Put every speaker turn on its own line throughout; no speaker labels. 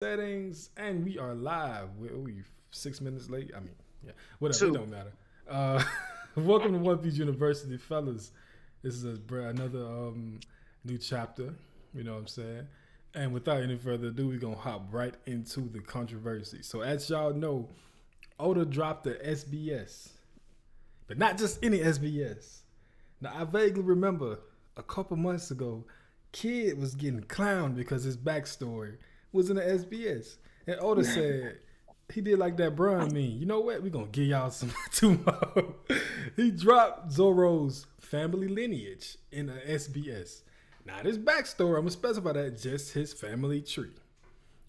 Settings, and we are live. We 6 minutes late. I mean, yeah, whatever. It
Two.
don't matter. Uh, welcome to One Piece University, fellas. This is another new chapter. You know what I'm saying? And without any further ado, we're gonna hop right into the controversy. So, as y'all know, Oda dropped the SBS, but not just any SBS. Now, I vaguely remember a couple months ago, Kid was getting clowned because his backstory was in the SBS. And Oda said he did like that Brian meme. You know what? We're going to give y'all some two more. He dropped Zoro's family lineage in the SBS. Not his backstory. I'm going to specify that. Just his family tree.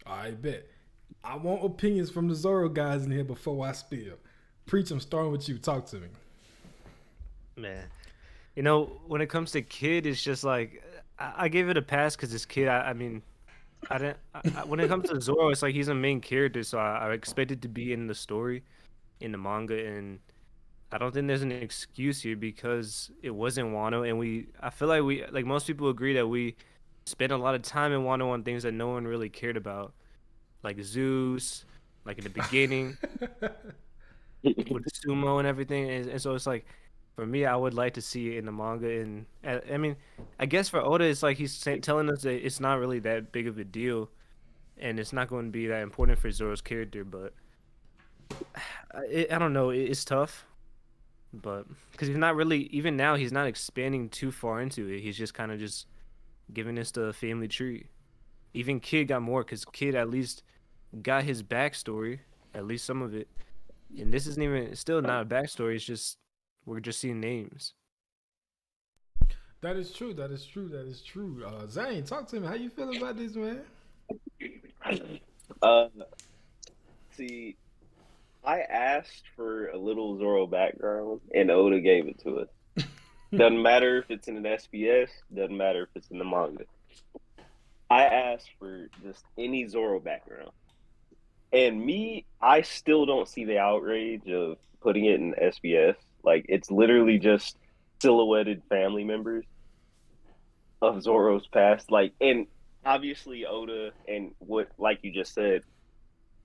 I bet. I want opinions from the Zoro guys in here before I spill. Preach, I'm starting with you. Talk to me.
Man, when it comes to Kid, it's just like I gave it a pass because it's Kid. I mean, I didn't. When it comes to Zoro, it's like he's a main character, so I expected to be in the story, in the manga, and I don't think there's an excuse here because it wasn't Wano, and I feel like like most people agree that we spent a lot of time in Wano on things that no one really cared about, like Zeus, like in the beginning with the sumo and everything, and so it's like. For me, I would like to see it in the manga, and I mean, I guess for Oda, it's like telling us that it's not really that big of a deal, and it's not going to be that important for Zoro's character. But I don't know, it's tough, but because he's not really even now he's not expanding too far into it. He's just kind of just giving us the family tree. Even Kid got more because Kid at least got his backstory, at least some of it, and this isn't even still not a backstory. It's just we're just seeing names.
That is true. That is true. That is true. Zane, talk to me. How you feel about this, man?
Uh, See, I asked for a little Zoro background, and Oda gave it to us. Doesn't matter if it's in an SBS, doesn't matter if it's in the manga. I asked for just any Zoro background. And I still don't see the outrage of putting it in SBS. Like, it's literally just silhouetted family members of Zoro's past. Like, and obviously Oda, and what, like you just said,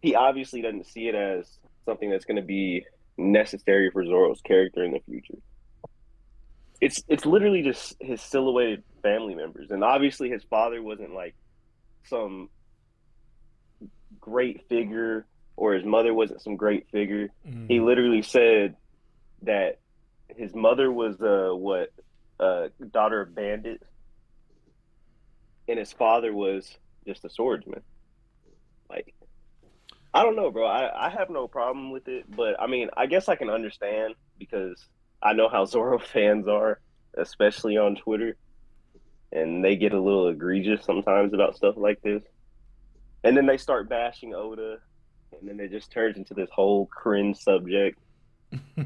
he obviously doesn't see it as something that's going to be necessary for Zoro's character in the future. It's literally just his silhouetted family members, and obviously his father wasn't like some great figure, or his mother wasn't some great figure. He literally said that his mother was daughter of bandits, and his father was just a swordsman. Like, I don't know, bro. I have no problem with it, but I mean, I guess I can understand because I know how Zoro fans are, especially on Twitter, and they get a little egregious sometimes about stuff like this. And then they start bashing Oda, and then it just turns into this whole cringe subject.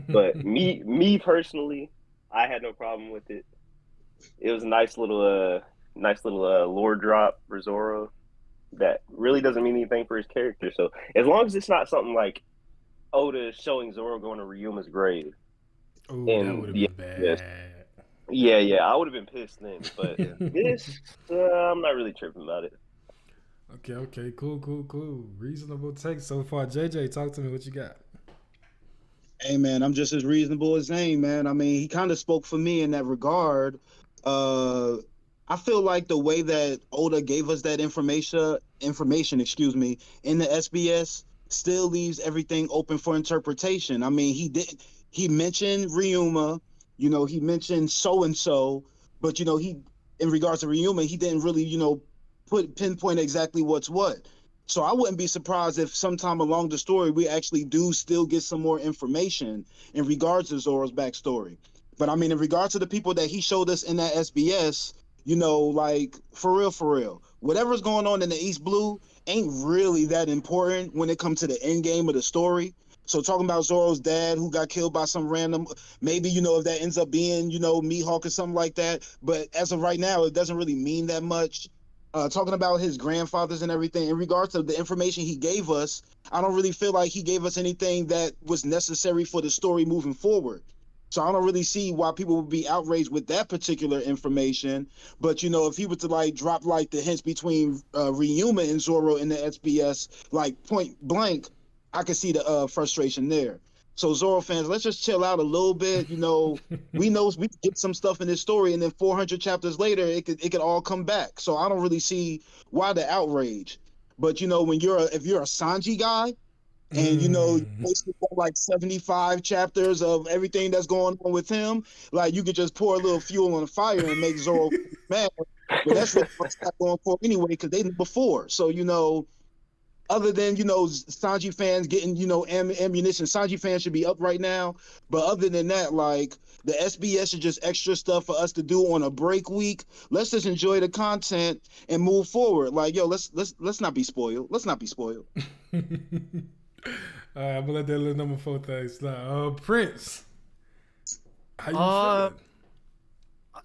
But me personally, I had no problem with it. It was a nice little lore drop for Zoro that really doesn't mean anything for his character. So as long as it's not something like Oda showing Zoro going to Ryuma's grave,
Oh, that
and
would have
yeah,
been
yes,
bad.
yeah, I would have been pissed then. But
Yeah.
this, I'm not really tripping about it.
Okay, cool. Reasonable take so far. JJ, talk to me. What you got?
Hey man, I'm just as reasonable as Zane, man. I mean, he kind of spoke for me in that regard. Uh, I feel like the way that Oda gave us that excuse me, in the SBS still leaves everything open for interpretation. I mean, he mentioned Ryuma, he mentioned so and so, but he in regards to Ryuma, he didn't really, pinpoint exactly what's what. So I wouldn't be surprised if sometime along the story we actually do still get some more information in regards to Zoro's backstory. But I mean, in regards to the people that he showed us in that SBS, like for real, whatever's going on in the East Blue ain't really that important when it comes to the end game of the story. So talking about Zoro's dad who got killed by some random, maybe, if that ends up being, Mihawk or something like that. But as of right now, it doesn't really mean that much. Talking about his grandfathers and everything, in regards to the information he gave us, I don't really feel like he gave us anything that was necessary for the story moving forward. So I don't really see why people would be outraged with that particular information. But you know, if he were to like drop like the hints between Ryuma and Zoro in the SBS, like point blank, I could see the frustration there. So Zoro fans, let's just chill out a little bit. You know, we get some stuff in this story, and then 400 chapters later, it could all come back. So I don't really see why the outrage. But you know, when if you're a Sanji guy, and you know, basically like 75 chapters of everything that's going on with him, like you could just pour a little fuel on the fire and make Zoro mad. But that's what I'm going for anyway, because they did before. So you know, other than you know Sanji fans getting you know ammunition, Sanji fans should be up right now. But other than that, like the SBS is just extra stuff for us to do on a break week. Let's just enjoy the content and move forward. Like yo, let's not be spoiled. Let's not be spoiled.
All right, I'm gonna let that little number 4 thing slide. Prince, how you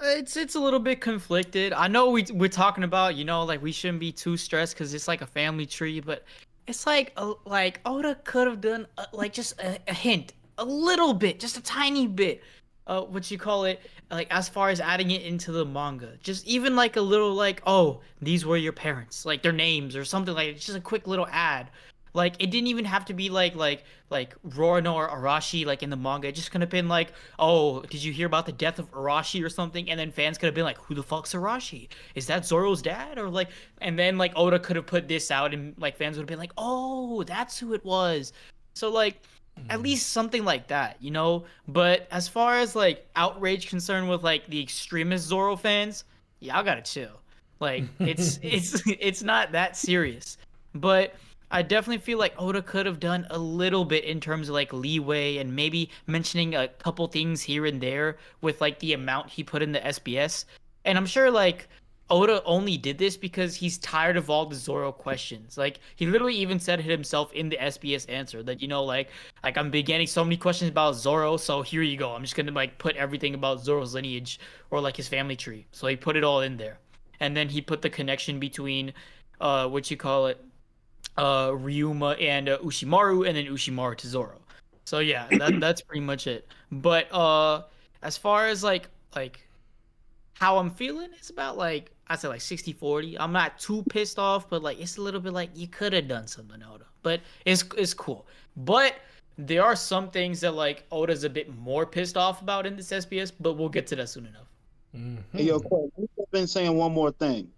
feeling?
It's a little bit conflicted. I know we're talking about, you know, like we shouldn't be too stressed because it's like a family tree, but it's like Oda could have done like just a hint, a little bit, just a tiny bit. What you call it? Like as far as adding it into the manga, just even like a little like, oh, these were your parents, like their names or something like just a quick little ad. Like it didn't even have to be like Roronoa or Arashi like in the manga. It just could have been like, oh, did you hear about the death of Arashi or something? And then fans could have been like, who the fuck's Arashi? Is that Zoro's dad? Or like, and then like Oda could have put this out and like fans would have been like, oh, that's who it was. So like at least something like that, you know? But as far as like outrage concerned with like the extremist Zoro fans, y'all gotta chill. Like it's not that serious. But I definitely feel like Oda could have done a little bit in terms of like leeway and maybe mentioning a couple things here and there with like the amount he put in the SBS. And I'm sure like Oda only did this because he's tired of all the Zoro questions. Like he literally even said it himself in the SBS answer that, you know, like I'm beginning so many questions about Zoro, so here you go. I'm just gonna like put everything about Zoro's lineage or like his family tree. So he put it all in there. And then he put the connection between Ryuma and Ushimaru, and then Ushimaru to Zoro. So yeah, that's pretty much it. But as far as like how I'm feeling, it's about like I said like 60-40. I'm not too pissed off, but like it's a little bit like you could have done something, Oda. But it's cool. But there are some things that like Oda's a bit more pissed off about in this SBS, but we'll get to that soon enough.
Mm-hmm.
Hey yo, Cole, I've been saying one more thing.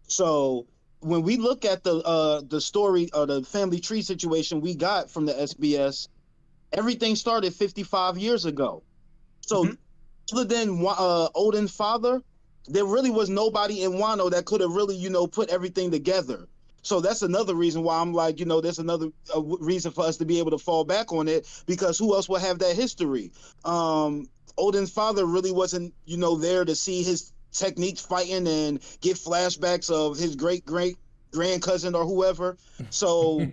So when we look at the story or the family tree situation we got from the SBS, everything started 55 years ago. So other than Odin's father, there really was nobody in Wano that could have really, you know, put everything together. So that's another reason why I'm like, you know, there's another reason for us to be able to fall back on it, because who else will have that history? Odin's father really wasn't, you know, there to see his techniques fighting and get flashbacks of his great grand cousin or whoever. So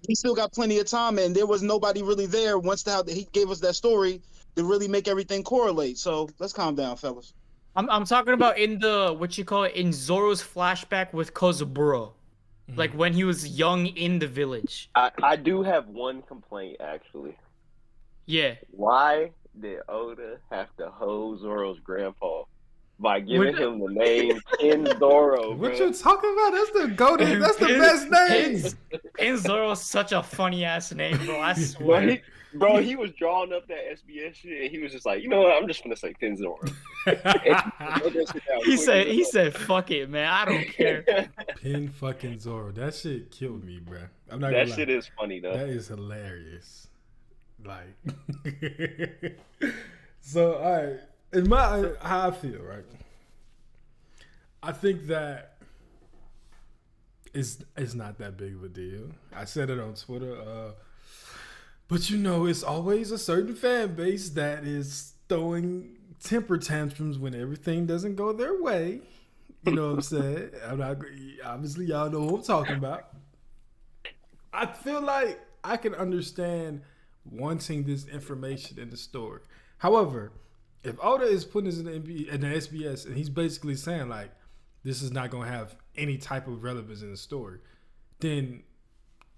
he still got plenty of time, and there was nobody really there once he gave us that story to really make everything correlate. So let's calm down, fellas.
I'm talking about in the in Zoro's flashback with Kozaburo, like when he was young in the village.
I do have one complaint actually.
Yeah.
Why did Oda have to hoe Zoro's grandpa by giving him the name Ken Zoro?
What you talking about? That's the golden. That's the best name.
Ken Zoro's such a funny ass name, bro. I swear.
Right? Bro, he was drawing up that SBS shit, and he was just like, you know what? I'm just gonna say Ken Zoro.
He said, "Fuck it, man. I don't care."
Pin fucking Zoro. That shit killed me, bro. I'm not.
That
gonna
shit
lie.
is funny though.
That is hilarious. Like, so all right. In how I feel, right? I think that it's not that big of a deal. I said it on Twitter. But you know, it's always a certain fan base that is throwing temper tantrums when everything doesn't go their way. You know what I'm saying? Obviously, y'all know who I'm talking about. I feel like I can understand wanting this information in the story. However, if Oda is putting this in the SBS and he's basically saying like this is not going to have any type of relevance in the story, then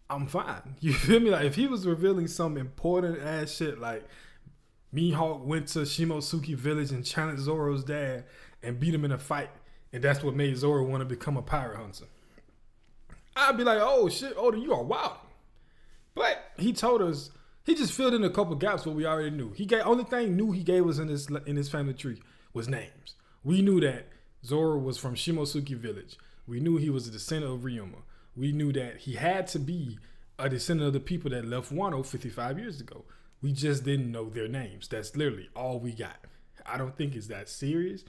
I'm fine. You feel me? Like if he was revealing some important ass shit, like Mihawk went to Shimotsuki village and challenged Zoro's dad and beat him in a fight, and that's what made Zoro want to become a pirate hunter. I'd be like, oh shit, Oda, you are wild. But he told us, he just filled in a couple gaps what we already knew. Only thing new he gave us in his family tree was names. We knew that Zoro was from Shimotsuki village. We knew he was a descendant of Ryuma. We knew that he had to be a descendant of the people that left Wano 55 years ago. We just didn't know their names. That's literally all we got. I don't think it's that serious.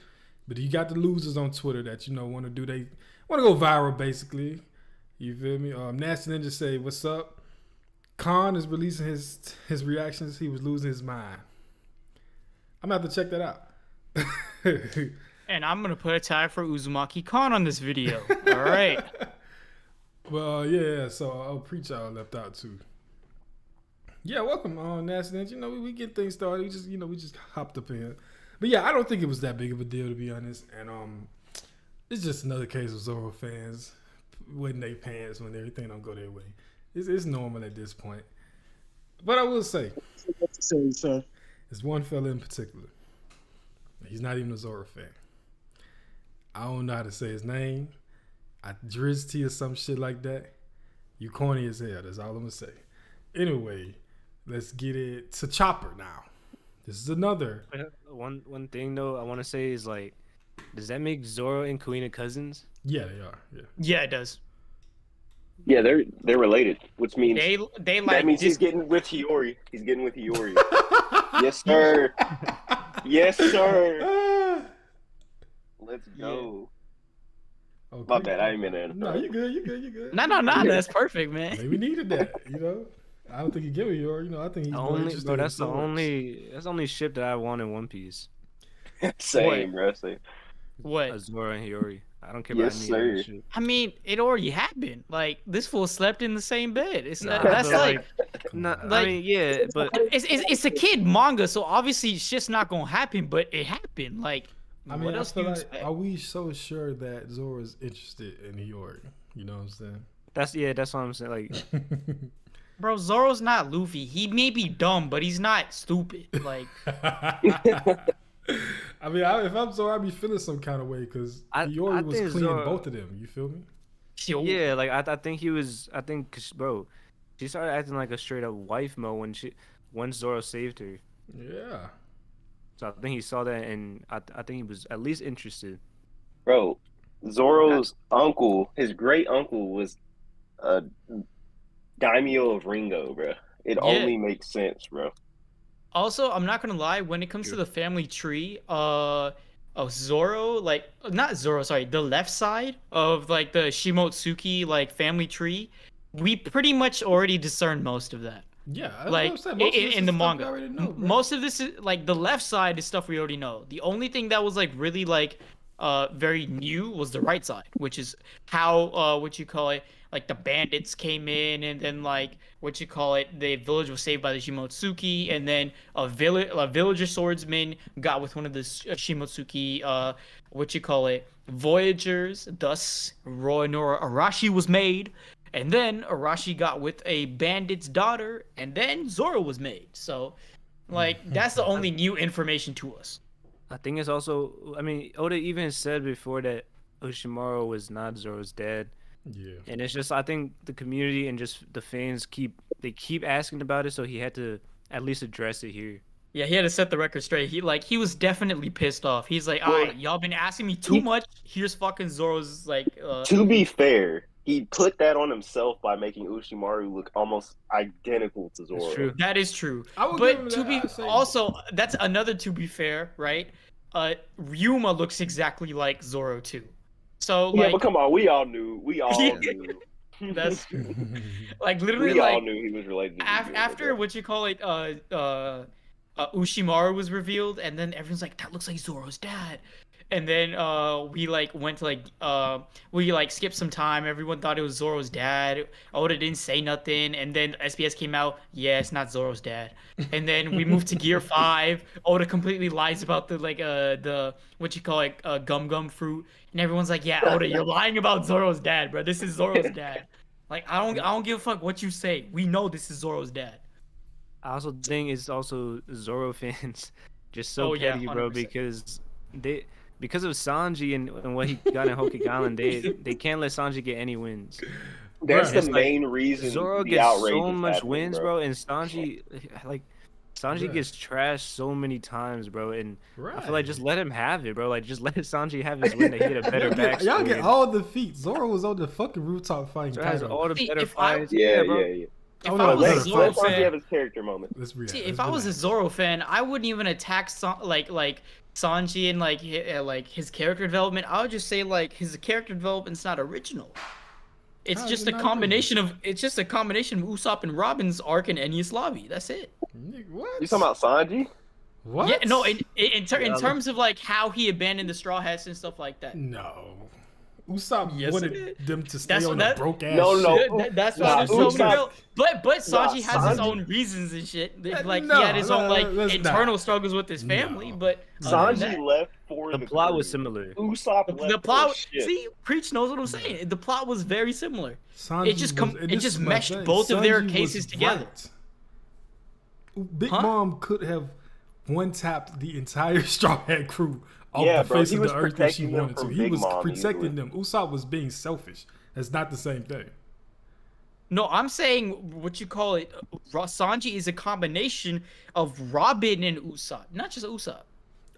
But you got the losers on Twitter that, want to go viral, basically. You feel me? Nasty Ninja say, what's up? Khan is releasing his reactions. He was losing his mind. I'm going to have to check that out.
And I'm going to put a tag for Uzumaki Khan on this video. All right.
Well, yeah, so Preacher left out too. Yeah, welcome on Nasty Ninja. We get things started. We just hopped up in here. But yeah, I don't think it was that big of a deal, to be honest. And it's just another case of Zoro fans wetting their pants when everything don't go their way. It's normal at this point. But I will say, there's one fella in particular. He's not even a Zoro fan. I don't know how to say his name. 𝙲𝚘𝚙𝚢 or some shit like that. You corny as hell. That's all I'm gonna say. Anyway, let's get it to Chopper now. This is another.
One thing though I want to say is like, does that make Zoro and Kuina cousins?
Yeah, they are. Yeah.
Yeah, it does.
Yeah, they're related, which means
they like
that means he's getting with Hiyori. He's getting with Hiyori. Yes, sir. Yes, sir. Let's go.
Okay.
My bad. I ain't meant to.
No, you good.
No. That's perfect, man.
Maybe needed that. I don't think he give it Hiyori. I think he's more interested.
Bro, that's
in
the only ship that I want in One Piece.
Same, bro. Same.
What?
Zoro and Hiyori. I don't care
Yes,
about any
sir.
other ship.
I mean, it already happened. Like, this fool slept in the same bed. It's
Nah,
that's
but,
like,
I mean, yeah, but
it's a kid manga, so obviously it's just not gonna happen. But it happened. Like,
I mean,
what else do you
like,
expect?
are we so sure that Zoro is interested in Hiyori? You know what I'm saying?
that's what I'm saying. Like,
Bro, Zoro's not Luffy. He may be dumb, but he's not stupid. Like,
I mean, if I'm Zoro, I'd be feeling some kind of way because Hiyori was cleaning both of them. You feel me?
yeah, like I think he was. I think, 'cause, bro, she started acting like a straight up wife mode when Zoro saved her.
Yeah.
So I think he saw that, and I think he was at least interested.
Bro, Zoro's uncle, his great uncle, was a daimyo of Ringo, bro. It only makes sense, bro.
also, I'm not gonna lie. When it comes to the family tree, Zoro, like not Zoro, sorry, the left side of like the Shimotsuki like family tree, we pretty much already discerned most of that.
Yeah,
Like in the manga,
know,
most of this is like the left side is stuff we already know. The only thing that was like really like very new was the right side, which is how like the bandits came in, and then like the village was saved by the Shimotsuki, and then a villager swordsman got with one of the Shimotsuki voyagers, thus Roronoa Arashi was made. And then Arashi got with a bandit's daughter, and then Zoro was made. So, like, that's the only new information to us.
I think it's also, I mean, Oda even said before that Orochimaru was not Zoro's dad.
Yeah.
And it's just, I think the community and just the fans keep asking about it, so he had to at least address it here.
Yeah, he had to set the record straight. He was definitely pissed off. He's like, all right, y'all been asking me too much. Here's fucking Zoro's, like...
To be fair, he put that on himself by making Orochimaru look almost identical to Zoro.
It's true.
That is true.
But
also, that's another to be fair, right? Ryuma looks exactly like Zoro too. So like,
yeah, but come on, we all knew. We all knew.
That's true. Like literally,
we
like
all knew he was related. To
after Ushimaru was revealed, and then everyone's like, that looks like Zoro's dad. And then we like went to we like skipped some time. Everyone thought it was Zoro's dad. Oda didn't say nothing, and then SBS came out. Yeah, it's not Zoro's dad. And then we moved to Gear 5. Oda completely lies about the gum gum fruit, and everyone's like, yeah, Oda, you're lying about Zoro's dad, bro. This is Zoro's dad. Like I don't give a fuck what you say. We know this is Zoro's dad.
I also think it's also Zoro fans just so
Oh, yeah,
petty, bro,
100%.
because of Sanji and what he got in Hoki Island, they can't let Sanji get any wins.
That's
Bruh,
the
It's like
main reason
Zoro
the
gets
outrage
so
is
much
happening,
wins,
bro.
bro, and Sanji
Bruh.
gets trashed so many times, bro, and
Right.
I feel like just let him have it, bro. Like just let Sanji have his win. That he had a better backstory.
Y'all get all the feats. Zoro was on the fucking rooftop fighting
Zoro has
Kaido.
all the
See,
better
if I-
fights.
Yeah,
bro.
yeah.
If
Oh,
I
no,
was a
let
Zoro
Let Sanji
fan,
have his character moment.
Let's react.
see,
Let's
if I was a
relax.
Zoro fan, I wouldn't even attack like Sanji and like his character development. I would just say like his character development's not original. It's
How is
just
it
a
not
combination of Usopp and Robin's arc and Enies Lobby. That's it.
Nigga, what?
You talking about Sanji?
What?
Yeah, no, in
Yeah,
terms of like how he abandoned the Straw Hats and stuff like that.
No. Usopp
Yes, it
wanted
is.
them to stay
That's
on
what
a
that-
broke ass
No, no.
ship.
That's
Nah,
why there's so many
Usopp-
real. But Sanji has his
Sanji-
own reasons and shit. Like
No,
he had his own like
let's
internal
not.
struggles with his family.
No.
But other than
Sanji
that,
left for
The
the
plot was
crew.
similar.
Usopp left
the plot.
for shit.
See, Preach knows what I'm saying. The plot was very similar.
Sanji
It just
and this
just
is my
meshed
thing.
both of their
Sanji was
cases together.
right. Big
Huh?
Mom could have one-tapped the entire Straw Hat crew off
Yeah,
the
bro,
face
he
of
was
the earth if she
protecting them
wanted to.
from
He
Big
was
Mom
protecting
easily.
them. Usopp was being selfish. That's not the same thing.
No, I'm saying what you call it. Sanji is a combination of Robin and Usopp, not just Usopp.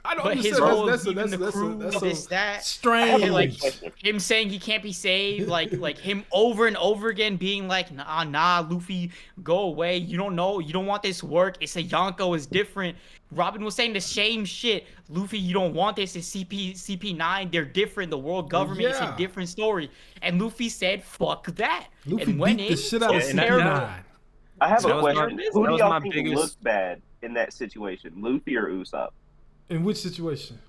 I don't
But his
understand.
whole
That's
leaving the crew,
that's
this, that.
strange.
And like him saying he can't be saved, like him over and over again being like, nah, Luffy, go away. You don't know, you don't want this work. It's a Yonko, is different. Robin was saying the same shit. Luffy, you don't want this. It's CP9. They're different. The world government is
Yeah.
a different story. And Luffy said, "Fuck that."
Luffy
and went
beat the
in.
shit out of
Yeah, and that-
CP9.
I have
That
a
was
question.
my-
Who
that
do
was
y'all
my
think
biggest-
looked bad in that situation, Luffy or Usopp?
In which situation?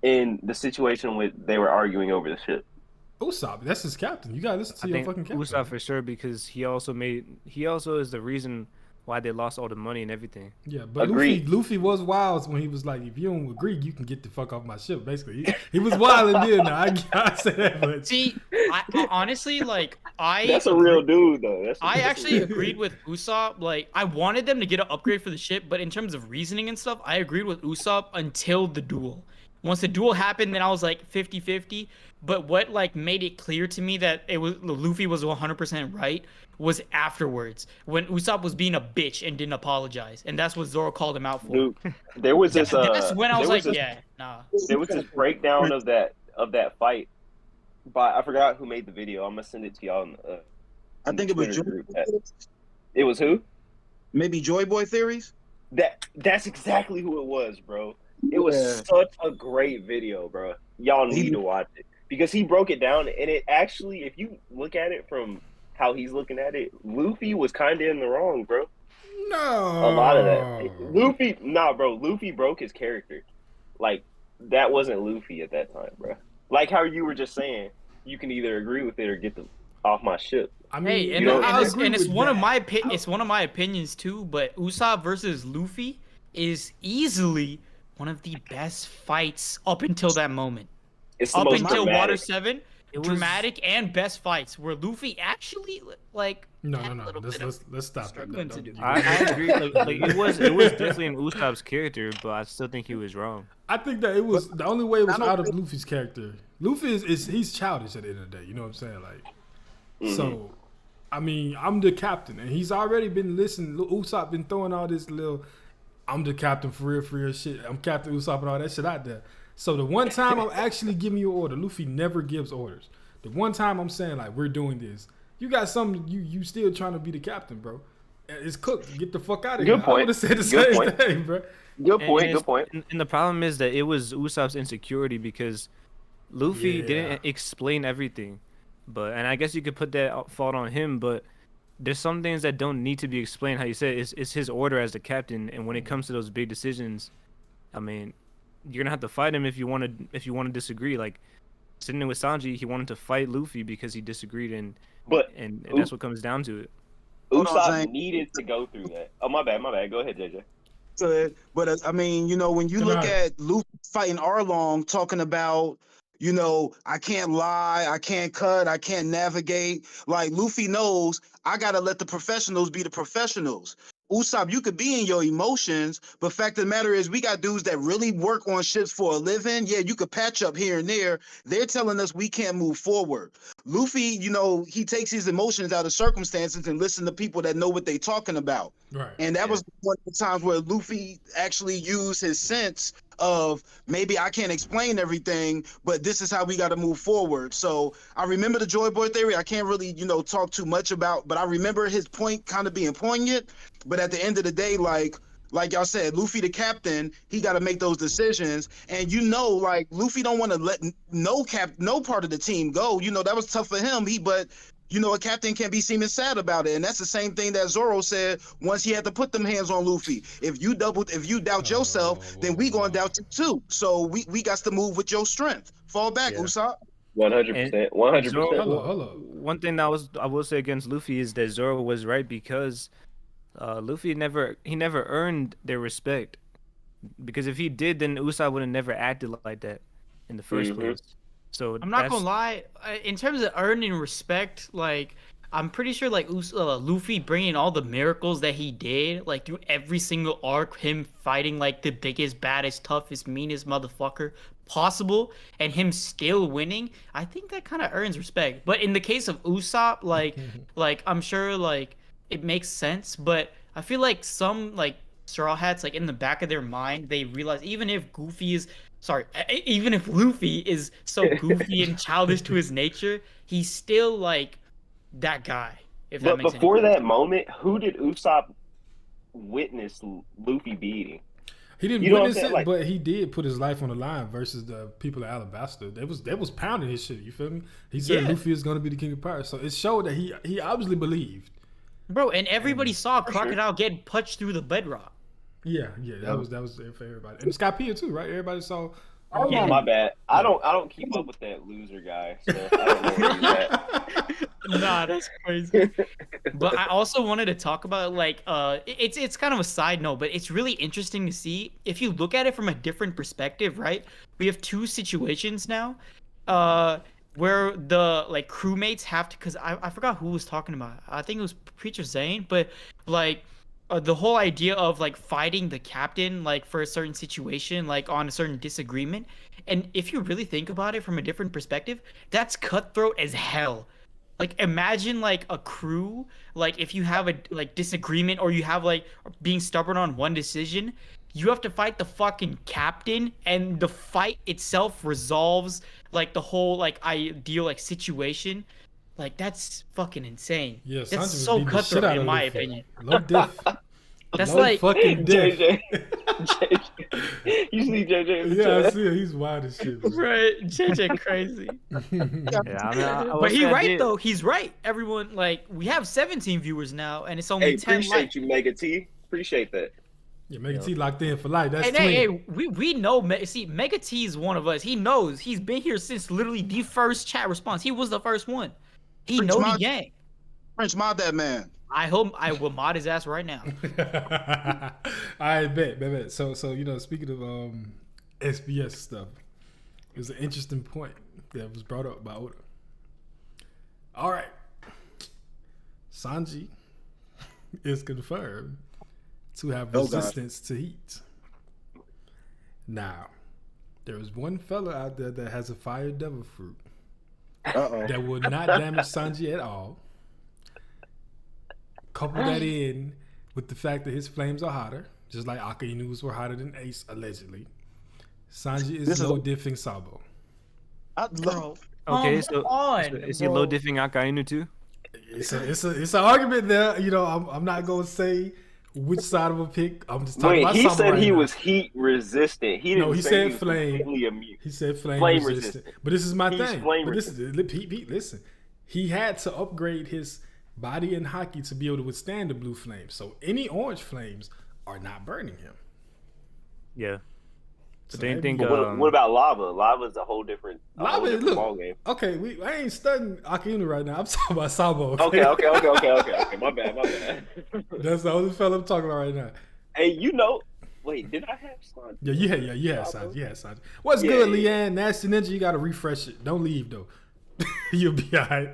In the situation with they were arguing over the ship.
Usopp, that's his captain. You gotta listen to
I
your
think
fucking captain.
Usopp for sure because he also is the reason why they lost all the money and everything.
Yeah, but
Agreed.
Luffy was wild when he was like, if you don't agree, you can get the fuck off my ship. Basically, he was wild and then I say that much.
See, I honestly like
That's a real dude, though.
I actually agreed with Usopp. Like, I wanted them to get an upgrade for the ship, but in terms of reasoning and stuff, I agreed with Usopp until the duel. Once the duel happened, then I was like 50-50. But what like made it clear to me that Luffy was 100% right was afterwards when Usopp was being a bitch and didn't apologize, and that's what Zoro called him out for.
Dude, there was this.
That's when I was
there
like,
this-
yeah, nah.
There was this breakdown of that fight, but I forgot who made the video. I'm gonna send it to y'all.
I think it was
Twitter
Joy.
group chat. It was who?
Maybe Joy Boy Theories.
That's exactly who it was, bro. It was
Yeah.
such a great video, bro. Y'all need to watch it because he broke it down, and it actually, if you look at it from how he's looking at it, Luffy was kind of in the wrong, bro.
No,
A lot of that. Luffy broke his character. Like, that wasn't Luffy at that time, bro. Like how you were just saying, you can either agree with it or get off my ship.
I mean,
Hey, and,
know,
and
I
it's,
agree
and it's
with
one of
that.
my it's one of my opinions too. But Usopp versus Luffy is easily one of the best fights up until that moment.
It's the
Up
most
until
dramatic.
Water 7,
It was-
dramatic and best fights where Luffy actually like
No,
had
no,
a little
no.
bit of-
Let's stop that.
struggling to do.
I agree. Like it was definitely in Usopp's character, but I still think he was wrong.
I think that it was the only way it was
I don't
out of
think-
Luffy's character. Luffy is he's childish at the end of the day. You know what I'm saying? Like, so I mean, I'm the captain, and he's already been listening. Usopp been throwing all this little, I'm the captain for real shit. I'm Captain Usopp and all that shit out there. So the one time I'm actually giving you an order, Luffy never gives orders. The one time I'm saying like we're doing this, you got something. You still trying to be the captain, bro. It's cooked. Get the fuck out of here.
Good point.
I would have said the
Good
same
point.
thing, bro.
Good
And-
point.
and
Good
it's-
point.
And the problem is that it was Usopp's insecurity because Luffy
Yeah.
didn't explain everything. And I guess you could put that fault on him, but there's some things that don't need to be explained. How you said it's his order as the captain, and when it comes to those big decisions, I mean, you're gonna have to fight him if you want to disagree. Like sitting there with Sanji, he wanted to fight Luffy because he disagreed, and
But
that's what comes down to it.
Hold on,
Usopp
Zane.
needed to go through that. Oh, my bad. Go ahead, JJ.
But I mean, when you
Good
look
night.
at Luffy fighting Arlong, talking about, I can't lie, I can't cut, I can't navigate. Like Luffy knows I gotta let the professionals be the professionals. Usopp, you could be in your emotions, but fact of the matter is we got dudes that really work on ships for a living. Yeah, you could patch up here and there. They're telling us we can't move forward. Luffy, you know, he takes his emotions out of circumstances and listen to people that know what they're talking about.
Right.
And that was one of the times where Luffy actually used his sense of maybe I can't explain everything, but this is how we got to move forward. So I remember the Joy Boy theory. I can't really, you know, talk too much about, but I remember his point kind of being poignant. But at the end of the day, like y'all said, Luffy the captain, he got to make those decisions. And you know, like Luffy don't want to let no part of the team go. You know, that was tough for him. But you know, a captain can't be seeming sad about it. And that's the same thing that Zoro said once he had to put them hands on Luffy. If you doubt yourself, then we gonna doubt you too. So we got to move with your strength. Fall back, Usopp.
100%. 100%.
Hold up.
One thing that I will say against Luffy is that Zoro was right, because Luffy never earned their respect. Because if he did, then Usopp would have never acted like that in the first place. So
I'm not gonna lie. In terms of earning respect, like I'm pretty sure like Luffy bringing all the miracles that he did, like through every single arc, him fighting like the biggest, baddest, toughest, meanest motherfucker possible, and him still winning, I think that kind of earns respect. But in the case of Usopp, like I'm sure like it makes sense, but I feel like some like Straw Hats, like in the back of their mind, they realize even if Luffy is so goofy and childish to his nature, he's still like that guy.
But before that moment, who did Usopp witness Luffy beating?
He didn't witness it, but he did put his life on the line versus the people at Alabasta. They was pounding his shit. You feel me? He said Luffy is going to be the king of pirates, so it showed that he obviously believed.
Bro, and everybody saw Crocodile get punched through the bedrock. Yeah,
that was for everybody, and Skypiea too, right? Everybody saw.
Oh, my bad. I don't keep up with that loser guy. So I don't know where he's at.
Nah, that's crazy. But I also wanted to talk about like it's kind of a side note, but it's really interesting to see if you look at it from a different perspective, right? We have two situations now, where the like crewmates have to, because I forgot who was talking about. I think it was Preacher Zane, but like. The whole idea of like fighting the captain like for a certain situation, like on a certain disagreement, and if you really think about it from a different perspective, that's cutthroat as hell. Like imagine like a crew, like if you have a like disagreement or you have like being stubborn on one decision, you have to fight the fucking captain, and the fight itself resolves like the whole like ideal like situation. Like that's fucking insane.
Yeah,
that's so cutthroat in my opinion.
Low diff.
That's like
fucking diff.
JJ. You see JJ?
Yeah, I see it. He's wild as shit.
Right, JJ crazy. But he's right though. He's right. Everyone like we have 17 viewers now, and it's only 10.
Appreciate you, Mega T. Appreciate that.
Yeah, Mega T locked in for life. That's
hey, we know. See, Mega T is one of us. He knows. He's been here since literally the first chat response. He was the first one. He knows the gang.
French mod that man.
I hope I will mod his ass right now.
I bet. So you know, speaking of SBS stuff, it was an interesting point that was brought up by Oda. All right, Sanji is confirmed to have resistance to heat. Now, there is one fella out there that has a fire devil fruit that will not damage Sanji at all. Couple that in with the fact that his flames are hotter, just like Akainu's were hotter than Ace, allegedly. Sanji is low diffing Sabo.
Okay, so is he low diffing Akainu too?
It's an argument there. You know, I'm not gonna say which side of a pick. I'm just talking about
he
Sabo
said
right
he
now.
was heat resistant. He didn't.
No, he
say
said flame. He said flame resistant. But this is my thing. But Pete, listen. He had to upgrade his body and haki to be able to withstand the blue flames. So any orange flames are not burning him.
Yeah.
So
what about lava? Lava is a whole different ball game.
Okay, I ain't studying Akainu right now. I'm talking about Sabo. Okay.
Okay. My bad.
That's the only fella I'm talking about right now.
Hey, you know, wait, did I have Sanji?
Yeah, you had Sanji. What's good, Leanne? Nasty Ninja, you gotta refresh it. Don't leave though. You'll be alright.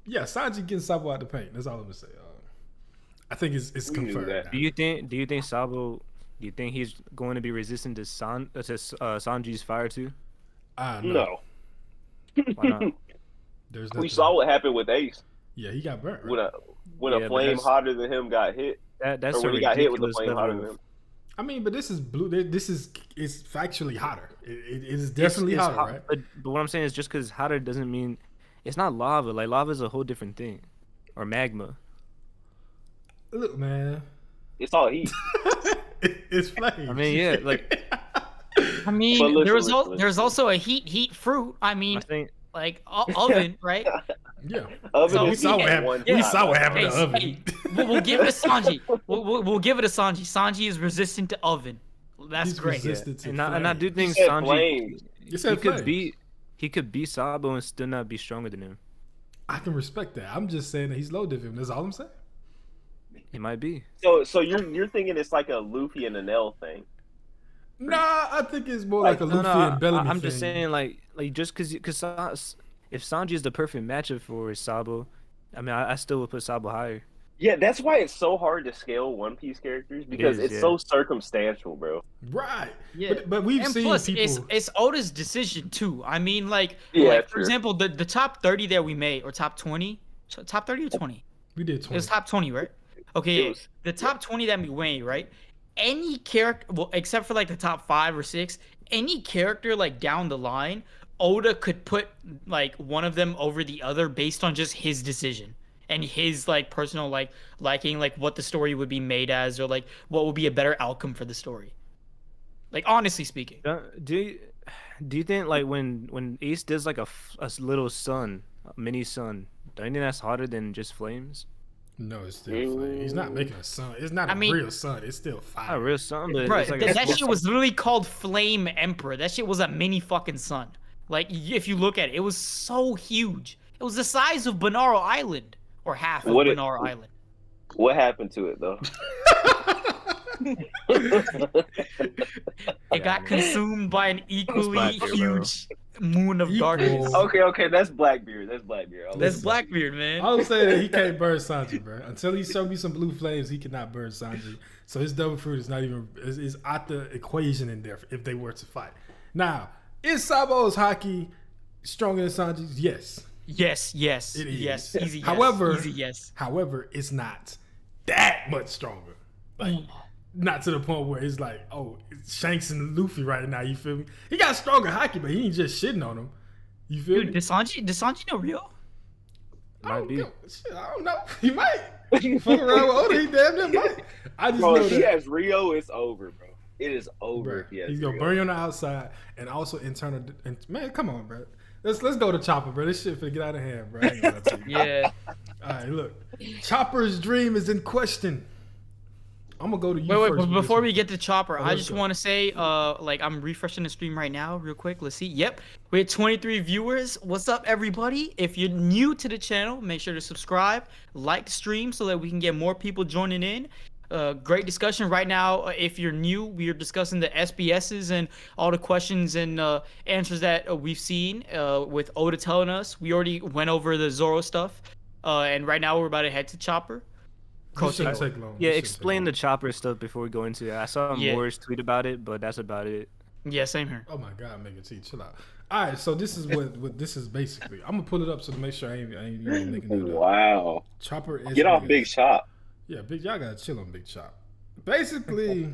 Yeah, Sanji getting Sabo out the paint. That's all I'm gonna say. I think it's
We knew
confirmed.
that.
now.
Do you think Sabo? Do you think he's going to be resistant to Sanji's fire too?
No.
Why not?
There's
We
nothing.
saw what happened with Ace
Yeah, he got burnt.
when
Right?
when
Yeah,
a
but
flame
that's-
hotter than him got hit,
That's
or when
a
he got hit with a
ridiculous
flame hotter than
level.
him.
I mean, but this is blue. This is it's factually hotter. It is definitely
It's
hotter,
hot,
right?
but what I'm saying is just because hotter doesn't mean it's not lava. Like lava is a whole different thing, or magma.
Look, man,
It's all heat.
it's flames.
I mean, yeah, like
I mean,
But listen,
there's
listen.
there's also a heat fruit. I mean,
I think
like oven, right?
Yeah,
Oven
So
we
is
saw what
heat
happened.
one
We
time.
saw what happened to
Hey,
oven.
hey, we'll give it to Sanji. We'll give it to Sanji. Sanji is resistant to oven. That's
He's
great.
resistant to
and I do
flames.
think
said
Sanji
flames.
You said flames.
he could beat Sabo and still not be stronger than him.
I can respect that. I'm just saying that he's low div him. That's all I'm saying.
He might be.
So you're thinking it's like a Luffy and an L thing.
Nah, I think it's more like a
No,
Luffy
no,
and Bellamy
I'm
thing.
just saying like just because if Sanji is the perfect matchup for Sabo, I mean I still would put Sabo higher.
Yeah, that's why it's so hard to scale One Piece characters because
is,
it's
yeah.
so circumstantial, bro.
Right.
Yeah.
But we've
And
seen
plus,
people.
it's Oda's decision too. I mean,
Yeah,
like for
true.
example, the top 30 that we made, or top 20, top 30 or 20.
We did
It
20.
was top 20, right? Okay,
It
yeah.
was-
The top 20 that we made, right? Any character, well, except for like the top 5 or 6, any character like down the line, Oda could put like one of them over the other based on just his decision and his like personal liking, like what the story would be made as, or like what would be a better outcome for the story. Like honestly speaking.
Do you think like when Ace does like a little sun, a mini sun, don't you think that's hotter than just flames?
No, it's still flame. He's not making a sun. It's not
I
a
mean-
real sun. It's still fire.
Not a real sun, but
Bro,
it's like
that shit was literally called Flame Emperor. That shit was a mini fucking sun. Like, if you look at it, it was so huge. It was the size of Banaro Island, or half of Banaro Island.
What happened to it though?
It got consumed by an equally
Blackbeard, bro.
huge moon of
Equal.
darkness.
Okay, that's Blackbeard. That's Blackbeard. I'll
That's
listen.
Blackbeard, man.
I'm saying that he can't burn Sanji, bro. Until he showed me some blue flames, he cannot burn Sanji. So his double fruit is not even is out the equation in there if they were to fight. Now, is Sabo's hockey stronger than Sanji's? Yes.
Yes, yes,
It is.
yes. Easy yes.
However-
easy yes.
However, it's not that much stronger. Like, not to the point where it's like, oh, it's Shanks and Luffy right now. You feel me? He got stronger hockey, but he ain't just shitting on him. You feel
Dude,
me?
does Sanji know Rio?
I
Might
don't
be.
know. Shit, I don't know. He might. Fuck around with Oda, he damn near might. I just
Bro,
know
if he
that.
has Rio, it's over, bro. It is over.
Bruh,
If he has
he's gonna
Rio.
burn you on the outside and also internal. And man, come on, bro. Let's go to Chopper, bro. This shit finna get out of hand, bro. I ain't gonna lie to you.
Yeah.
All right, look. Chopper's dream is in question. I'm gonna go to you
Wait,
first.
but
with this
before
one.
we get to Chopper,
Oh,
I
let's
just
go.
want to say, like, I'm refreshing the stream right now, real quick. Let's see. Yep, we had 23 viewers. What's up, everybody? If you're new to the channel, make sure to subscribe, like the stream, so that we can get more people joining in. Great discussion right now. If you're new, we are discussing the SBSs and all the questions and answers that we've seen with Oda telling us. We already went over the Zoro stuff, and right now we're about to head to Chopper.
This shouldn't take long.
Yeah,
This shouldn't
explain
take
the
long.
chopper stuff before we go into it. I saw
Yeah.
Moore's tweet about it, but that's about it.
Yeah, same here.
Oh my God, Mega T, chill out. All right, so this is what this is basically. I'm gonna pull it up so to make sure I ain't making it up.
Wow.
Chopper is
Get off Big Shot.
Yeah, Big y'all gotta chill on Big Chop. Basically,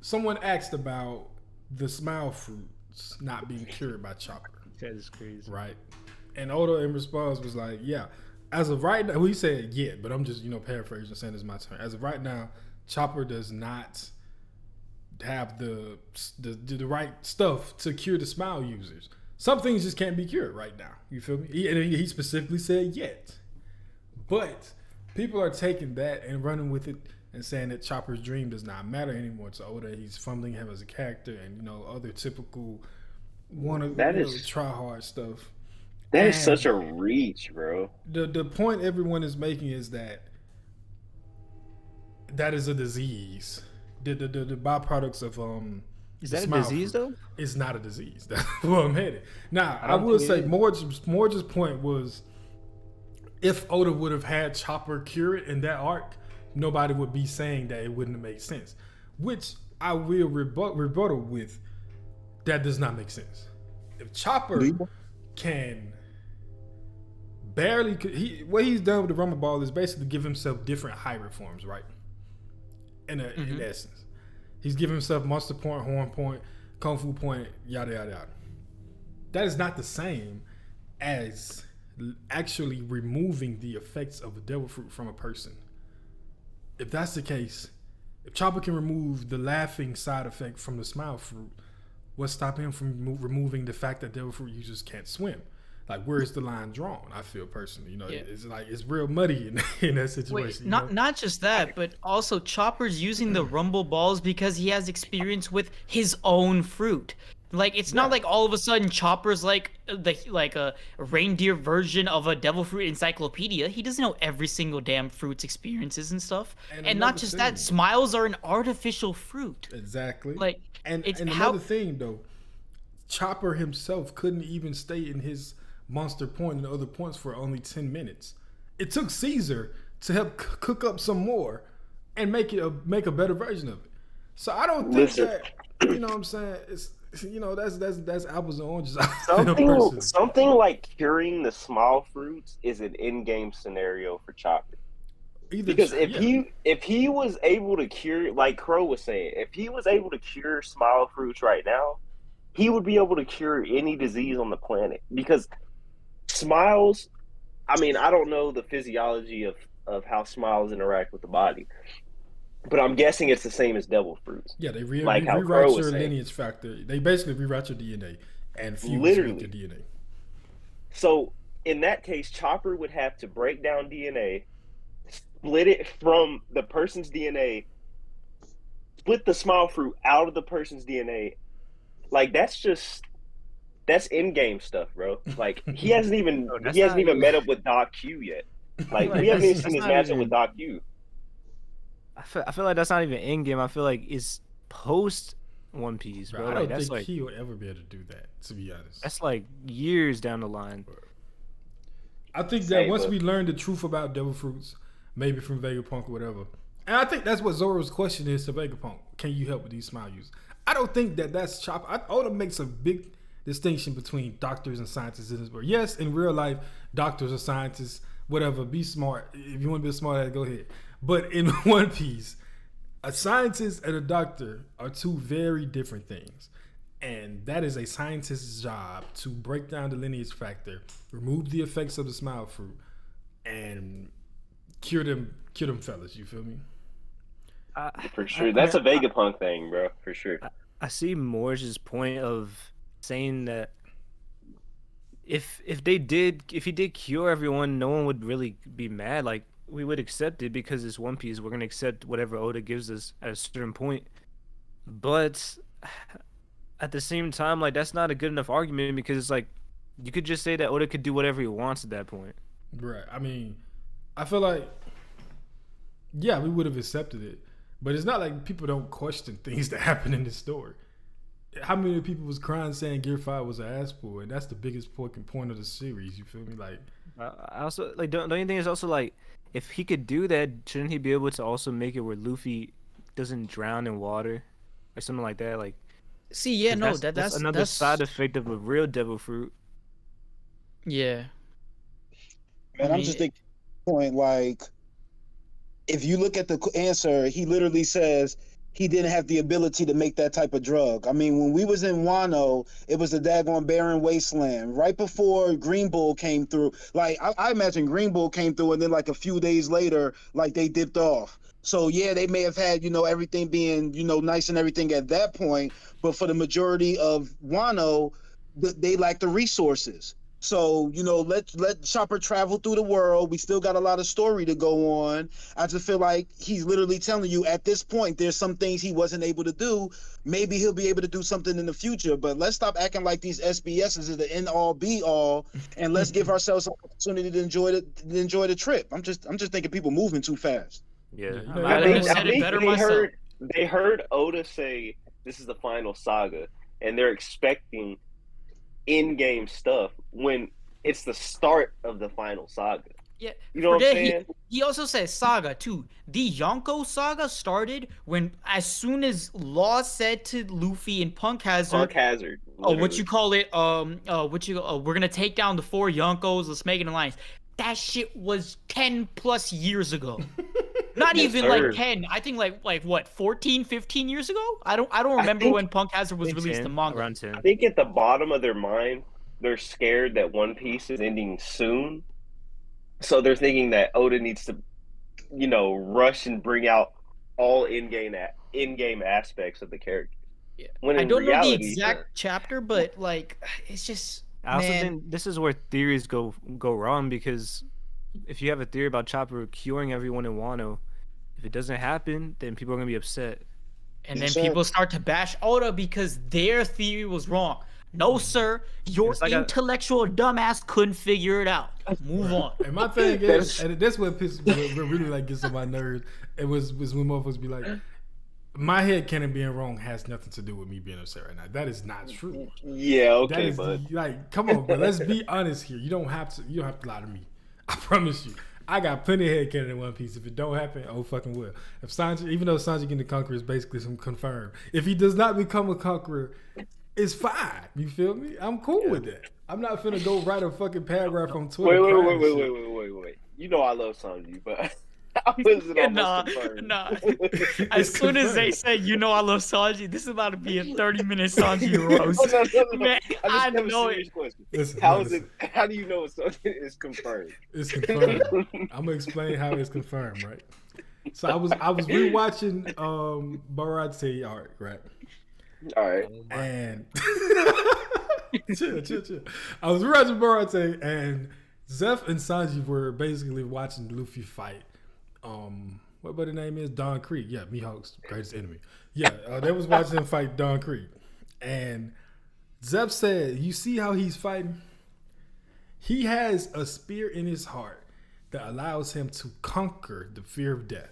someone asked about the smile fruits not being cured by Chopper,
That is crazy.
right? And Oda in response was like, "Yeah, as of right now," well, he said, "Yeah," but I'm just paraphrasing, saying it's my turn. As of right now, Chopper does not have the right stuff to cure the smile users. Some things just can't be cured right now. You feel me? He specifically said yet. But people are taking that and running with it and saying that Chopper's dream does not matter anymore to Oda. He's fumbling him as a character and other typical try hard stuff.
That is
And
such a reach, bro.
the point everyone is making is that is a disease. The byproducts of
Is
the
that a
smile
disease
fruit.
though?
It's not a disease. That's where I'm headed. Now, I
don't
will
think
say
it is.
Morge's point was if Oda would have had Chopper cure it in that arc, nobody would be saying that it wouldn't have made sense. Which I will rebuttal with. That does not make sense. If Chopper can barely, what he's done with the Rumble Ball is basically give himself different hybrid forms, right? In essence, he's giving himself Monster Point, Horn Point, Kung Fu Point, yada yada yada. That is not the same as actually removing the effects of the devil fruit from a person. If that's the case, if Chopper can remove the laughing side effect from the smile fruit, what's stopping him from removing the fact that devil fruit users can't swim? Like, where is the line drawn? I feel personally, it's like it's real muddy in that situation.
Wait, not just that, but also Chopper's using the Rumble Balls because he has experience with his own fruit. Like, it's not like all of a sudden Chopper's like a reindeer version of a devil fruit encyclopedia. He doesn't know every single damn fruit's experiences and stuff. And not just that, smiles are an artificial fruit.
Exactly.
Like,
and another thing though, Chopper himself couldn't even stay in his Monster Point and other points for only 10 minutes. It took Caesar to help cook up some more and make a better version of it. So I don't think that, you know what I'm saying, it's, that's apples and oranges.
Something like curing the small fruits is an in-game scenario for Chopper. Because if he was able to cure, like Crow was saying, if he was able to cure smile fruits right now, he would be able to cure any disease on the planet. Because smiles, I mean, I don't know the physiology of how smiles interact with the body, but I'm guessing it's the same as devil fruits.
Yeah, they rewrite your lineage factor. They basically rewrite your DNA and fuse with your DNA.
So in that case, Chopper would have to break down DNA, split it from the person's DNA, split the smile fruit out of the person's DNA. Like, that's in-game stuff, bro. Like, he hasn't even met up with Doc Q yet. Like, we haven't even seen his matchup with Doc Q.
I feel like that's not even in-game. I feel like it's post One Piece, bro.
I don't think he will ever be able to do that, to be honest.
That's like years down the line.
I think that once we learn the truth about devil fruits, maybe from Vegapunk or whatever, and I think that's what Zoro's question is to Vegapunk. Can you help with these smile users? I don't think that's Chopper. Oda makes a big distinction between doctors and scientists in this world. Yes, in real life, doctors or scientists, whatever, be smart. If you want to be a smart ass, go ahead. But in One Piece, a scientist and a doctor are two very different things. And that is a scientist's job to break down the lineage factor, remove the effects of the smile fruit, and cure them fellas. You feel me?
For sure. That's a Vegapunk thing, bro. For sure.
I see Morge's point of saying that if he did cure everyone, no one would really be mad. Like, we would accept it because it's One Piece. We're gonna accept whatever Oda gives us at a certain point. But at the same time, like, that's not a good enough argument because it's like you could just say that Oda could do whatever he wants at that point.
Right. I mean, I feel like, yeah, we would have accepted it, but it's not like people don't question things that happen in this story. How many people was crying saying Gear 5 was an ass pull, and that's the biggest point of the series. You feel me? Like,
I also like don't you think it's also like, if he could do that, shouldn't he be able to also make it where Luffy doesn't drown in water or something like that? Like,
see, yeah, no, that's
another side effect of a real devil fruit.
Yeah.
Man, I'm just thinking, point, like, if you look at the answer, he literally says he didn't have the ability to make that type of drug. I mean, when we was in Wano, it was a daggone barren wasteland. Right before Green Bull came through, like, I imagine Green Bull came through, and then like a few days later, like, they dipped off. So yeah, they may have had, everything being, nice and everything at that point, but for the majority of Wano, they lack the resources. So, let Chopper travel through the world. We still got a lot of story to go on. I just feel like he's literally telling you at this point, there's some things he wasn't able to do. Maybe he'll be able to do something in the future, but let's stop acting like these SBSs is the end all be all, and let's give ourselves an opportunity to enjoy the trip. I'm just thinking people moving too fast.
Yeah.
I think they heard Oda say this is the final saga, and they're expecting in-game stuff when it's the start of the final saga.
Yeah,
You know what I'm
forget
saying?
he also says saga too. The Yonko saga started when as soon as Law said to Luffy and Punk Hazard,
Punk Hazard.
what you call it, we're gonna take down the 4 Yonkos, let's make an alliance. That shit was 10 plus years ago. Not
Yes,
even
sir.
like 10. I think like what, 14, 15 years ago? I don't remember
think-
when Punk Hazard was released in manga.
Around 10.
I think at the bottom of their mind, they're scared that One Piece is ending soon. So they're thinking that Oda needs to, rush and bring out all in-game aspects of the character.
Yeah.
When
I
in
don't know the
reality,
exact chapter, but like it's just
I also
man.
think this is where theories go wrong, because if you have a theory about Chopper curing everyone in Wano, if it doesn't happen, then people are gonna be upset.
And
Yes,
then
sir.
people start to bash Oda because their theory was wrong. No, sir, your
It's like
intellectual dumbass couldn't figure it out. Move on.
And my thing is, and that's what really like gets on my nerves. It was when motherfuckers be like, my head canon being wrong has nothing to do with me being upset right now. That is not true.
yeah,
That
okay,
is
bud.
like, come on, bro. Let's be honest here. You don't have to lie to me. I promise you. I got plenty of head canon in One Piece. If it don't happen, oh fucking will. If Sanji, even though Sanji getting the Conqueror is basically some confirmed, if he does not become a Conqueror, it's fine. You feel me? I'm cool with that. I'm not finna go write a fucking paragraph on Twitter.
Wait. You know I love Sanji, but I wasn't almost confirmed.
Nah.
It's
As soon as they
confirmed.
say, you know I love Sanji, this is about to be a 30-minute Sanji roast.
No.
Man, I
I just have a
know
serious
it.
question.
Listen,
How
listen.
is it? How do you know something is confirmed?
It's confirmed. I'm gonna explain how it's confirmed, right? So I was rewatching Barate arc, right?
All right.
And chill. I was rewatching Barate, and Zeph and Sanji were basically watching Luffy fight. What the name is? Don Creek. Yeah, Mihawk's greatest enemy. Yeah, they was watching him fight Don Creek, and Zeph said, "You see how he's fighting? He has a spear in his heart that allows him to conquer the fear of death."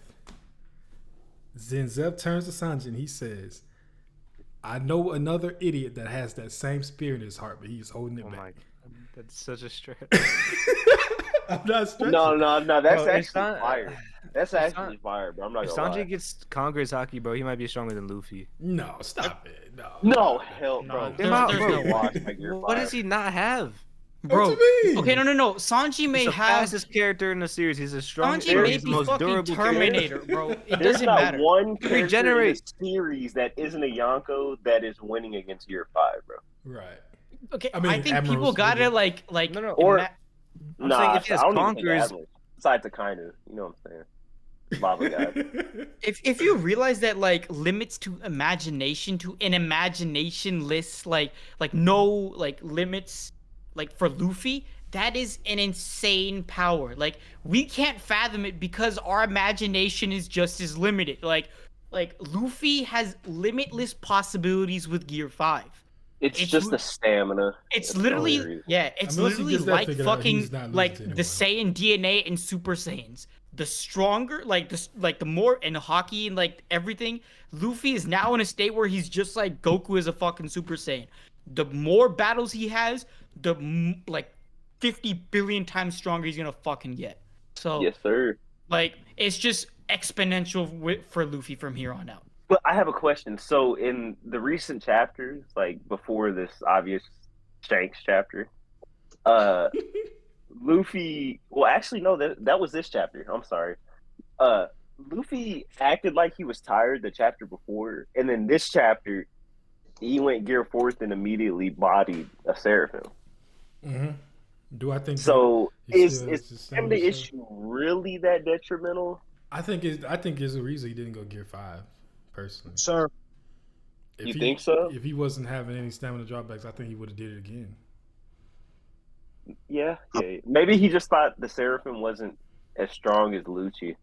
Then Zeph turns to Sanji and he says, "I know another idiot that has that same spear in his heart, but he's holding it
Oh my,
back."
that's such a stretch.
I'm not stretching.
No. That's
Bro, it's
actually
not-
fire. That's
it's
actually
not-
fire, bro. I'm not
If
gonna lie.
Sanji gets Conqueror's Haki, bro, he might be stronger than Luffy.
No, stop it. No.
No, hell, bro.
No, there's
Bro,
no
watch like you're
What
fire.
does he not have?
Bro,
What you mean?
okay, no. Sanji
He's
may
the
have.
fastest character in the series. He's the strongest.
Sanji may
He's the
be
most
fucking
durable
Terminator, bro. It
There's
doesn't
not
matter.
one character in
Regenerate.
the series that isn't a Yonko that is winning against Year 5, bro.
Right.
Okay,
I
I,
mean,
think
Admiral's
people got
good.
it like
No.
Or-
ima-
I'm
nah,
saying if he has
I don't even think
Conquerors-
Admiral. Besides Akainu, you know what I'm saying? Lava God.
if you realize that like limits to imagination to an imagination list like no like limits like for Luffy, that is an insane power. Like we can't fathom it because our imagination is just as limited. Like Luffy has limitless possibilities with Gear 5.
It's
It's
just
l-
the stamina.
It's
That's
literally
hilarious.
it's
Unless he
literally
gets that
like
figured out,
fucking
he's not
like
losing
the Saiyan DNA and Super Saiyans. The stronger, like the more in hockey and like everything, Luffy is now in a state where he's just like Goku is a fucking Super Saiyan. The more battles he has, like 50 billion times stronger he's gonna fucking get. So
Yes, sir.
like it's just exponential for Luffy from here on out.
But I have a question. So in the recent chapters, like before this obvious Shanks chapter, Luffy. Well, actually, no. That was this chapter. I'm sorry. Luffy acted like he was tired the chapter before, and then this chapter, he went Gear 4th and immediately bodied a Seraphim.
Mm-hmm. Do I think
So
that
is
it's the same
him the
issue?
issue really that detrimental?
I think there's a reason he didn't go Gear 5, personally.
Sir,
If
You
he-
think so?
If he wasn't having any stamina drawbacks, I think he would have did it again.
Yeah. Maybe he just thought the Seraphim wasn't as strong as Lucci.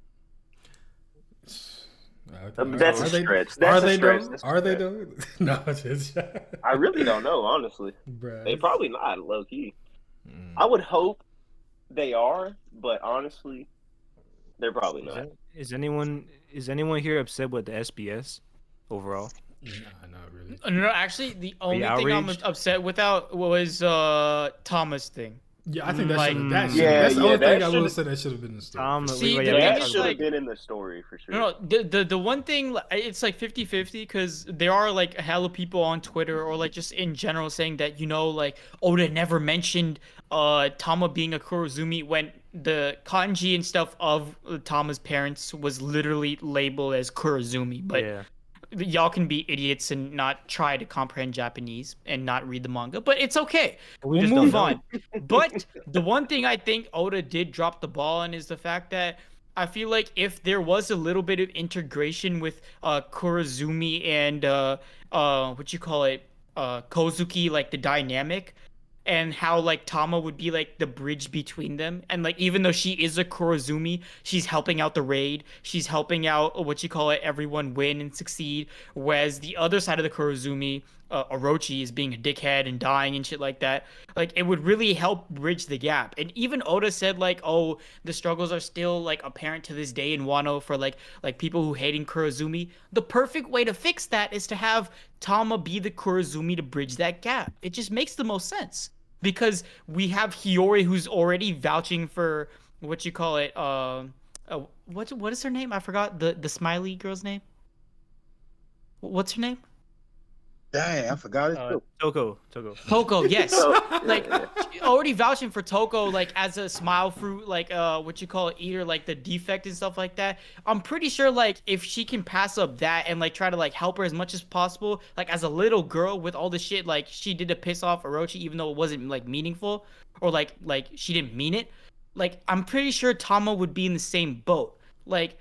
That's a stretch.
Are
That's a
they
stretch.
though?
That's a
Are they
stretch.
though? No, it's just.
I really don't know, honestly.
Bruh.
They probably not, low key.
Mm.
I would hope they are, but honestly, they're probably not.
Is anyone here upset with the SBS overall?
Nah, not really.
No, actually, the only thing I'm
outraged?
upset without was Thomas thing.
Yeah, I think that
Like,
should that should
Yeah,
that's the
yeah,
only
that
thing I will
should've-
say that should have been in the story.
Tom,
See,
yeah,
the
we
thing
That
talked
is,
should
about
have
like,
been in the story for sure.
no, the one thing, it's like 50-50 because there are like a hell of people on Twitter or like just in general saying that, you know, like Oda never mentioned Tama being a Kurozumi when the kanji and stuff of Tama's parents was literally labeled as Kurozumi. But
yeah.
y'all can be idiots and not try to comprehend Japanese and not read the manga, but it's okay.
We
We'll
just don't
move
know.
on. But the one thing I think Oda did drop the ball on is the fact that I feel like if there was a little bit of integration with Kurozumi and Kozuki, like the dynamic, and how like Tama would be like the bridge between them, and like even though she is a Kurozumi, she's helping out the raid, she's helping out everyone win and succeed, whereas the other side of the Kurozumi, Orochi, is being a dickhead and dying and shit like that. Like it would really help bridge the gap. And even Oda said like, oh, the struggles are still like apparent to this day in Wano for like people who hating Kurozumi. The perfect way to fix that is to have Tama be the Kurozumi to bridge that gap. It just makes the most sense because we have Hiyori who's already vouching for what is her name? I forgot the smiley girl's name. What's her name?
Dang, I forgot it.
Toko.
Toko, yes. Like already vouching for Toko like as a smile fruit, like eater, like the defect and stuff like that. I'm pretty sure like if she can pass up that and like try to like help her as much as possible, like as a little girl with all the shit like she did to piss off Orochi, even though it wasn't like meaningful or like she didn't mean it. Like I'm pretty sure Tama would be in the same boat. Like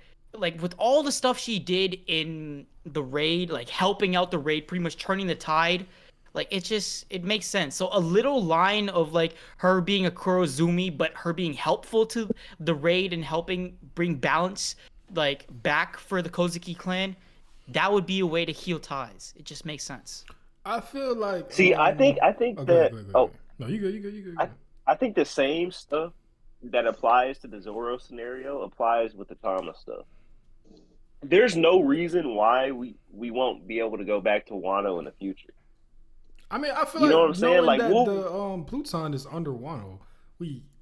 with all the stuff she did in the raid, like helping out the raid, pretty much turning the tide, like it makes sense. So a little line of like her being a Kurozumi, but her being helpful to the raid and helping bring balance like back for the Kozuki clan, that would be a way to heal ties. It just makes sense.
I feel like
See, I think
go
that
ahead. No, you good.
I think the same stuff that applies to the Zoro scenario applies with the Tama stuff. There's no reason why we won't be able to go back to Wano in the future.
I mean, I feel
You
like
know what I'm saying?
knowing
Like,
that
we'll-
the Pluton is under Wano,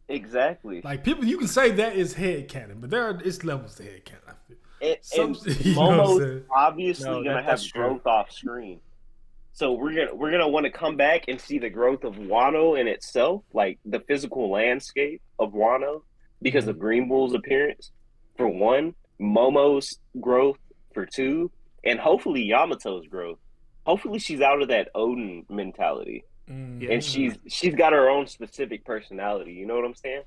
Exactly.
like people. You can say that is headcanon, but it's levels to headcanon. I feel.
And
You know what I'm
Momo's
saying?
obviously
No,
gonna have
that's true.
growth off screen. So we're gonna want to come back and see the growth of Wano in itself, like the physical landscape of Wano, because of Green Bull's appearance, for one, Momo's growth for two, and hopefully Yamato's growth. Hopefully she's out of that Odin mentality.
Yeah.
And she's got her own specific personality. You know what I'm saying?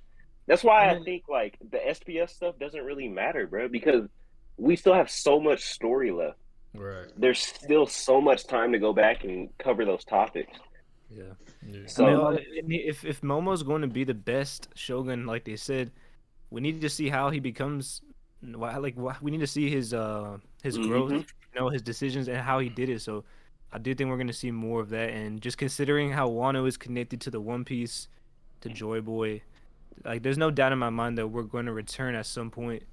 That's why I think like the SPS stuff doesn't really matter, bro, because we still have so much story left.
Right.
There's still so much time to go back and cover those topics.
Yeah.
So
I mean, if Momo's going to be the best shogun, like they said, we need to see how he becomes. We need to see his growth, you know, his decisions and how he did it. So I do think we're going to see more of that. And just considering how Wano is connected to the One Piece, to Joy Boy, like there's no doubt in my mind that we're going to return at some point.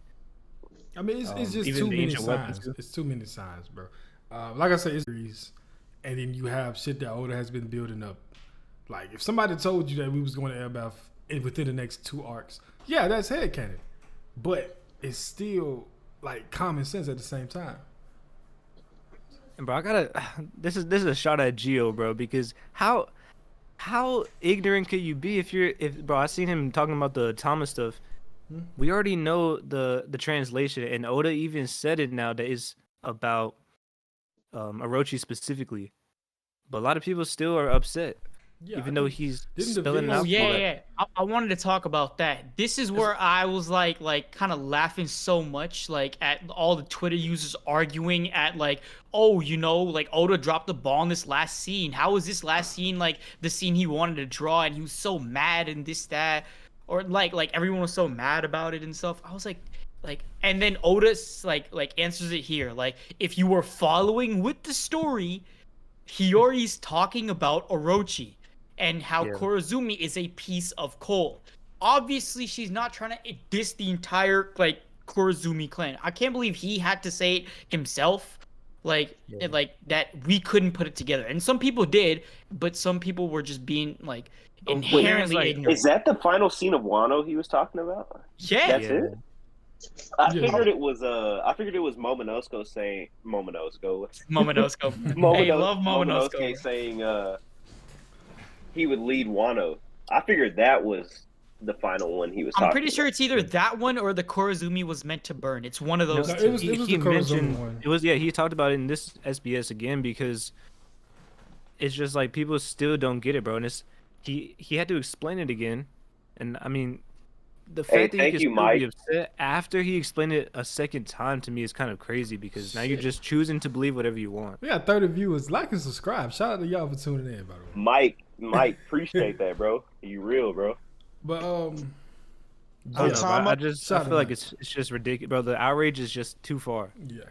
I mean, it's just
even
too
the
many
ancient weapons,
signs.
too.
It's too many signs, bro. Like I said, it's series, and then you have shit that Oda has been building up. Like if somebody told you that we was going to Elbaf within the next 2 arcs, yeah, that's headcanon, but it's still like common sense at the same time.
And bro, this is a shot at Gio, bro, because how ignorant could you be if bro, I seen him talking about the Tama stuff. We already know the translation, and Oda even said it now that is about Orochi specifically. But a lot of people still are upset, even though he's spelling it out.
Oh yeah. I wanted to talk about that. This is where I was like kind of laughing so much, like at all the Twitter users arguing at like, oh, you know, like Oda dropped the ball in this last scene. How was this last scene like the scene he wanted to draw, and he was so mad and this that, or like everyone was so mad about it and stuff. I was like, and then Oda like answers it here, like if you were following with the story, Hiyori's talking about Orochi and how Kurozumi is a piece of coal. Obviously, she's not trying to diss the entire like Kurozumi clan. I can't believe he had to say it himself. like like that we couldn't put it together, and some people did, but some people were just being like inherently
like-
ignorant.
Is that the final scene of Wano he was talking about?
Yeah.
That's
Yeah.
it. I
Yeah.
figured it was Momonosuke saying
Momonosuke.
Momonosuke.
Hey, love Momonosuke.
Momonosuke saying he would lead Wano. I figured that was the final one he was talking
I'm pretty sure
about.
it's either that one or the Korazumi was meant to burn. It's one of those
No,
two.
it was
He
the Korazumi
mentioned
one.
it was he talked about it in this SBS again because it's just like people still don't get it, bro. And it's he had to explain it again, and I mean the fact that
thank
you
you,
can still be
Mike.
upset after he explained it a second time to me is kind of crazy because now you're just choosing to believe whatever you want.
We got 30 viewers. Like and subscribe. Shout out to y'all for tuning in, by the way.
Mike, appreciate that, bro. You real, bro.
But
I don't know, bro.
Time
I
up.
feel like it's just ridiculous, bro. The outrage is just too far.
yeah.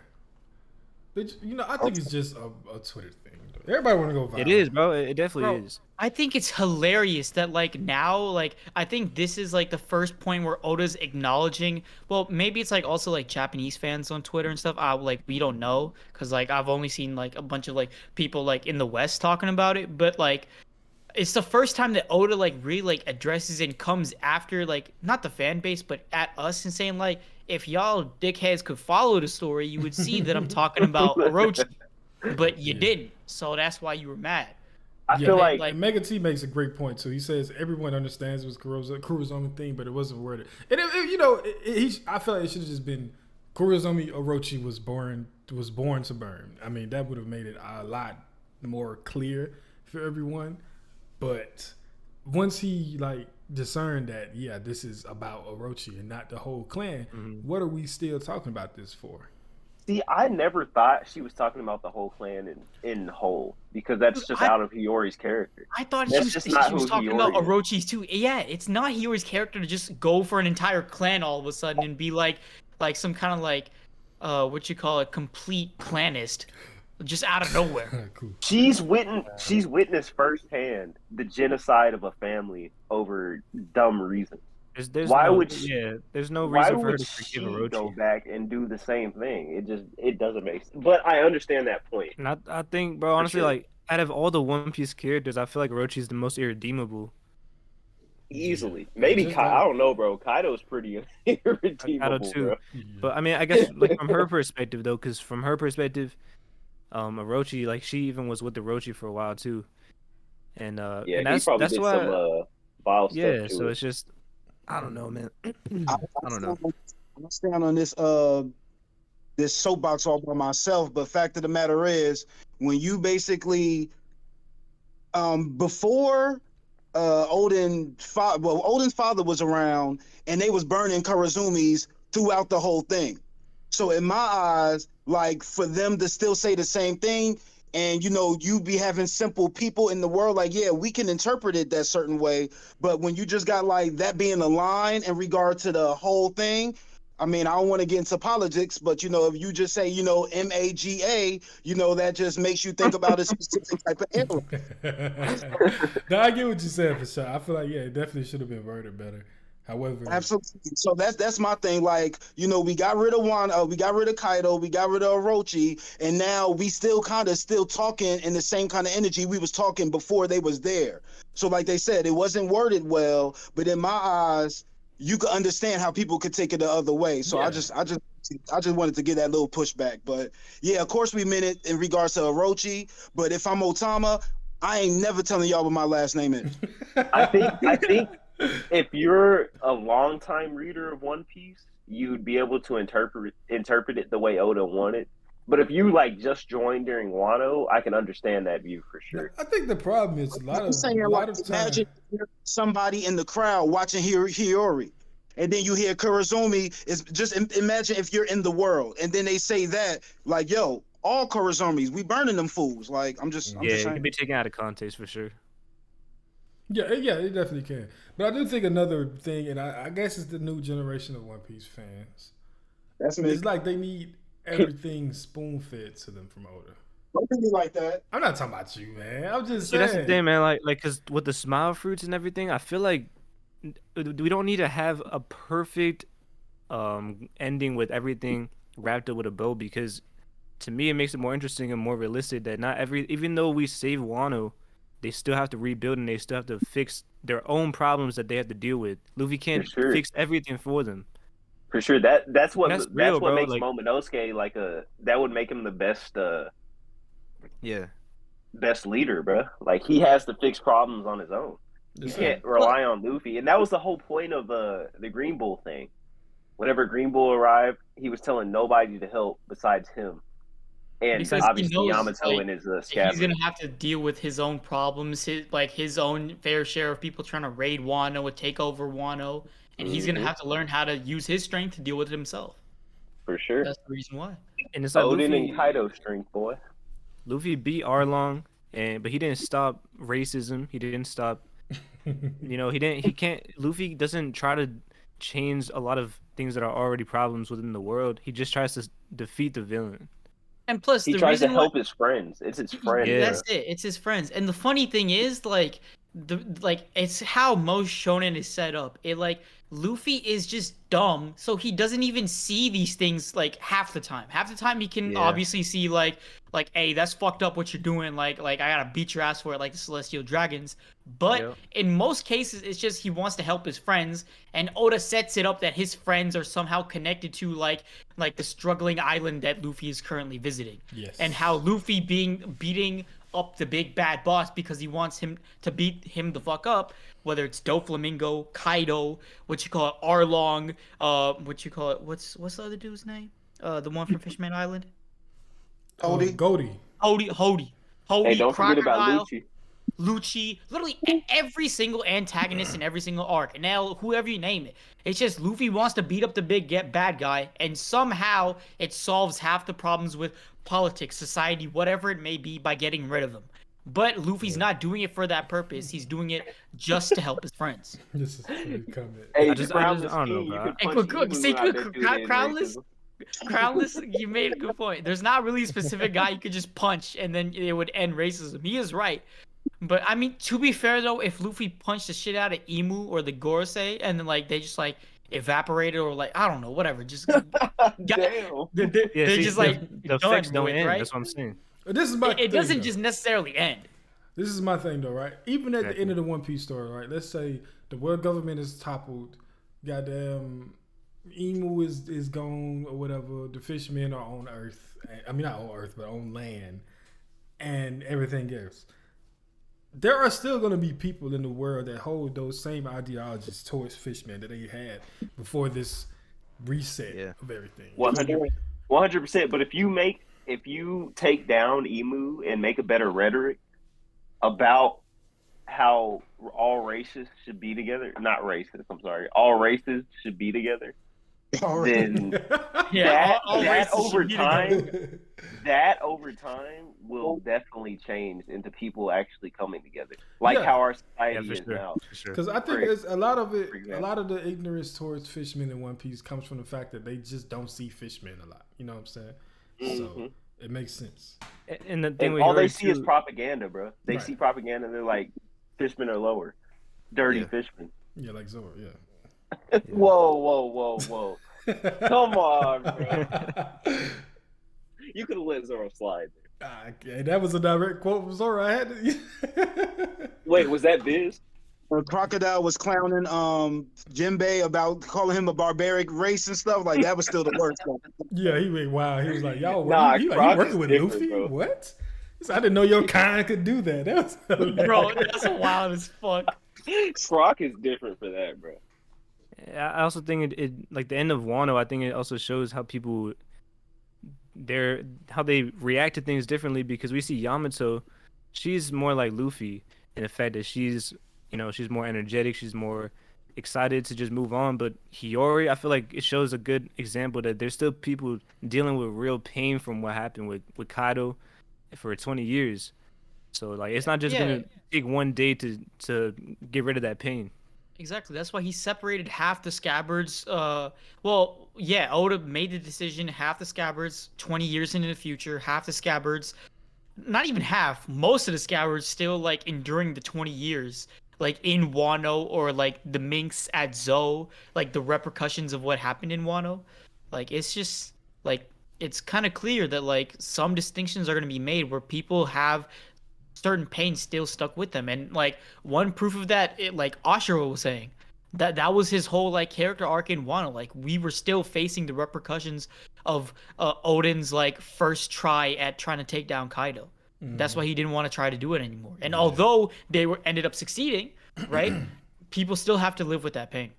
But, I think it's just a Twitter thing. Everybody want to go viral.
It is, bro. It definitely
Bro,
is.
I think it's hilarious that like now, like I think this is like the first point where Oda's acknowledging. Well, maybe it's like also like Japanese fans on Twitter and stuff. Like we don't know because like I've only seen like a bunch of like people like in the West talking about it. But like, it's the first time that Oda like really like addresses and comes after like not the fan base but at us and saying like if y'all dickheads could follow the story, you would see that I'm talking about Orochi, but you didn't. So that's why you were mad.
I feel like
And Mega T makes a great point too. He says everyone understands it was Kurozomi thing, but it wasn't worded. And I feel like it should have just been Kurozomi Orochi was born to burn. I mean, that would have made it a lot more clear for everyone. But once he like discerned that, this is about Orochi and not the whole clan, what are we still talking about this for?
see, I never thought she was talking about the whole clan in whole because that's just out of Hiyori's character.
I thought
That's
she
just
was
not who
talking
Hiyori
about
is.
Orochi's too. Yeah, it's not Hiyori's character to just go for an entire clan all of a sudden and be like some kind of like what you call a complete clanist, just out of nowhere.
Cool.
She's witnessed firsthand the genocide of a family over dumb reasons.
There's
Why
no,
would she-
there's no
Why
reason for her
would
to
she
forgive
go
Orochi.
back and do the same thing? It doesn't make sense. But I understand that point.
And I think, bro, honestly,
sure.
like out of all the One Piece characters, I feel like Orochi's the most irredeemable.
Easily. Maybe
Just
I don't know, bro. Kaido's pretty irredeemable,
too.
bro.
But I mean, I guess like from her perspective though, because from her perspective, Orochi, like she even was with Orochi for a while too, and
Yeah,
and
he
that's
probably did
why,
some vile
yeah.
stuff
So
too.
it's just, I don't know, man. I don't know.
I'm gonna stand on this soapbox all by myself, but fact of the matter is, when you basically before Odin's father was around, and they was burning Karazumis throughout the whole thing. So in my eyes, like for them to still say the same thing, and you be having simple people in the world, like we can interpret it that certain way, but when you just got like that being a line in regard to the whole thing, I mean, I don't want to get into politics, but if you just say MAGA, that just makes you think about a specific type of era.
No, I get what you're saying for sure. I feel like it definitely should have been worded better. However,
Absolutely. So that's my thing. Like, we got rid of we got rid of Kaido, we got rid of Orochi, and now we still talking in the same kind of energy we was talking before they was there. So like they said, it wasn't worded well, but in my eyes, you could understand how people could take it the other way. So
Yeah.
I just wanted to get that little pushback. But yeah, of course we meant it in regards to Orochi. But if I'm Otama, I ain't never telling y'all what my last name is.
I think if you're a longtime reader of One Piece, you'd be able to interpret it the way Oda wanted. But if you like just joined during Wano, I can understand that view for sure.
I think the problem is a lot
I'm saying,
of time.
imagine somebody in the crowd watching Hiyori, and then you hear Kurozomi. Is just imagine if you're in the world, and then they say that, like, yo, all Kurozomis, we burning them fools. Like, I'm just
Yeah, it
saying.
can be taken out of context for sure.
Yeah, it definitely can. But I do think another thing, and I guess it's the new generation of One Piece fans.
That's me.
It's like they need everything spoon fed to them from Oda.
Don't be like that.
I'm not talking about you, man. I'm just
See,
saying.
that's the thing, man. Like, cause with the smile fruits and everything, I feel like we don't need to have a perfect ending with everything wrapped up with a bow because to me, it makes it more interesting and more realistic that even though we save Wano, they still have to rebuild and they still have to fix their own problems that they have to deal with. Luffy can't
sure.
fix everything for them.
For sure, that's what
real, bro.
makes
Like,
Momonosuke that would make him the best
yeah,
best leader, bro. Like he has to fix problems on his own. You can't rely on Luffy, and that was the whole point of the Green Bull thing. Whenever Green Bull arrived, he was telling nobody to help besides him, and
Because
obviously
he knows,
Yamato
like,
and his
he's
scabbard.
gonna have to deal with his own problems, his own fair share of people trying to raid Wano or take over Wano, and he's gonna have to learn how to use his strength to deal with it himself.
For sure,
That's the reason why.
and it's like
Odin
Luffy,
and Kaido strength, boy.
Luffy beat Arlong, but he didn't stop racism. He didn't stop. He can't. Luffy doesn't try to change a lot of things that are already problems within the world. He just tries to defeat the villain.
And plus,
He
the
tries to
reason why,
help his friends. It's his friends.
Yeah.
that's it. It's his friends. And the funny thing is, like, it's how most shonen is set up. Luffy is just dumb, so he doesn't even see these things like half the time. Half the time he can obviously see like, hey, that's fucked up what you're doing. Like I gotta beat your ass for it, like the Celestial Dragons. But in most cases, it's just he wants to help his friends, and Oda sets it up that his friends are somehow connected to like the struggling island that Luffy is currently visiting.
Yes.
And how Luffy beating up the big bad boss because he wants him to beat him the fuck up, whether it's Doflamingo, Kaido, Arlong, what's the other dude's name? The one from Fishman Island?
Goldie.
Hody.
Hey, don't forget about
Crocodile,
Lucci.
Lucci, literally every single antagonist in every single arc, and now whoever you name it. It's just Luffy wants to beat up the big bad guy, and somehow it solves half the problems with politics, society, whatever it may be, by getting rid of him. But Luffy's not doing it for that purpose. He's doing it just to help his friends.
This is a good comment.
Hey,
I don't know, bro.
Crownless, you made a good point. There's not really a specific guy you could just punch and then it would end racism. He is right. But I mean, to be fair though, if Luffy punched the shit out of Emu or the Gorosei and then they just evaporated or I don't know, whatever, just
Damn.
they're just
the effects
done
don't
with,
end.
right?
That's what I'm saying.
This is my
It
thing,
doesn't
though.
just necessarily end.
This is my thing though, right? Even at the end of the One Piece story, right? Let's say the world government is toppled, goddamn Emu is gone or whatever. The fishmen are on Earth. I mean, not on Earth, but on land, and everything else. There are still going to be people in the world that hold those same ideologies towards fishmen that they had before this reset of everything.
100%. But if you take down Emu and make a better rhetoric about how all races should be together, not racist, I'm sorry, all races should be together, then that over time will definitely change into people actually coming together, how our society is now.
Because I think there's a lot of the ignorance towards fishmen in One Piece comes from the fact that they just don't see fishmen a lot. You know what I'm saying? So it makes sense.
And the thing
all they see is propaganda, bro. They see propaganda and they're like, fishmen are lower, dirty fishmen.
Yeah, like Zoro. Yeah.
Whoa. Come on, bro. You could have let Zoro slide there.
Okay, that was a direct quote from Zoro. I had to...
Wait, was that Biz?
Crocodile was clowning Jinbei about calling him a barbaric race and stuff. Like, that was still the worst.
Yeah, he went wild. He was like, y'all, you working with Luffy?
Bro.
What? I didn't know your kind could do that. That was
Bro, that's wild as fuck.
Croc is different for that, bro.
I also think it like the end of Wano, I think it also shows how people how they react to things differently, because we see Yamato, she's more like Luffy in the fact that she's more energetic, she's more excited to just move on. But Hiyori, I feel like it shows a good example that there's still people dealing with real pain from what happened with Kaido for 20 years. So it's not just gonna take one day to get rid of that pain.
Exactly. That's why he separated half the scabbards. Oda made the decision, half the scabbards 20 years into the future, half the scabbards, not even half, most of the scabbards still enduring the 20 years, in Wano, or the minks at Zou, the repercussions of what happened in Wano. It's just it's kind of clear that like some distinctions are going to be made where people have certain pain still stuck with them. And like one proof of that, like Ashura was saying, that was his whole like character arc in Wano. Like we were still facing the repercussions of Oden's like first try at trying to take down Kaido. That's why he didn't want to try to do it anymore. And although they ended up succeeding, right, people still have to live with that pain.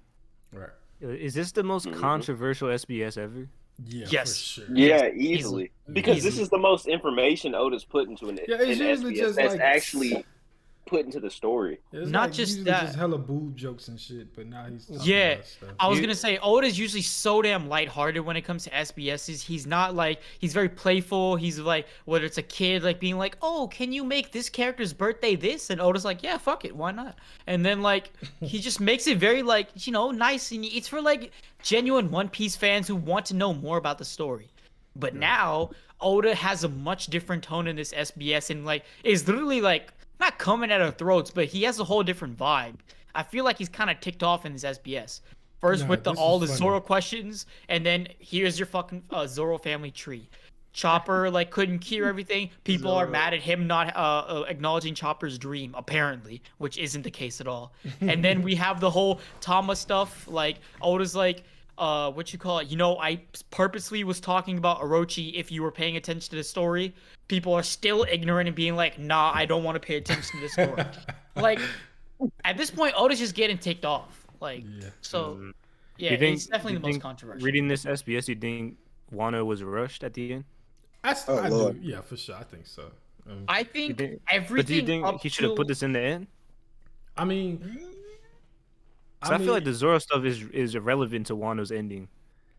Right.
Is this the most controversial SBS ever?
Yeah.
Yes.
For sure.
Yeah, easily. Because
Easily.
this is the most information Oda's put into an
it's usually
SBS
just
that's
like
actually put into the story.
It's
Not
like
just
usually
that.
just hella boob jokes and shit, but now he's talking
Yeah,
about stuff.
I was gonna say Oda's usually so damn lighthearted when it comes to SBSs. He's not like he's very playful. He's like whether it's a kid like being like, "Oh, can you make this character's birthday this?" And Oda's like, "Yeah, fuck it, why not?" And then like he just makes it very like nice, and it's for like genuine One Piece fans who want to know more about the story. But now Oda has a much different tone in this SBS, and like is literally like not coming at our throats, but he has a whole different vibe. I feel like he's kind of ticked off in this SBS. First with all the
funny.
Zoro questions, and then here's your fucking Zoro family tree. Chopper like couldn't cure everything. People are mad at him not acknowledging Chopper's dream, apparently, which isn't the case at all. And then we have the whole Tama stuff. Like Oda's like, what you call it? I purposely was talking about Orochi. If you were paying attention to the story, people are still ignorant and being like, "Nah, I don't want to pay attention to this story." Like, at this point, Oda's just getting ticked off. Like, so yeah, it's definitely the most controversial.
Reading this SBS, you think Wano was rushed at the end?
I do. Yeah, for sure. I think so.
I think everything.
But do you think
up
he should have put this in the end?
I mean,
I feel like the Zoro stuff is irrelevant to Wano's ending,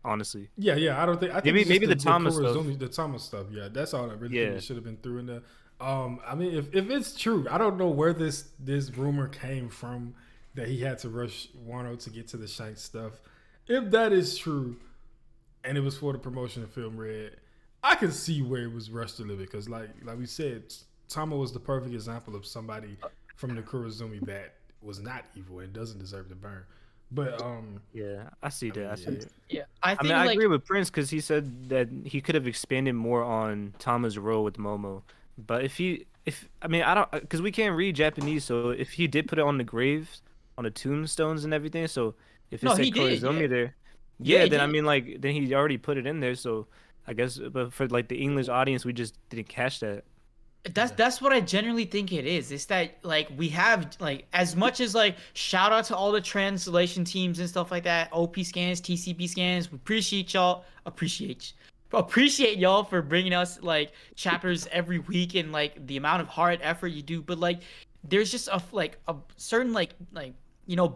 honestly.
Yeah. I don't think. I think
Maybe the Tama stuff.
The Tama stuff. Yeah, that's all that really should have been through in there. I mean, if it's true, I don't know where this rumor came from that he had to rush Wano to get to the Shanks stuff. If that is true, and it was for the promotion of Film Red, I can see where it was rushed a little bit because, like we said, Tama was the perfect example of somebody from the Kurozumi that was not evil and doesn't deserve to burn. But
yeah, I see that.
Yeah, I
mean, I agree with Prince because he said that he could have expanded more on Tama's role with Momo. But because we can't read Japanese, so if he did put it on the graves, on the tombstones and everything, so if it said Kurozumi there, then I mean, like, then he already put it in there. So I guess, but for like the English audience, we just didn't catch that.
That's what I generally think it is. It's that like we have like as much as like shout out to all the translation teams and stuff like that, OP scans, TCP scans. We appreciate y'all. Appreciate y'all for bringing us like chapters every week and like the amount of hard effort you do. But like there's just a certain like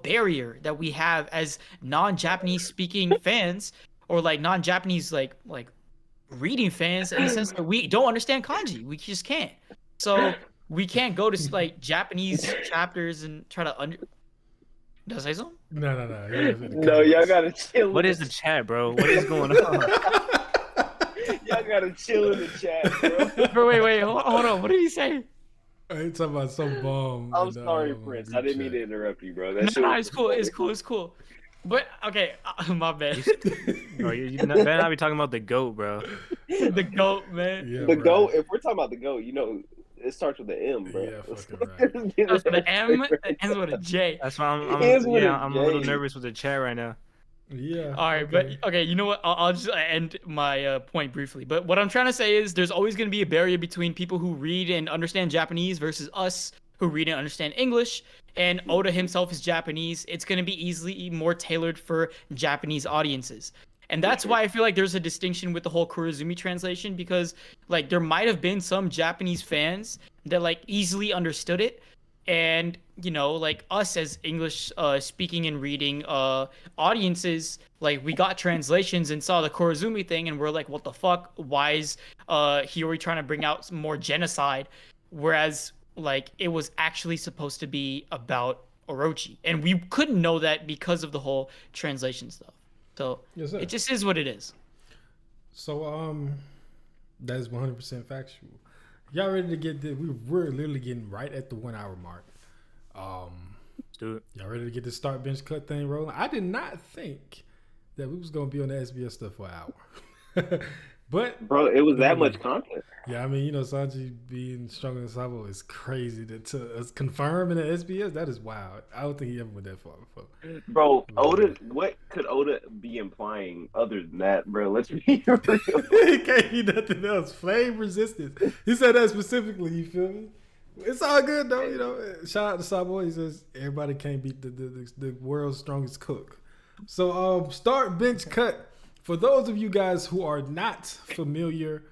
barrier that we have as non-Japanese speaking fans or like non-Japanese like reading fans in the sense that we don't understand kanji. We just can't. So we can't go to like Japanese chapters and try to Did I say something?
No.
No, y'all gotta chill.
What is the chat, bro? What is going on?
Y'all gotta chill in the chat, bro.
Wait, hold on. What did he say?
He talking about some bomb.
I'm sorry, Prince. I didn't mean to interrupt you, bro.
No, it's cool. But okay, my bad.
Bro, you better not be talking about the goat, bro.
The goat, man.
Yeah,
the goat. If we're talking about the goat, it starts with an M, bro.
Yeah, fucking right.
Starts with an M, it ends with a J.
That's why I'm a little nervous with the chat right now.
Yeah.
All right, but okay, you know what? I'll just end my point briefly. But what I'm trying to say is there's always going to be a barrier between people who read and understand Japanese versus us who read and understand English. And Oda himself is Japanese. It's going to be easily more tailored for Japanese audiences. And that's why I feel like there's a distinction with the whole Kurozumi translation because like there might have been some Japanese fans that like easily understood it. And, like us as English speaking and reading audiences, like we got translations and saw the Kurozumi thing and we're like, what the fuck? Why is Hiyori trying to bring out some more genocide? Whereas like it was actually supposed to be about Orochi. And we couldn't know that because of the whole translation stuff. So it just is what it is.
So that is 100% factual. Y'all ready to get this? We're literally getting right at the 1 hour mark.
Let's do it.
Y'all ready to get the start bench cut thing rolling? I did not think that we was gonna be on the SBS stuff for an hour. But
Bro, it was that much content.
yeah, I mean, you know, Sanji being stronger than Sabo is crazy. To confirm in the SBS, that is wild. I don't think he ever went that far before.
Bro, Oda, what could Oda be implying other than that, bro? Let's be real.
It can't be nothing else. Flame resistance. He said that specifically. You feel me? It's all good though. You know, shout out to Sabo. He says everybody can't beat the world's strongest cook. So start, bench, cut. For those of you guys who are not familiar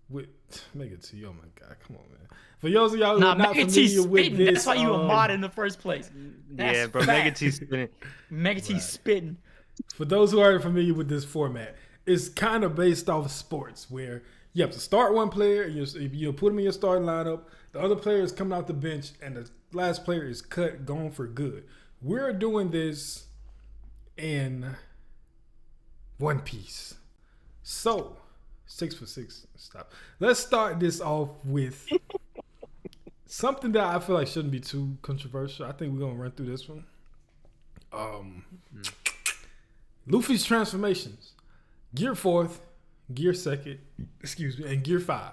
with Mega T, oh my god, come on, man. For those of y'all who are not familiar with this,
that's why you a mod in the first place.
Yeah, bro, Mega T's spinning.
Mega T's spitting.
For those who aren't familiar with this format, it's kind of based off of sports where you have to start one player, you put him in your starting lineup, the other player is coming out the bench, and the last player is cut, gone for good. We're doing this in One Piece. So, 6 for 6. Stop. Let's start this off with something that I feel like shouldn't be too controversial. I think we're gonna run through this one. Luffy's transformations: Gear 4th, Gear 2nd, and Gear 5.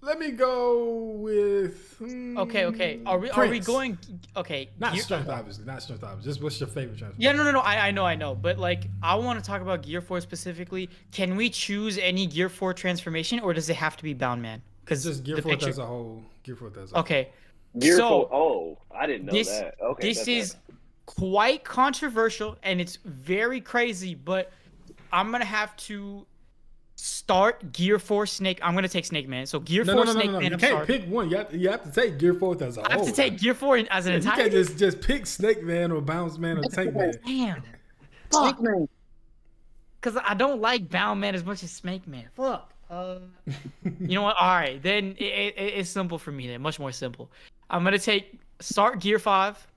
Let me go with
Okay. Are we going? Okay.
Not strength, obviously. Not strength, obviously. Just what's your favorite transformation?
Yeah, no. I know. But like, I want to talk about Gear 4 specifically. Can we choose any Gear 4 transformation, or does it have to be Bound Man? Because
just Gear 4 as a whole. Gear 4 as a whole.
Okay.
Gear 4. Oh, I didn't know that. Okay.
This is quite controversial and it's very crazy, but I'm gonna have to start Gear 4 Snake. I'm gonna take Snake Man. So Gear 4 Snake Man.
You can't pick one. You have to take Gear 4 as a whole.
I have to take Gear 4 as an entire.
You can't just pick Snake Man or Bounce Man or Tank Man.
Damn. Fuck. Because I don't like Bound Man as much as Snake Man. Fuck. You know what? All right, then it's simple for me. Then much more simple. I'm gonna start Gear 5.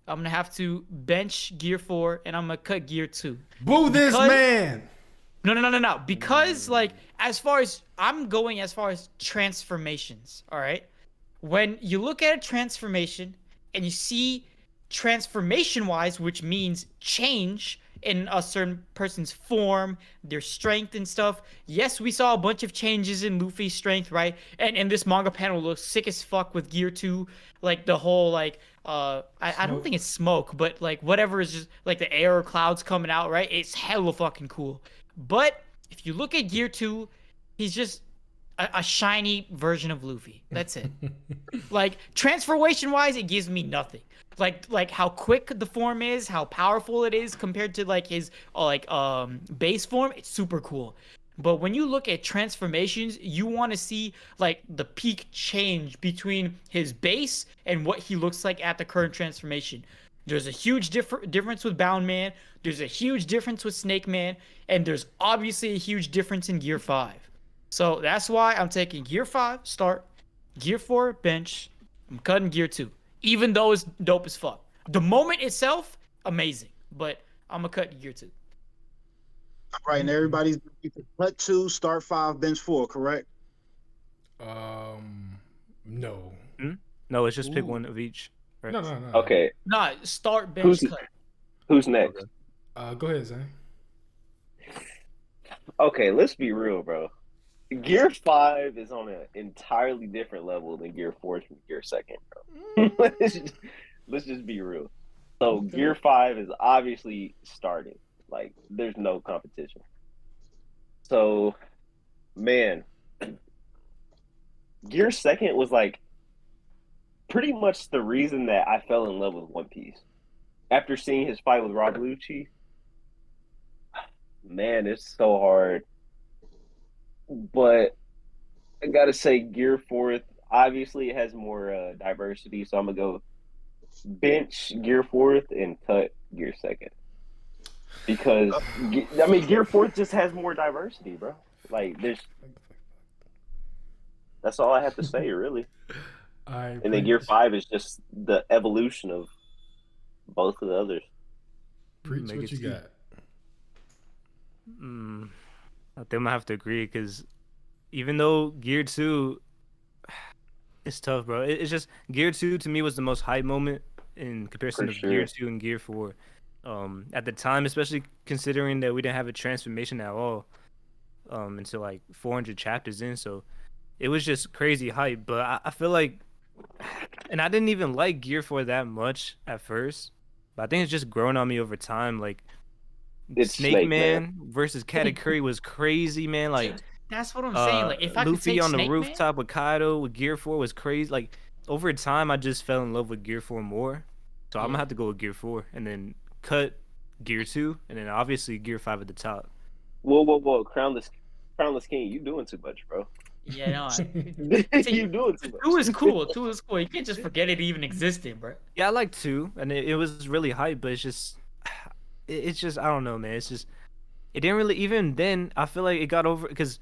I'm gonna have to bench Gear 4, and I'm gonna cut Gear 2.
Boo this man!
No. Because like, as far as transformations, all right. When you look at a transformation and you see transformation-wise, which means change in a certain person's form, their strength and stuff. Yes, we saw a bunch of changes in Luffy's strength, right? And this manga panel looks sick as fuck with Gear 2. Like the whole I don't think it's smoke, but like whatever is just like the air or clouds coming out, right? It's hella fucking cool. But if you look at Gear 2, he's just a shiny version of Luffy. That's it. Like transformation-wise, it gives me nothing. Like how quick the form is, how powerful it is compared to like his base form, it's super cool. But when you look at transformations, you want to see like the peak change between his base and what he looks like at the current transformation. There's a huge difference with Bound Man, there's a huge difference with Snake Man, and there's obviously a huge difference in Gear 5. So that's why I'm taking Gear 5 start, Gear 4 bench, I'm cutting Gear 2. Even though it's dope as fuck. The moment itself, amazing. But I'm gonna cut Gear 2.
All right, and everybody's cut 2, start 5, bench 4, correct?
No.
No, let's just pick one of each. Right?
No.
Okay.
Nah, start, bench, cut.
Who's next?
Go ahead, Zane.
Okay, let's be real, bro. Gear 5 is on an entirely different level than Gear 4 from Gear 2nd, bro. let's just be real. So Gear 5 is obviously starting. Like, there's no competition. So, man, Gear 2nd was like pretty much the reason that I fell in love with One Piece. After seeing his fight with Rob Lucci, man, it's so hard. But I gotta say, Gear 4th, obviously it has more diversity, so I'm gonna go bench Gear 4th and cut Gear 2nd. Because, I mean, Gear 4th just has more diversity, bro. Like, that's all I have to say, really. And then Gear 5 is just the evolution of both of the others.
Preach what you got.
I think I'm gonna have to agree because even though Gear 2, it's tough, bro. It's just Gear 2 to me was the most high moment in comparison to Gear 2 and Gear 4. at the time, especially considering that we didn't have a transformation at all until like 400 chapters in. So it was just crazy hype. But I feel like, and I didn't even like Gear 4 that much at first, but I think it's just grown on me over time. Like
It's
Snake Man versus Katakuri was crazy, man. Like
That's what I'm saying. Like, if I could
Luffy
take
on the
Snake Man,
rooftop with Kaido with Gear 4 was crazy. Like over time, I just fell in love with Gear 4 more. So I'm gonna have to go with Gear 4 and then cut Gear 2 and then obviously Gear 5 at the top.
Whoa, Crownless King, you doing too much, bro.
yeah, no,
You doing too much.
2 is cool. 2 is cool. You can't just forget it even existed, bro.
Yeah, I like 2 and it was really hype, but it's just I don't know, man. It's just it didn't really even then. I feel like it got over because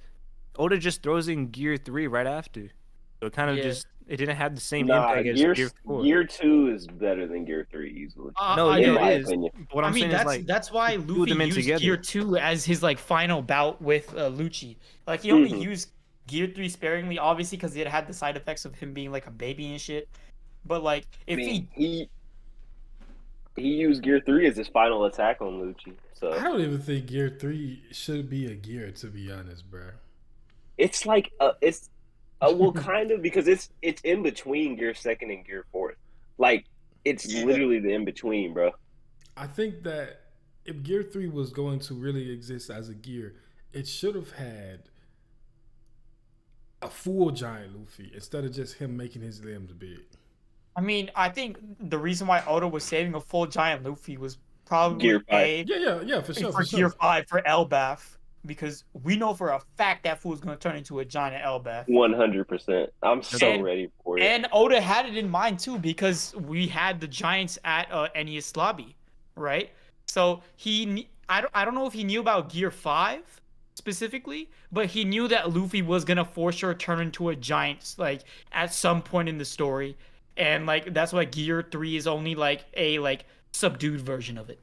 Oda just throws in Gear 3 right after, so it kind of just it didn't have the same impact as Gear 4.
Gear 2 is better than Gear 3 easily.
No,
in
it
my
is.
opinion.
What I'm saying is like
that's why Luffy
them in
used
together.
Gear 2 as his like final bout with Lucci. Like he only used Gear 3 sparingly, obviously, because it had the side effects of him being like a baby and shit. But like if
he used Gear 3 as his final attack on Lucci. So
I don't even think Gear 3 should be a gear, to be honest, bro.
it's like well, kind of, because it's in between Gear 2nd and Gear 4th. Like it's literally the in between, bro.
I think that if Gear 3 was going to really exist as a gear, it should have had a full giant Luffy instead of just him making his limbs big.
I mean, I think the reason why Oda was saving a full giant Luffy was probably
Gear 5.
Yeah, for sure.
for Gear 5 for Elbaf, because we know for a fact that fool's gonna turn into a giant Elbaf.
100%. I'm so ready for it.
And Oda had it in mind too, because we had the giants at Enies Lobby, right? So I don't know if he knew about Gear 5 specifically, but he knew that Luffy was gonna for sure turn into a giant, like at some point in the story, and like that's why Gear 3 is only like a subdued version of it.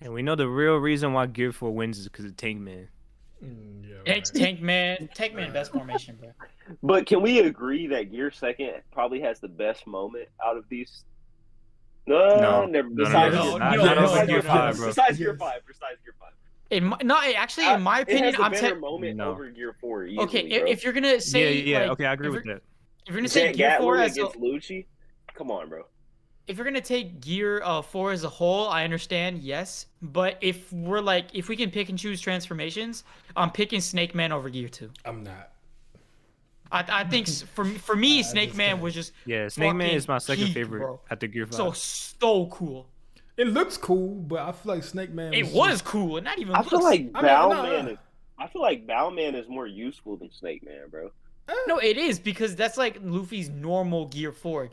and we know the real reason why Gear 4 wins is because of Tank Man.
Yeah,
It's Tank Man, best formation, bro.
But can we agree that Gear 2nd probably has the best moment out of these?
No.
Besides
Gear 5, bro.
Besides Gear 5.
In my opinion,
it has a
I'm
better
saying.
moment over Gear 4. Easily,
Okay,
bro.
if you're gonna say
Yeah,
like,
okay, I agree with that.
if you're gonna say Gear
Gat
4
Willie
as a,
against Lucci, come on, bro.
if you're gonna take Gear 4 as a whole, I understand, yes. But if we can pick and choose transformations, I'm picking Snake Man over Gear 2.
I'm not.
I think for me, Snake Man was just
Snake Man is my second
peak,
favorite
bro.
after Gear 5.
So cool.
It looks cool, but I feel like Snake Man.
It was cool, and not even.
I feel
looks.
like Bowman is more useful than Snake Man, bro.
No, it is, because that's like Luffy's normal Gear 4.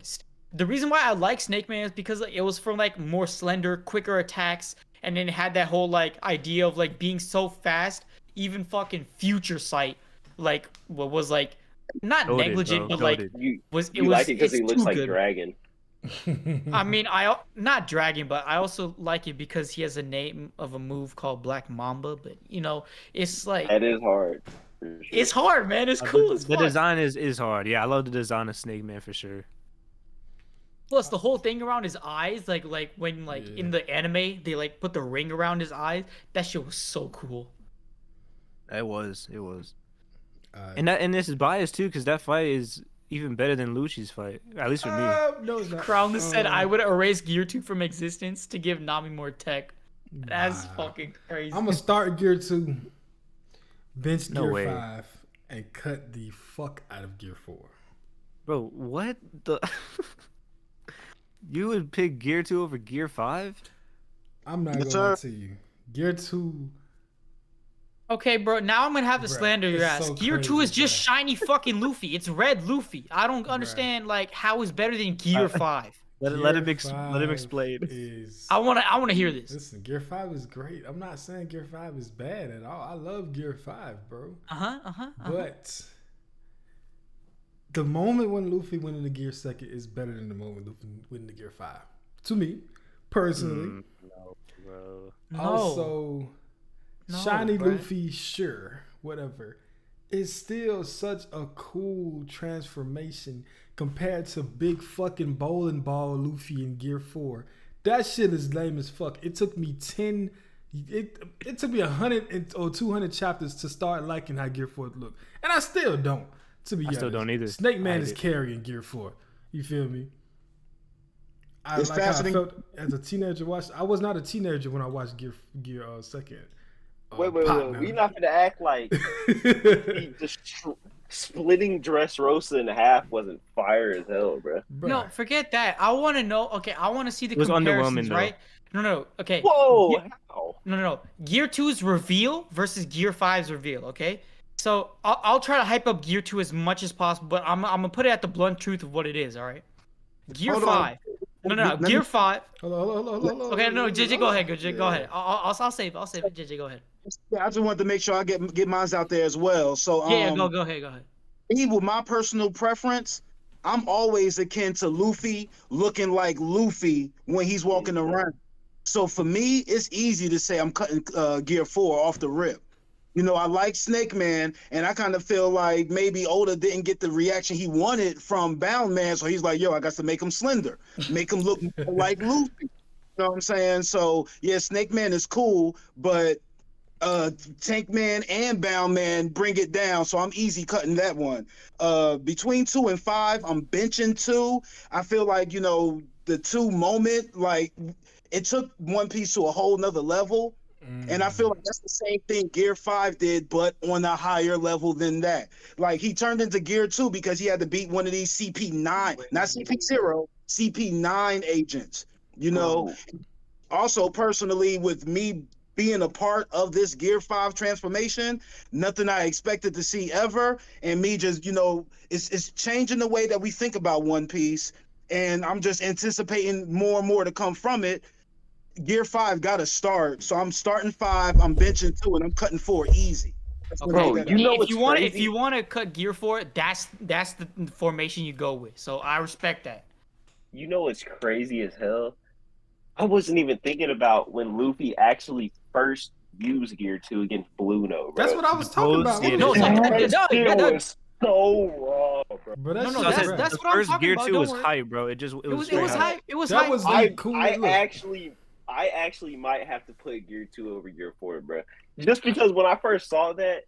The reason why I like Snake Man is because it was from like more slender, quicker attacks, and then it had that whole like idea of like being so fast. Even fucking Future Sight, like what was like not
Goated,
negligent,
bro.
but like
You
was
like it because
it's
he looks
too
like
good.
Dragon.
I mean, I not Dragon, but I also like it because he has a name of a move called Black Mamba. But you know, it's like
That is hard. for sure.
it's hard, man. It's cool as
The
fuck.
design is hard. Yeah, I love the design of Snake Man for sure.
Plus, the whole thing around his eyes, like when in the anime they like put the ring around his eyes. That shit was so cool.
It was. And this is biased too, because that fight is even better than Lucci's fight, at least for me.
No, it's not.
Crown said I would erase Gear 2 from existence to give Nami more tech. That's fucking crazy.
I'm gonna start Gear 2, bench
No
Gear
way.
5, and cut the fuck out of Gear 4.
Bro, what the? You would pick Gear 2 over Gear 5?
I'm not
Yes,
gonna lie
sir.
to you. Gear 2.
Okay, bro. Now I'm gonna have to
Bruh,
slander your
it's
ass.
so
Gear 2 is
crazy,
just
bruh.
shiny fucking Luffy. It's red Luffy. I don't understand like how it's better than Gear 5.
Let him let him explain.
Is,
I wanna hear this.
Listen, Gear 5 is great. I'm not saying Gear 5 is bad at all. I love Gear 5, bro. But the moment when Luffy went into Gear 2nd is better than the moment Luffy went into Gear 5. To me, personally.
No, bro.
Also,
No,
shiny
bruh.
Luffy, sure, whatever. It's still such a cool transformation compared to big fucking bowling ball Luffy in Gear 4. That shit is lame as fuck. It took me 100 or 200 chapters to start liking how Gear 4 look, and I still don't. To be honest,
still don't either.
Snake Man is carrying Gear 4. You feel me?
It's
like how I
fascinating.
felt as a teenager. I was not a teenager when I watched Gear second.
Wait.
Partner.
We not gonna act like he just splitting Dressrosa in half wasn't fire as hell, bro.
No, forget that. I want to know. Okay, I want to see the
It was
comparisons,
underwhelming, though.
right? No. Okay.
Whoa, how?
No. Gear 2's reveal versus Gear 5's reveal. Okay. So I'll try to hype up Gear 2 as much as possible, but I'm gonna put it at the blunt truth of what it is. All right. Gear
Hold on.
5. No. Gear 5.
Hold on.
Okay, no, JJ, go ahead. Go ahead. I'll save it. JJ, go ahead.
Yeah, I just wanted to make sure I get mine out there as well. So
Yeah, go ahead.
me, with my personal preference, I'm always akin to Luffy, looking like Luffy when he's walking around. So for me, it's easy to say I'm cutting Gear 4 off the rip. You know, I like Snake Man, and I kind of feel like maybe Oda didn't get the reaction he wanted from Bound Man, so he's like, yo, I got to make him slender, make him look more like Luffy. You know what I'm saying? So, yeah, Snake Man is cool, but Tank Man and Bound Man bring it down, so I'm easy cutting that one. Between 2 and 5, I'm benching 2. I feel like, you know, the 2 moment, like, it took One Piece to a whole nother level. And I feel like that's the same thing Gear 5 did, but on a higher level than that. Like, he turned into Gear 2 because he had to beat one of these CP9, not CP0, CP9 agents, you know? Also, personally, with me being a part of this Gear 5 transformation, nothing I expected to see ever, and me just, you know, it's changing the way that we think about One Piece, and I'm just anticipating more and more to come from it. Gear 5 got to start, so I'm starting 5, I'm benching 2, and I'm cutting 4 easy.
Bro, you know
if you want to cut Gear 4, that's the formation you go with. So I respect that.
You know what's crazy as hell? I wasn't even thinking about when Luffy actually first used Gear 2 against Bluno, bro.
That's what I was talking about.
Yeah,
No,
That was so raw, bro.
Bro, that's
No,
shit,
that's
the
what I'm
first
talking
Gear
about.
2
Don't
was
worry.
hype, bro. It was
It was
straight
hype. It was
That
hype.
was the coolest look.
I actually might have to put Gear 2 over Gear 4, bro. Just because when I first saw that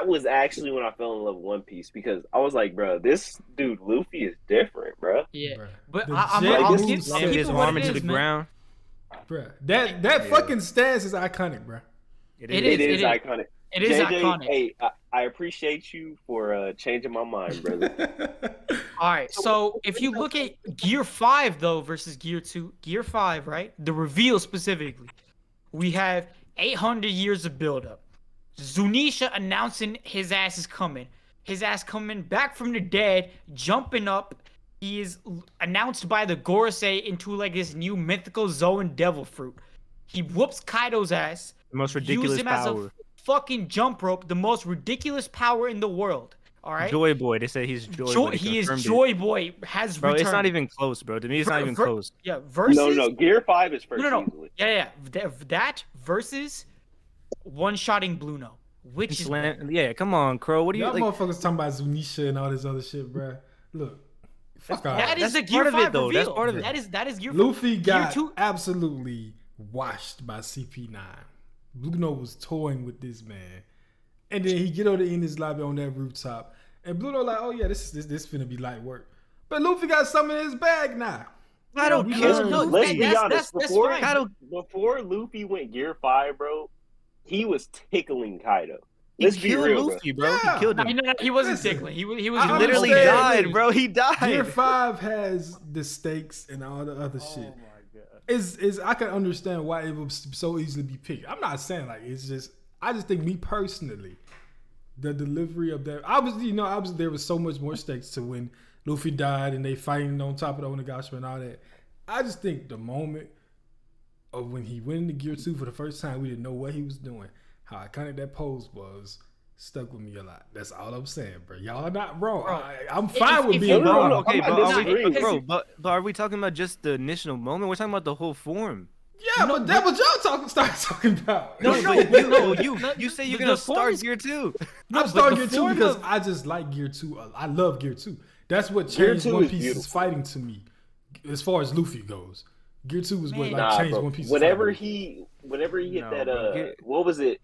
was actually when I fell in love with One Piece, because I was like, bro, this dude Luffy is different, bro.
Yeah,
Bruh.
but
The
I'll
jet
give
moves
Slammed his
people what
arm
it
into the
is, man.
ground.
Bruh. That fucking stance is iconic, bruh.
It
It
is
is iconic.
It is
JJ,
iconic.
hey, I appreciate you for changing my mind, brother.
All right, so if you look at Gear 5 though versus Gear 2, Gear 5, right? The reveal specifically, we have 800 years of buildup. Zunisha announcing his ass is coming. His ass coming back from the dead, jumping up. He is announced by the Gorosei into like this new mythical Zoan devil fruit. He whoops Kaido's ass.
The most
Use
ridiculous
him as a
power.
fucking jump rope, the most ridiculous power in the world. All right.
Joy Boy. They say he's Joy Boy. They
He is
confirmed it.
Joy Boy has
Bro,
returned.
it's not even close, bro. To me, it's not even close.
Yeah, versus
No, Gear 5 is first
no.
easily.
Yeah. That versus one-shotting Bluno, which is
Yeah, come on, Crow. What do you
Y'all
like?
motherfuckers talking about Zunisha and all this other shit, bruh. Look, fuck off.
that is the
That's
Gear
part of it,
5
though.
reveal.
That's part of it.
That is Gear 5.
Luffy got
Gear 2.
absolutely washed by CP9. Bluno was toying with this man, and then he get over in his lobby on that rooftop, and Bluno like, oh yeah, this finna be light work. But Luffy got something in his bag now.
I don't
We
care.
learned-
No,
Let's be honest.
that's
Before,
fine.
before Luffy went Gear 5, bro, he was tickling Kaido.
He
Let's be
killed
real,
Luffy, bro.
Yeah.
He killed him.
No, he wasn't
Listen,
tickling. He was
I
He
doing
literally
understand.
died, bro. He died.
Gear 5 has the stakes and all the other shit. Is I can understand why it would so easily be picked. I'm not saying like it's just. I just think me personally, the delivery of that. Obviously, there was so much more stakes to when Luffy died and they fighting on top of the Onigashima and all that. I just think the moment of when he went into Gear 2 for the first time, we didn't know what he was doing. How iconic that pose was stuck with me a lot. That's all I'm saying, bro. Y'all are not wrong.
Bro,
I'm fine with
if
being
you-
wrong.
No,
Okay,
I'm
but
not
are we,
disagreeing.
but are we talking about just the initial moment? We're talking about the whole form.
Yeah, but that what y'all start talking about.
No,
You say you're
the
gonna
form
start
is-
Gear 2.
I'm starting
the
Gear 2
form
because
of-
I just like Gear 2. I love Gear 2. That's what
Gear
changed
2
One
is
Piece's
beautiful.
fighting to me, as far as Luffy goes. Gear 2 was what
Man.
like changed
bro.
One Piece.
Whenever he hit
No,
that
bro.
what was it?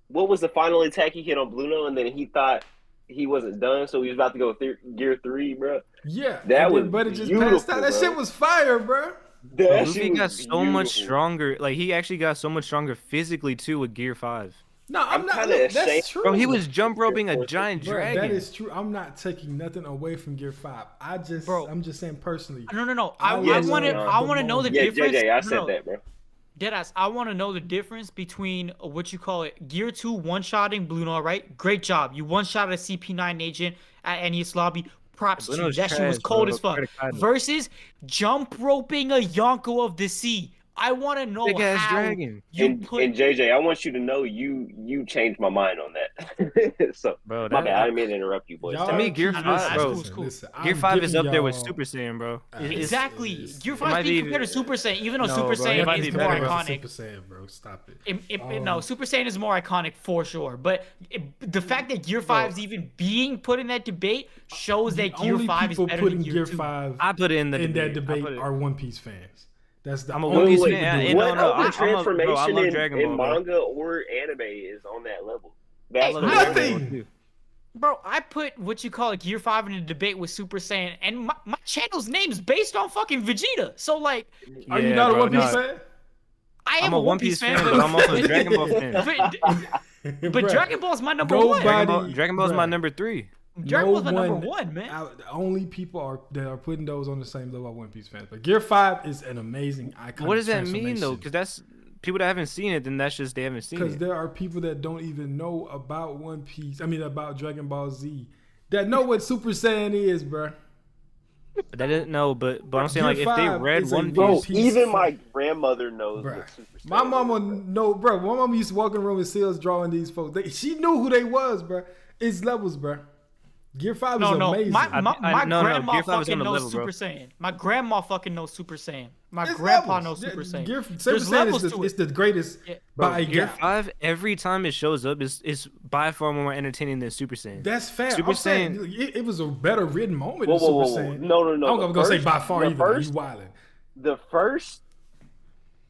What was the final attack he hit on Blue Note, and then he thought he wasn't done, so he was about to go Gear 3, bro.
Yeah,
That was
but it just
beautiful,
passed out. That
bro.
shit was fire, bro.
That
Luffy
shit
got
was
so much
beautiful.
stronger. Like he actually got so much stronger physically too with Gear 5.
No, I'm
I'm
not.
kinda
Look, that's
ashamed.
true.
Bro, he was jump roping a giant
Bro,
dragon.
that is true. I'm not taking nothing away from Gear 5. I'm just saying personally.
No.
I
I
love
want to.
the
I want to know the
moment.
Yeah,
difference.
JJ, I said
No,
that, bro.
Deadass, I want to know the difference between what you call it, Gear 2 one-shotting Blue Note, right? Great job. You one-shot a CP9 agent at Enies Lobby. Props to
Blue
you.
Note's
That shit was
trash,
cold
bro.
as fuck.
Critical.
Versus jump roping a Yonko of the Sea. I want to know
Big ass
how
dragon.
you
And
put.
JJ, I want you to know you changed my mind on that. So
Bro,
my
that-
bad. I didn't mean to interrupt you, boys.
Y'all
To me, Gear
keep-
5, bro.
Cool.
Gear
I'm
5 is
giving
up there with
y'all-
Super Saiyan, bro.
Exactly.
it's-
Gear
it
5
might
being
be-
compared to Super Saiyan, even though
No,
Super
bro, it
Saiyan
might
is
be
more
better.
iconic.
Super Saiyan, bro. Stop it.
No, Super Saiyan is more iconic for sure. But the fact that Gear 5 is even being put in that debate shows that Gear
Only
5 is
people
better
putting
than Gear
Gear
2.
5
I put it in the
in that
I
debate
put it-
are One Piece fans. That's the
I'm a
only
One Piece
people
fan.
do
And
it.
What
no,
other
I'm
transformation
I love Dragon
in
Ball, bro.
manga or anime is on that level? That's
love
the
Dragon
Nothing.
Ball, too.
Bro, I put what you call it, Gear 5 in a debate with Super Saiyan, and my channel's name's based on fucking Vegeta. So, like,
Are you
Yeah,
not a
bro,
One Piece
no.
fan?
I am
I'm a One Piece fan, but I'm also a Dragon Ball fan.
But
Bruh,
Dragon Ball's my number
nobody-
one.
Dragon Ball's my
bruh.
number 3.
Dragon Ball's my
No
number
one-
one, man.
The only people that are putting those on the same level are One Piece fans. But Gear 5 is an amazing icon.
What does that mean though? Because that's people that haven't seen it. Then that's just they haven't seen
Because
it.
there are people that don't even know about One Piece. I mean, about Dragon Ball Z. That know what Super Saiyan is, bruh.
But they didn't know. But I'm saying
Gear
like if they
5
read
is a
One
Bro,
Piece,
Piece
even
fan.
my grandmother knows
Bruh.
what Super
My
Saiyan
mama
is, bro.
know, bro. My mama used to walk in the room and see us drawing these folks. She knew who they was, bruh. It's levels, bruh. Gear 5 is
No,
amazing.
my
no,
grandma
Gear 5 is
fucking
on the
knows
level, bro.
Super Saiyan. My grandma fucking knows Super Saiyan. My
It's
grandpa
levels.
knows Super Saiyan.
Super
There's
Saiyan
levels
is
to
it's
it.
the greatest
Yeah.
by a
Gear
gap.
5 every time it shows up is by far more entertaining than Super Saiyan.
That's fair.
Super
I'm saying
Saiyan-
it was a better written moment
Whoa,
than
whoa,
Super
whoa, whoa.
Saiyan.
No.
I'm
The
gonna say
first-
by far
the
either.
first-
You wildin'.
The first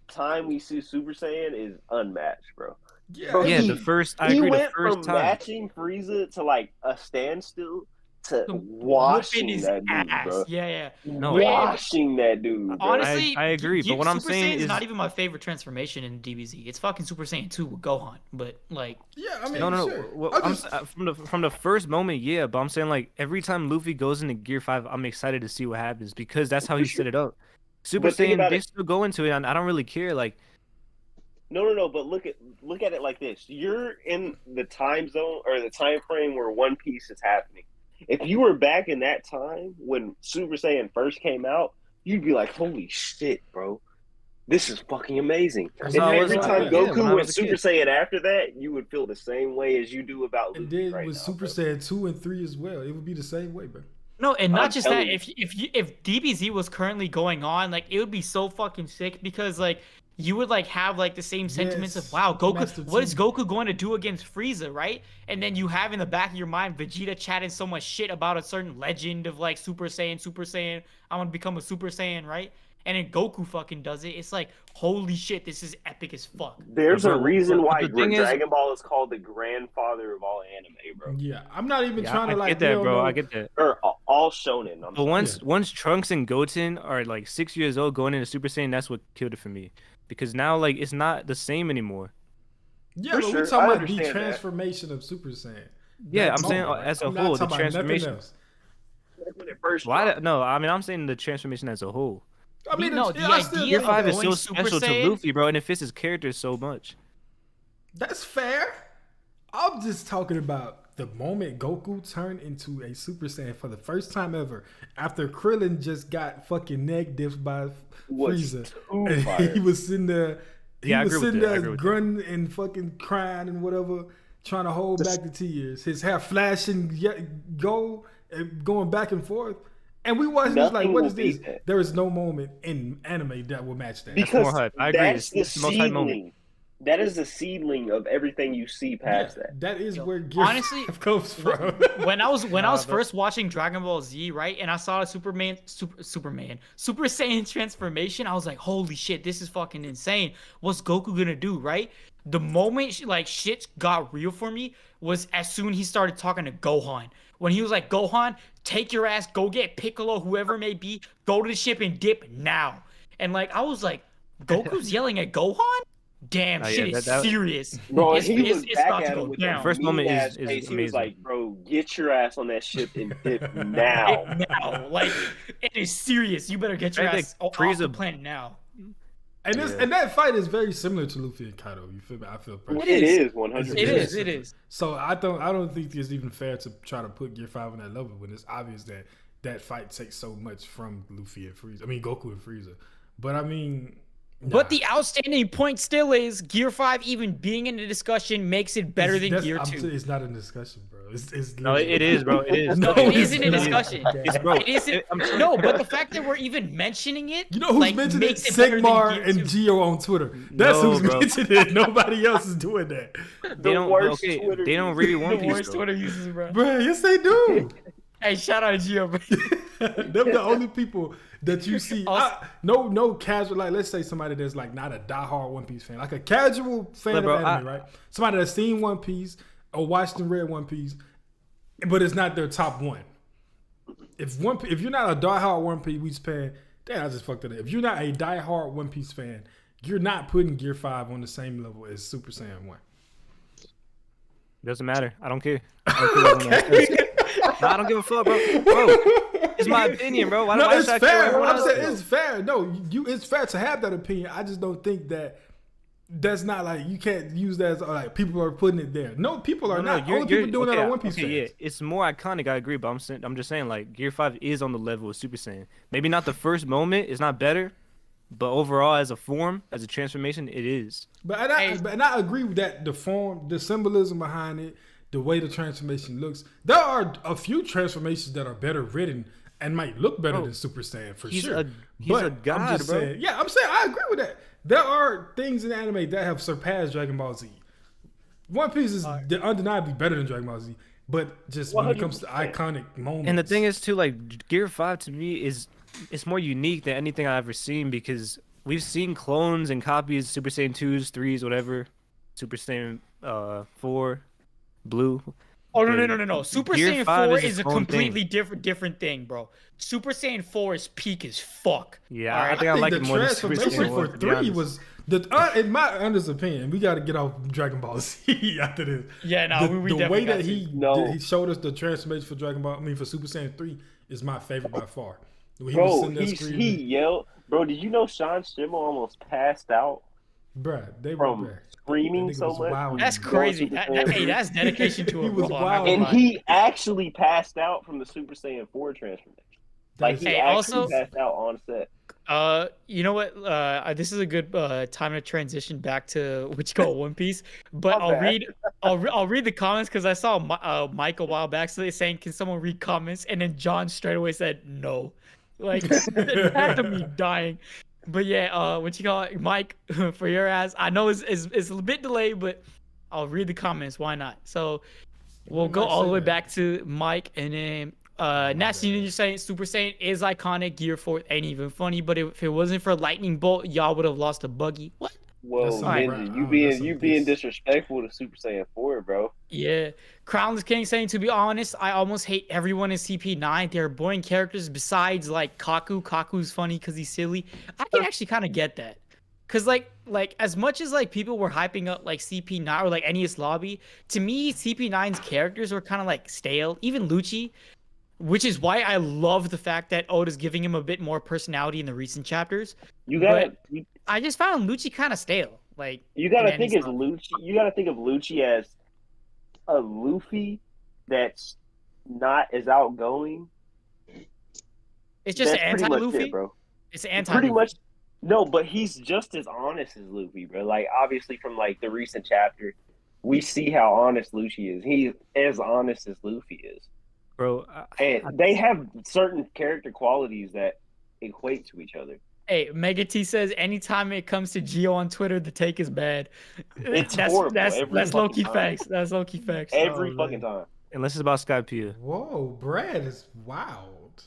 time we see Super Saiyan is unmatched, bro.
Yeah,
Bro,
Yeah,
he-
the first I
he
agree. The
went
first
from
time.
matching Frieza to like a standstill to
Whooping
washing
his
that dude,
ass.
bro.
Yeah.
No.
Washing that dude, bro.
Honestly,
I agree, but what I'm
Super
saying
Saiyan is
is-
not even my favorite transformation in DBZ. It's fucking Super Saiyan 2 with Gohan. But like,
yeah. I mean,
No.
sure.
Well,
I'm just-
from the first moment, yeah. But I'm saying like every time Luffy goes into Gear 5, I'm excited to see what happens because that's how he set it up. Super
But think
Saiyan,
about
they
it.
still go into it, and I don't really care. Like,
No. But look at it like this: you're in the time zone or the time frame where One Piece is happening. If you were back in that time when Super Saiyan first came out, you'd be like, "Holy shit, bro! This is fucking amazing."
That's
And
how I
every
was
time
like, yeah,
when I
Goku went
was a
Super
kid.
Saiyan after that, you would feel the same way as you do about
and
Luffy
then
right
with
now,
Super
bro.
Saiyan 2 and 3 as well, it would be the same way, bro.
no, and not
I'm
just that.
telling
If DBZ was currently going on, like it would be so fucking sick because like you would like have like the same sentiments
Yes,
of wow, Goku.
Master
What is
Chief.
Goku going to do against Frieza, right? And then you have in the back of your mind Vegeta chatting so much shit about a certain legend of like Super Saiyan. I want to become a Super Saiyan, right? And then Goku fucking does it. It's like holy shit, this is epic as fuck.
There's
Bro,
a reason
but
why
the thing is-
Dragon Ball is called the grandfather of all anime, bro.
Yeah, I'm not even
yeah,
trying to
I
like.
get that,
we don't
bro.
know-
I get that.
Or all shonen. I'm
But
sorry.
once Trunks and Goten are like 6 years old going into Super Saiyan, that's what killed it for me. Because now like it's not the same anymore.
Yeah,
For
but
sure,
we're talking
I
about the
understand that.
transformation of Super Saiyan.
Yeah,
That
I'm saying
moment,
as a
I'm not
whole, the
talking about nothing
transformation.
else.
Like when it first
Why?
dropped.
No, I mean I'm saying the transformation as a whole.
I mean,
No,
it's-
the
I still
idea
Gear
think
Five is
that-
so
going Super
special to
Saiyan-
Luffy, bro, and it fits his character so much.
That's fair. I'm just talking about the moment Goku turned into a Super Saiyan for the first time ever after Krillin just got fucking neck dipped by
Was
Frieza.
too
And
fire.
he was sitting there,
Yeah, I
was
agree with
sitting
that. I
there
agree with that.
grunting and fucking crying and whatever, trying to hold back the tears. His hair flashing gold and going back and forth. And we watched this like,
Nothing
what
will
is this?
beat that.
There is no moment in anime that will match that.
more
Because
hype. I agree.
that's
It's
the
the most hype moment.
seedling. that is the seedling of everything you see past
Yeah,
that.
that is
Yo,
where Gear
honestly,
5 comes from.
when I was
Nah, but-
first watching Dragon Ball Z, right, and I saw a Super Saiyan transformation, I was like, holy shit, this is fucking insane. What's Goku gonna do, right? The moment like shit got real for me was as soon he started talking to Gohan. When he was like, Gohan, take your ass, go get Piccolo, whoever it may be, go to the ship and dip now. And like I was like, Goku's yelling at Gohan? Damn,
Oh,
shit
yeah,
is
that-
serious.
Bro,
It's-
he
it's-
looked
it's
back
about to
at
go
him with
down.
that
First moment
mean-ass
is
face. He was
amazing.
like, bro, get your ass on that ship and dip now.
Now, like it is serious. You better get your
Right,
ass
like,
off the
Frieza-
planet now.
And this and that fight is very similar to Luffy and Kaido. You feel me? I feel personally.
It is 100%.
It is.
So I don't think it's even fair to try to put Gear 5 on that level when it's obvious that that fight takes so much from Luffy and Frieza. I mean Goku and Frieza. But I mean,
But the outstanding point still is Gear 5 even being in the discussion makes it better than Gear 2.
It's not a discussion, bro. It's
No, it is, bro. It is.
No,
It isn't a
not.
discussion.
It's bro.
It isn't. No, but the fact that we're even mentioning it,
You know who's
like,
mentioning it?
makes it better than
Sigmar
Gear
and
2.
Geo on Twitter. That's
No,
who's
bro.
mentioning it. Nobody else is doing that.
They don't.
worst
Okay,
Twitter
they don't
user.
read One
The
Piece.
worst
Bro.
Twitter users, bro.
Bro, yes they do.
Hey, shout out to Gio, bro.
Them the only people that you see.
Also-
No casual, like let's say somebody that's like not a diehard One Piece fan, like a casual fan
Look, bro,
of anime, right? Somebody that's seen One Piece or watched and read One Piece, but it's not their top one. If you're not a diehard One Piece fan, damn, I just fucked it up. If you're not a diehard One Piece fan, you're not putting Gear 5 on the same level as Super Saiyan 1.
Doesn't matter. I don't care. I don't give a fuck, bro. It's my opinion, bro. Why
No, it's
should I care what
fair.
everyone
I'm
else
saying
does?
it's fair. No, it's fair to have that opinion. I just don't think that's not like you can't use that as like people are putting it there. No, people are not. Only people doing that are One Piece fans.
Yeah, it's more iconic. I agree, but I'm just saying like Gear 5 is on the level of Super Saiyan. Maybe not the first moment. It's not better, but overall as a form, as a transformation, it is.
But I agree with that. The form, the symbolism behind it, the way the transformation looks. There are a few transformations that are better written and might look better than Super Saiyan for
He's
sure.
he's a god,
I'm just
bro.
saying, yeah, I'm saying I agree with that. There are things in anime that have surpassed Dragon Ball Z. One Piece is undeniably better than Dragon Ball Z, but just when it comes to
100%.
iconic moments.
And the thing is too, like Gear 5 to me is it's more unique than anything I've ever seen because we've seen clones and copies, Super Saiyan 2s, 3s, whatever, Super Saiyan 4, Blue.
Oh no! Super
Gear
Saiyan
5
4
is
is
its
a
own
completely different thing, bro. Super Saiyan 4 is peak as fuck.
Yeah,
All right?
I think I like it more than Super
transformation
Saiyan
for
1, to be
3
honest.
was in my honest opinion. We got to get off Dragon Ball Z after this.
Yeah, no, we
the
definitely
way
got
that
to.
he showed us the transformation for for Super Saiyan 3 is my favorite by far. When he was
Bro,
sitting there
he
screaming,
yelled. Bro, did you know 𝚲𝚙𝚎𝚑𝚝 almost passed out
bruh, they
from
were
screaming
That nigga
so
was
much?
wilding.
That's
Going
crazy.
Super
That,
Saiyan
hey,
3.
that's dedication to
He
a
was
bro. I'm not
wild.
gonna
And
lie.
he actually passed out from the Super Saiyan 4 transformation. Like he
Hey,
actually
also-
passed out on set.
You know what? This is a good time to transition back to what you call One Piece. But
My
I'll
bad.
I'll read the comments because I saw Mike a while back saying, "Can someone read comments?" And then John straight away said, "No." Like it had to be dying. But yeah, what you call it, Mike? For your ass, I know it's a bit delayed, but I'll read the comments. Why not? So we'll go all the way back to Mike, and then Nasty Ninja saying Super Saiyan is iconic. Gear 4 ain't even funny, but if it wasn't for Lightning Bolt, y'all would have lost a Buggy. What?
Whoa,
That's some
Ninja,
bra-
you
oh, that's
being
some
you being
diss.
disrespectful to Super Saiyan 4, bro.
Yeah. Crownless King saying, to be honest, I almost hate everyone in CP9. They're boring characters besides like Kaku. Kaku's funny because he's silly. I can actually kind of get that. Cause like as much as like people were hyping up like CP9 or like NES Lobby, to me CP9's characters were kind of like stale. Even Lucci, which is why I love the fact that Oda's giving him a bit more personality in the recent chapters.
You gotta
But I just found Lucci kind of stale. Like
you gotta
in
think
NES
as
Lobby.
Lucci. You gotta think of Lucci as a Luffy that's not as outgoing.
It's just an
That's pretty much
anti-Luffy.
it, bro.
It's an anti.
Pretty much. No, but he's just as honest as Luffy, bro. Like obviously from like the recent chapter, we see how honest Lucci is. He's as honest as Luffy is.
Bro,
And they have certain character qualities that equate to each other.
Hey, Mega T says anytime it comes to Geo on Twitter, the take is bad.
It's horrible every
That's low key
fucking time.
facts. That's low key facts.
Every
Oh,
fucking
man.
time.
Unless it's about Skypea.
Whoa, Brad is wild.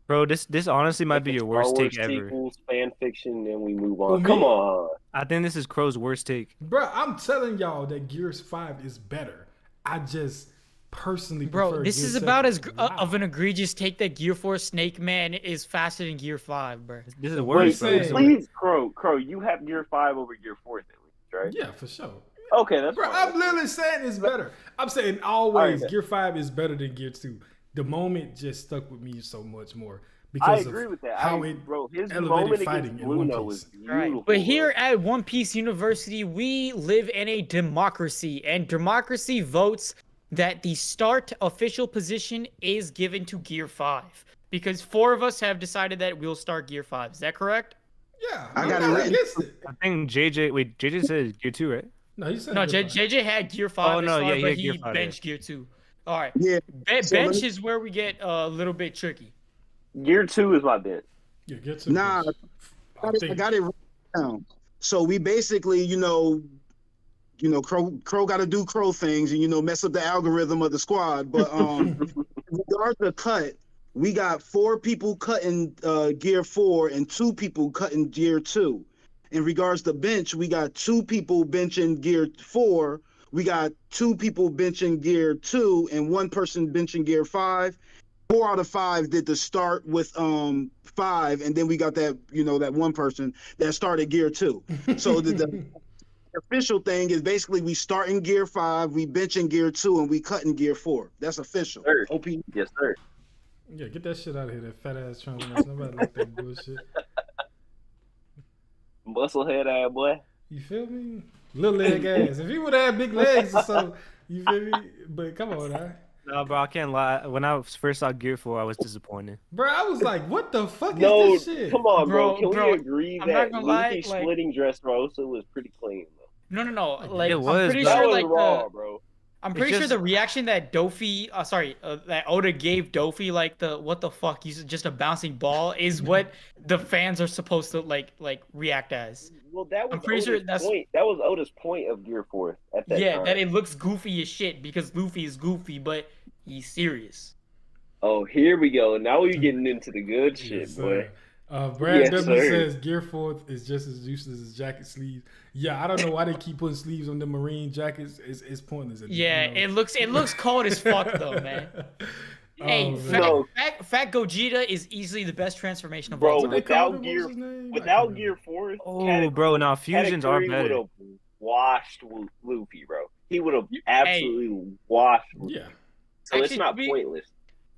Bro, this honestly might be
If it's
your worst
Star Wars
take ever.
sequels, fan fiction, then we move
Who,
on.
me?
Come on.
I think this is Crow's worst take.
Bro, I'm telling y'all that Gears 5 is better. I just personally
Bro,
prefer
this
Gears
is about
7.
as of an egregious take that Gear 4 Snake Man is faster than Gear 5, bro.
This is the
What are you
worst, bro. This is the
saying?
worst.
Please, Crow, you have Gear 5 over Gear 4 at least, right?
Yeah, for sure.
Okay, that's
Bro,
fine.
I'm literally saying it's better. I'm saying always
Alright.
Gear 5 is better than Gear 2. The moment just stuck with me so much more
I
because
agree
of
with that.
how it
Bro, his
elevated
moment
fighting
against
in One
Luna was
Piece.
beautiful.
Right. But here
bro.
at One Piece University, we live in a democracy, and democracy votes that the start official position is given to Gear 5. Because 4 of us have decided that we'll start Gear 5. Is that correct?
Yeah,
I
I'm
got it
not
written.
against it.
I think JJ said Gear 2, right?
No, he said
No,
Gear 5.
JJ had Gear 5
Oh,
as
no,
start,
yeah, he
but
had
he
Gear 5,
benched Gear 2. All right.
Yeah. So
Bench
let me-
is where we get a little bit tricky.
Gear 2 is my bench.
Yeah, Gear 2.
Nah,
is-
I got it written down. So we basically, Crow got to do Crow things and mess up the algorithm of the squad. But in regards to cut, we got 4 people cutting Gear 4 and 2 people cutting Gear 2. In regards to bench, we got 2 people benching Gear 4. We got 2 people benching Gear 2 and 1 person benching Gear 5. 4 out of 5 did the start with 5, and then we got that that 1 person that started Gear 2. So the official thing is basically we start in Gear 5, we bench in Gear 2, and we cut in Gear 4. That's official.
Sir.
OP.
Yes, sir.
Yeah, get that shit out of here. That fat ass transformation. Nobody like that bullshit.
Musclehead ass boy.
You feel me? Little leg ass. If he would have big legs or so, you feel me? But come on, now.
No, bro, I can't lie. When I first saw Gear 4, I was disappointed.
Bro, I was like, what the fuck
No,
is this shit?
come on, bro. Can
Bro,
we agree
I'm not
that
gonna lie,
Luffy
like-
splitting Dressrosa was pretty clean, though?
No. Like,
It
I'm
was,
pretty
bro.
That
sure,
was
like,
raw, bro.
I'm
It's
pretty sure
just-
the reaction that that Oda gave Dofi, like the what the fuck, he's just a bouncing ball, is what the fans are supposed to like react as.
Well, that was
I'm pretty sure
Oda's
that's-
point. That was Oda's point of Gear 4 at that
Yeah,
time.
that it looks goofy as shit because Luffy is goofy, but he's serious.
Oh, here we go. Now we're getting into the good shit,
Yes,
boy.
sir. Brad
Yes,
W
sir.
says Gear 4 is just as useless as jacket sleeves. Yeah, I don't know why they keep putting sleeves on the marine jackets. It's pointless.
Yeah, it looks cold as fuck though, man. Hey,
man.
No.
Fat Gogeta is easily the best transformation of
Bro,
all
What they
time.
called
without
him?
Gear-
What was his name? I can't
Without
remember.
Gear 4,
Oh, bro, now fusions are
would
better.
have washed Luffy, bro. He would have absolutely washed Luffy.
Yeah.
So it's
Actually,
not
to be-
pointless.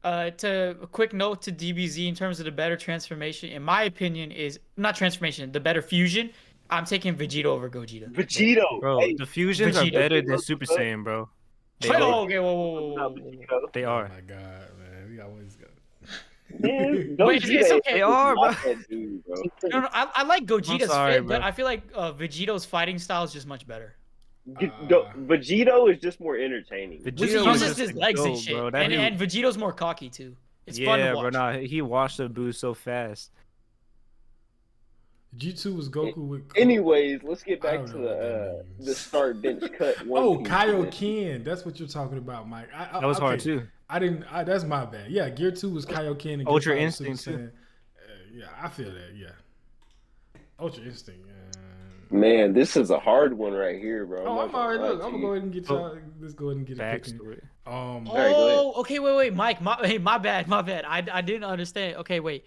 To a quick note to DBZ in terms of the better transformation, in my opinion, is not transformation, the better fusion. I'm taking Vegeta over Gogeta.
Vegito.
Bro,
Hey,
the fusions are
Vegeta.
better than Super Saiyan, bro. They
Oh,
are.
okay, whoa.
Vegito.
They
Oh
are.
my god, man. We always got.
Man,
Wait, it's okay.
They are, bro.
Not that dude, bro.
No, I like Gogeta's
sorry,
fit, but
bro.
I feel like Vegito's fighting style is just much better.
Vegito is just more entertaining.
Which
Vegito
he
was
uses
just
his
a
legs and
goat,
shit.
bro. That
And,
dude-
and Vegito's more cocky too. It's fun to
Yeah,
watch.
bro. Nah, he washed the boost so fast.
G2 was Goku with.
Anyways, let's get
I
back
don't
to
know what that means.
the start bench cut. One
Oh,
Piece
Kaioken. That's what you're talking about, Mike.
That was hard too.
I didn't. That's my bad. Yeah, Gear 2 was Kaioken and Gear
Ultra
5 was Super
Instinct, too.
Saiyan. Yeah, I feel that. Yeah. Ultra Instinct.
Man, this is a hard one right here, bro.
Oh, I'm already. Look, I'm gonna go ahead and get
Oh.
y'all. Let's go ahead and get it picking.
Backstory.
All right, go
Oh, okay, wait, Mike. My bad. I didn't understand. Okay, wait.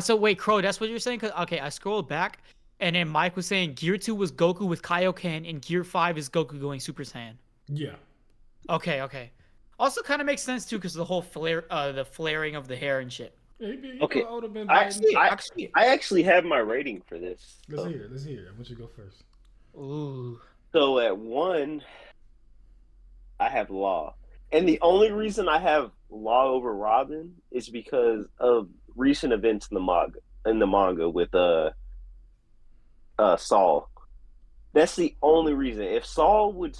So wait, Crow, that's what you're saying? 'Cause, okay, I scrolled back, and then Mike was saying Gear 2 was Goku with Kaioken, and Gear 5 is Goku going Super Saiyan.
Yeah.
Okay. Also, kind of makes sense too, because the whole the flaring of the hair and shit.
Yeah, he
Okay.
would have been.
I-
Biden.
I actually have my rating for this.
Let's hear it. Let's hear it. I want you to go first.
Ooh.
So at 1, I have Law. And the only reason I have Law over Robin is because of recent events in the manga with Saul. That's the only reason. If Saul would,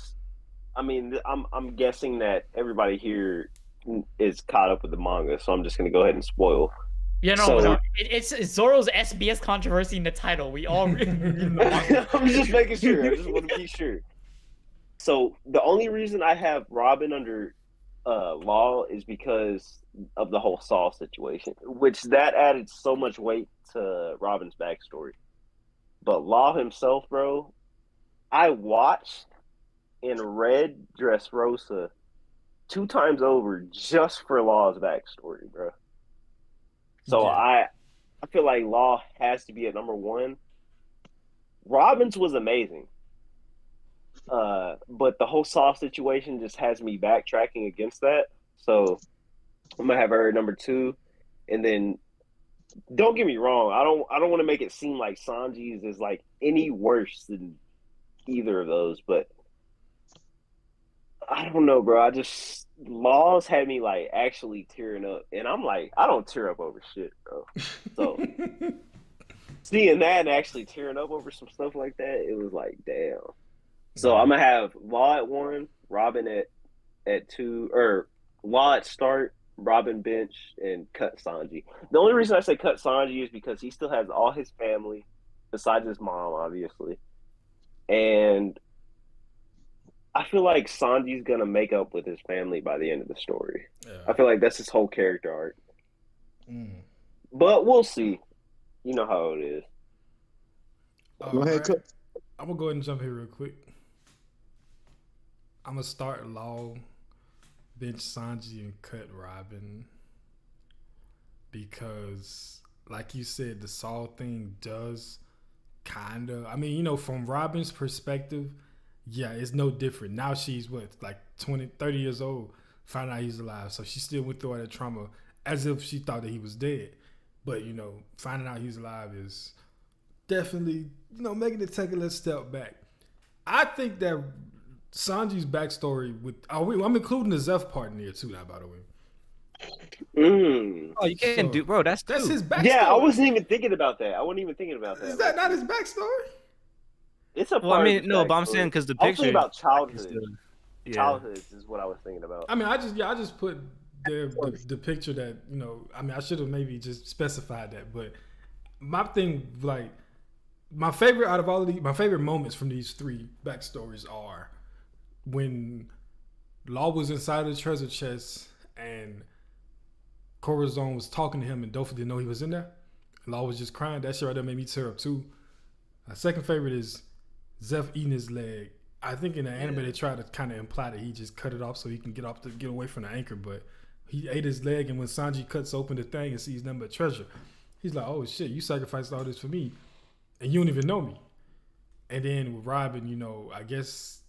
I mean, I'm guessing that everybody here is caught up with the manga, so I'm just gonna go ahead and spoil.
Yeah, no,
So-
no. It's Zoro's SBS controversy in the title. We all read the manga.
I'm just making sure. I just want to be sure. So the only reason I have Robin under Law is because of the whole Saul situation, which that added so much weight to Robin's backstory. But Law himself, bro, I watched and read Dressrosa 2 times over just for Law's backstory, bro. So
Yeah.
I feel like Law has to be at number 1. Robin's was amazing. But the whole Saul situation just has me backtracking against that. So I'm gonna have her at number 2. And then don't get me wrong, I don't want to make it seem like Sanji's is like any worse than either of those, but I don't know, bro. I just Laws had me like actually tearing up, and I'm like, I don't tear up over shit, bro. So seeing that and actually tearing up over some stuff like that, it was like, damn. So I'm gonna have Law at 1, Robin at 2, or Law at start, Robin bench, and cut Sanji. The only reason I say cut Sanji is because he still has all his family, besides his mom, obviously. And I feel like Sanji's gonna make up with his family by the end of the story.
Yeah.
I feel like that's his whole character arc.
Mm.
But we'll see. You know how it is.
Go ahead, Cook.
I'm gonna go ahead and jump here real quick. I'm gonna start Law, bench Sanji, and cut Robin because, like you said, the Saul thing does kind of. I mean, you know, from Robin's perspective, yeah, it's no different. Now she's what, like 20, 30 years old, found out he's alive, so she still went through all that trauma as if she thought that he was dead. But you know, finding out he's alive is definitely, you know, making it take a little step back. I think that Sanji's backstory with I'm including the Zeph part in there too now, by the way.
Oh, you can't
So,
do, bro. That's
his backstory.
Yeah, I wasn't even thinking about that. I wasn't even thinking about that.
Is that not his backstory?
It's a
Well, I
part
mean,
of his
no, but I'm
backstory.
saying because the
I was
picture
thinking about childhood.
Yeah.
Childhood is what I was thinking about.
I mean, I just put the picture that, you know, I mean, I should have maybe just specified that, but my thing, like, my favorite out of all of these, my favorite moments from these 3 backstories are when Law was inside of the treasure chest and Corazon was talking to him and Dofus didn't know he was in there. Law was just crying. That shit right there made me tear up too. My second favorite is Zeph eating his leg. I think in the anime they tried to kind of imply that he just cut it off so he can get away from the anchor, but he ate his leg, and when Sanji cuts open the thing and sees nothing but treasure, he's like, "Oh shit, you sacrificed all this for me, and you don't even know me." And then with Robin, you know, I guess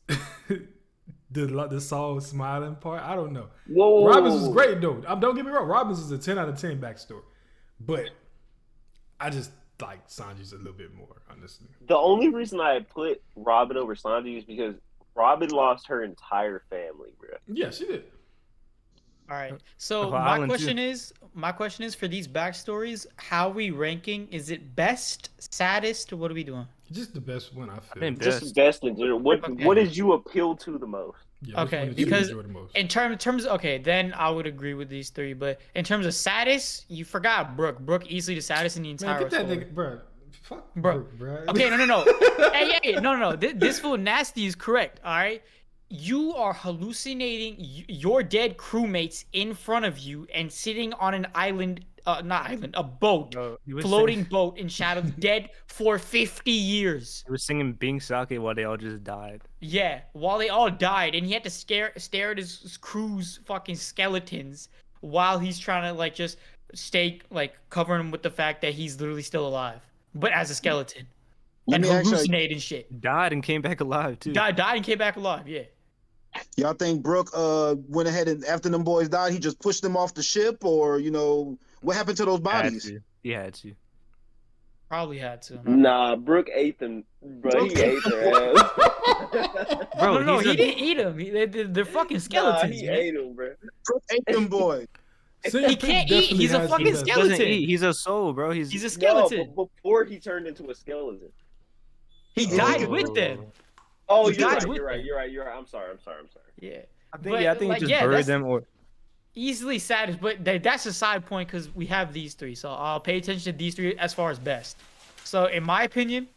the Saul smiling part, I don't know.
Whoa.
Robin's is great though. Don't get me wrong, Robin's is a 10 out of 10 backstory, but I just like Sanji's a little bit more, honestly.
The only reason I put Robin over Sanji is because Robin lost her entire family, bro.
Yeah, she did.
All right. So
Well,
my
Island
question is for these backstories, how are we ranking? Is it best, saddest, or what are we doing?
Just the best one, I feel.
think
Just
Best.
best in general. What
Okay.
did you appeal to the most?
Yeah, which
Okay,
one did you
because
enjoy the most?
in terms, okay, then I would agree with these 3. But in terms of saddest, you forgot Brooke. Brooke easily the saddest in the
Man,
entire
get that
story.
nigga, bro. Fuck,
Bro.
bro.
Okay, no. Hey, no. This fool nasty is correct. All right, you are hallucinating your dead crewmates in front of you and sitting on an island, a boat,
Bro, he was
floating boat in shadows, dead for 50 years.
He was singing Bing Sake while they all just died.
Yeah, while they all died, and he had to stare at his crew's fucking skeletons while he's trying to like just stay like covering him with the fact that he's literally still alive, but as a skeleton.
Let
And
me ask you,
hallucinate and shit.
Died and came back alive too.
Died and came back alive. Yeah.
y'all think Brooke went ahead and after them boys died, he just pushed them off the ship, or you know what happened to those
Had
bodies?
to. He had to.
Probably had to.
Nah, Brooke ate them, bro. He ate their ass.
Bro,
no,
he's
he
a-
didn't eat them. They're fucking
Nah,
skeletons.
he
man.
ate them, bro.
Brooke ate them boys.
He can't eat. He's a fucking
He doesn't
skeleton.
eat. He's a soul, bro.
He's a
No,
skeleton.
but before he turned into a skeleton.
He
Oh.
died with them.
Oh,
He
you're
died
right.
with
You're right.
them.
You're right. You're right. I'm sorry.
Yeah.
I think he just
yeah,
buried
that's-
them, or
easily saddest, but that's a side point because we have these three. So I'll pay attention to these three as far as best. So in my opinion,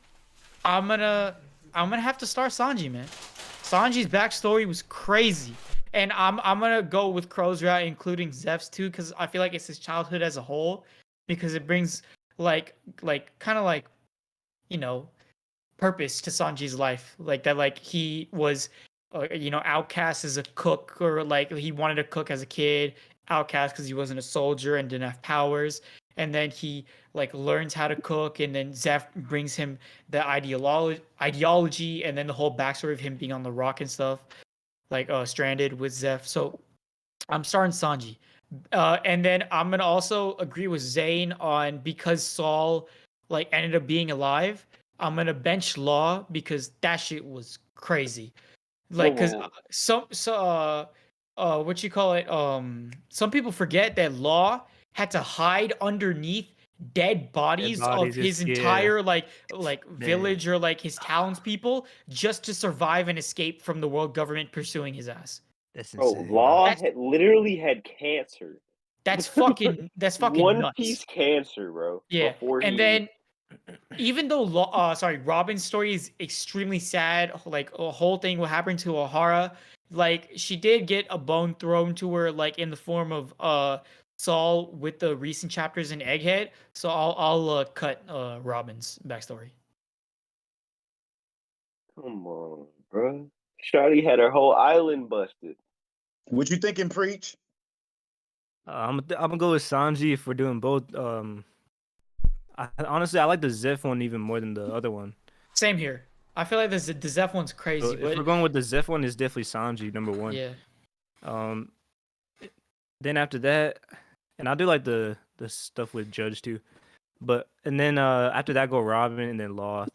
I'm gonna have to start Sanji, man. Sanji's backstory was crazy, and I'm gonna go with Crow's route, including Zeph's too, because I feel like it's his childhood as a whole, because it brings like kind of like, you know, purpose to Sanji's life, like that, like he was, you know, outcast as a cook, or like he wanted to cook as a kid, outcast because he wasn't a soldier and didn't have powers, and then he like learns how to cook, and then Zeph brings him the ideology, and then the whole backstory of him being on the rock and stuff, like stranded with Zeph. So I'm starting Sanji. And then I'm gonna also agree with Zane on, because Saul like ended up being alive. I'm gonna bench Law because that shit was crazy. Like, cause
Whoa.
what you call it? Some people forget that Law had to hide underneath dead bodies of
bodies,
his
yeah.
entire like
Man.
village, or like his townspeople, just to survive and escape from the world government pursuing his ass.
That's
Bro,
insane.
Law
That's-
had literally had cancer.
That's fucking
One
nuts.
Piece cancer, bro.
Yeah,
Before
and
he
then even though Robin's story is extremely sad, like a whole thing what happened to O'Hara, like she did get a bone thrown to her, like in the form of Saul with the recent chapters in Egghead. So I'll cut Robin's backstory.
come on, bro. Shawty had her whole island busted.
What you thinking, Preach?
I'm gonna go with Sanji if we're doing both. Honestly, I like the Zeph one even more than the other one.
Same here. I feel like the Zeph one's
So
crazy,
if
but
we're going with the Zeph one, it's definitely Sanji number one.
yeah.
Then after that, and I do like the stuff with Judge too, but and then after that go Robin, and then Law,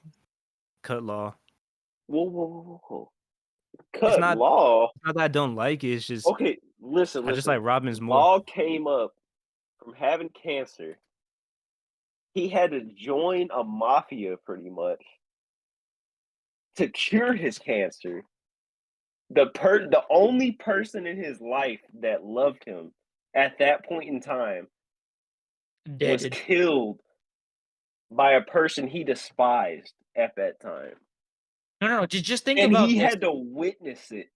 cut Law.
Whoa.
It's
Cut
not
Law.
not that I don't like it. It's just
Okay, listen.
I just like Robin's more.
Law came up from having cancer. He had to join a mafia pretty much to cure his cancer. The only person in his life that loved him at that point in time was
Dead.
killed by a person he despised at that time.
No. Just think
And
about
he
this.
had to witness it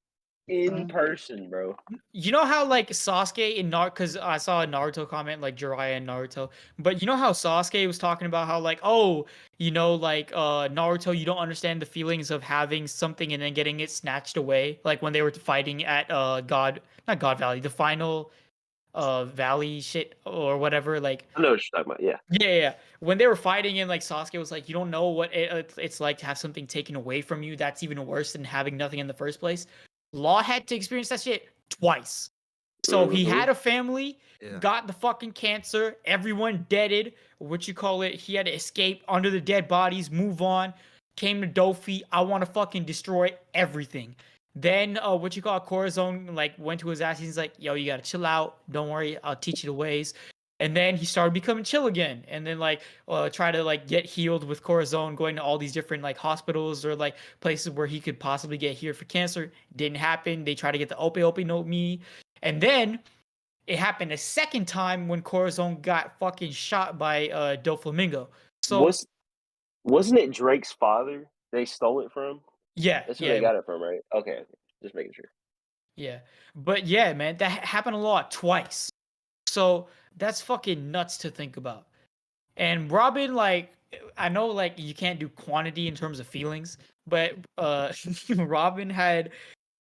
in person, bro.
You know how like Sasuke in Naruto, because I saw a Naruto comment like Jiraiya and Naruto, but you know how Sasuke was talking about how like, oh, you know, like Naruto, you don't understand the feelings of having something and then getting it snatched away, like when they were fighting at not God Valley, the final valley shit or whatever, like
I know what you're talking about, yeah.
yeah. When they were fighting, and like Sasuke was like, you don't know what it's like to have something taken away from you. That's even worse than having nothing in the first place. Law had to experience that shit twice. So he had a family, got the fucking cancer, everyone deaded, what you call it. He had to escape under the dead bodies, move on, came to Dofi. I want to fucking destroy everything. Then what you call Corazon like went to his ass. He's like, yo, you gotta chill out. Don't worry, I'll teach you the ways. And then he started becoming chill again, and then like try to like get healed with Corazon, going to all these different like hospitals or like places where he could possibly get healed for cancer. Didn't happen. They tried to get the Ope no Mi, and then it happened a second time when Corazon got fucking shot by Doflamingo. So
wasn't it Drake's father they stole it from?
yeah,
That's where they got it from, right? Okay, just making sure.
Yeah, but yeah, man, that happened a lot twice. So that's fucking nuts to think about. And Robin, like, I know, like, you can't do quantity in terms of feelings, but Robin had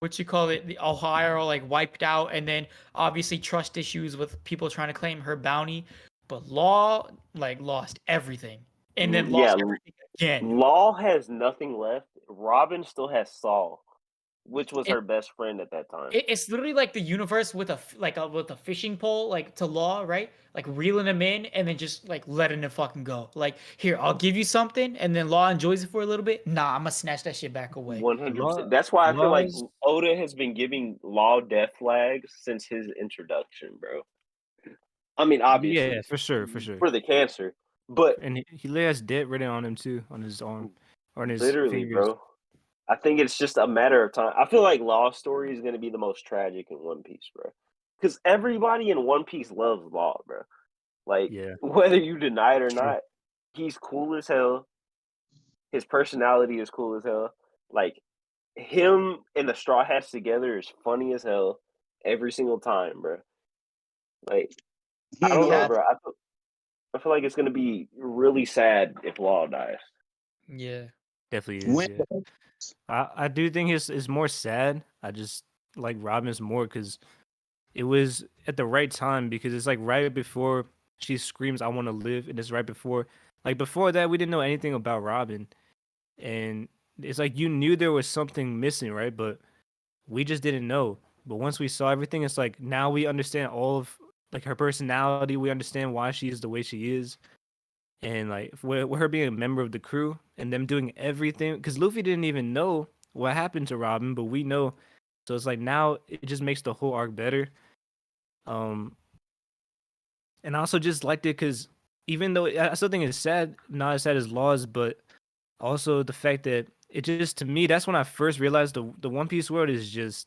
what you call it, the Ohio like wiped out, and then obviously trust issues with people trying to claim her bounty. But Law like lost everything, and then lost everything again.
Law has nothing left. Robin still has Saul, which was her best friend at that time.
It's literally like the universe with a fishing pole, like to Law, right? Like reeling him in and then just like letting him fucking go. Like, here, I'll give you something, and then Law enjoys it for a little bit. Nah, I'm gonna snatch that shit back away.
100%. That's why I feel like Oda has been giving Law death flags since his introduction, bro. I mean, obviously,
yeah, for sure,
for the cancer, but
and he has debt written on him too, on his arm or on his
literally,
fingers.
bro. I think it's just a matter of time. I feel like Law's story is going to be the most tragic in One Piece, bro, because everybody in One Piece loves Law, bro. Like,
Yeah.
whether you deny it or
True.
not, he's cool as hell. His personality is cool as hell. Like, him and the Straw Hats together is funny as hell every single time, bro. Like,
He
I
ain't
don't know,
Yeah.
bro. I feel like it's gonna be really sad if Law dies.
Yeah.
Definitely is.
when
Yeah. I do think it's more sad. I just like Robin's more because it was at the right time because it's like right before she screams, "I want to live," and it's right before, like before that, we didn't know anything about Robin, and it's like you knew there was something missing, right? But we just didn't know. But once we saw everything, it's like now we understand all of like her personality. We understand why she is the way she is, and like with her being a member of the crew and them doing everything because Luffy didn't even know what happened to Robin, but we know. So it's like now it just makes the whole arc better. Um, and I also just liked it because even though I still think it's sad, not as sad as Laws, but also the fact that it just to me that's when I first realized the One Piece world is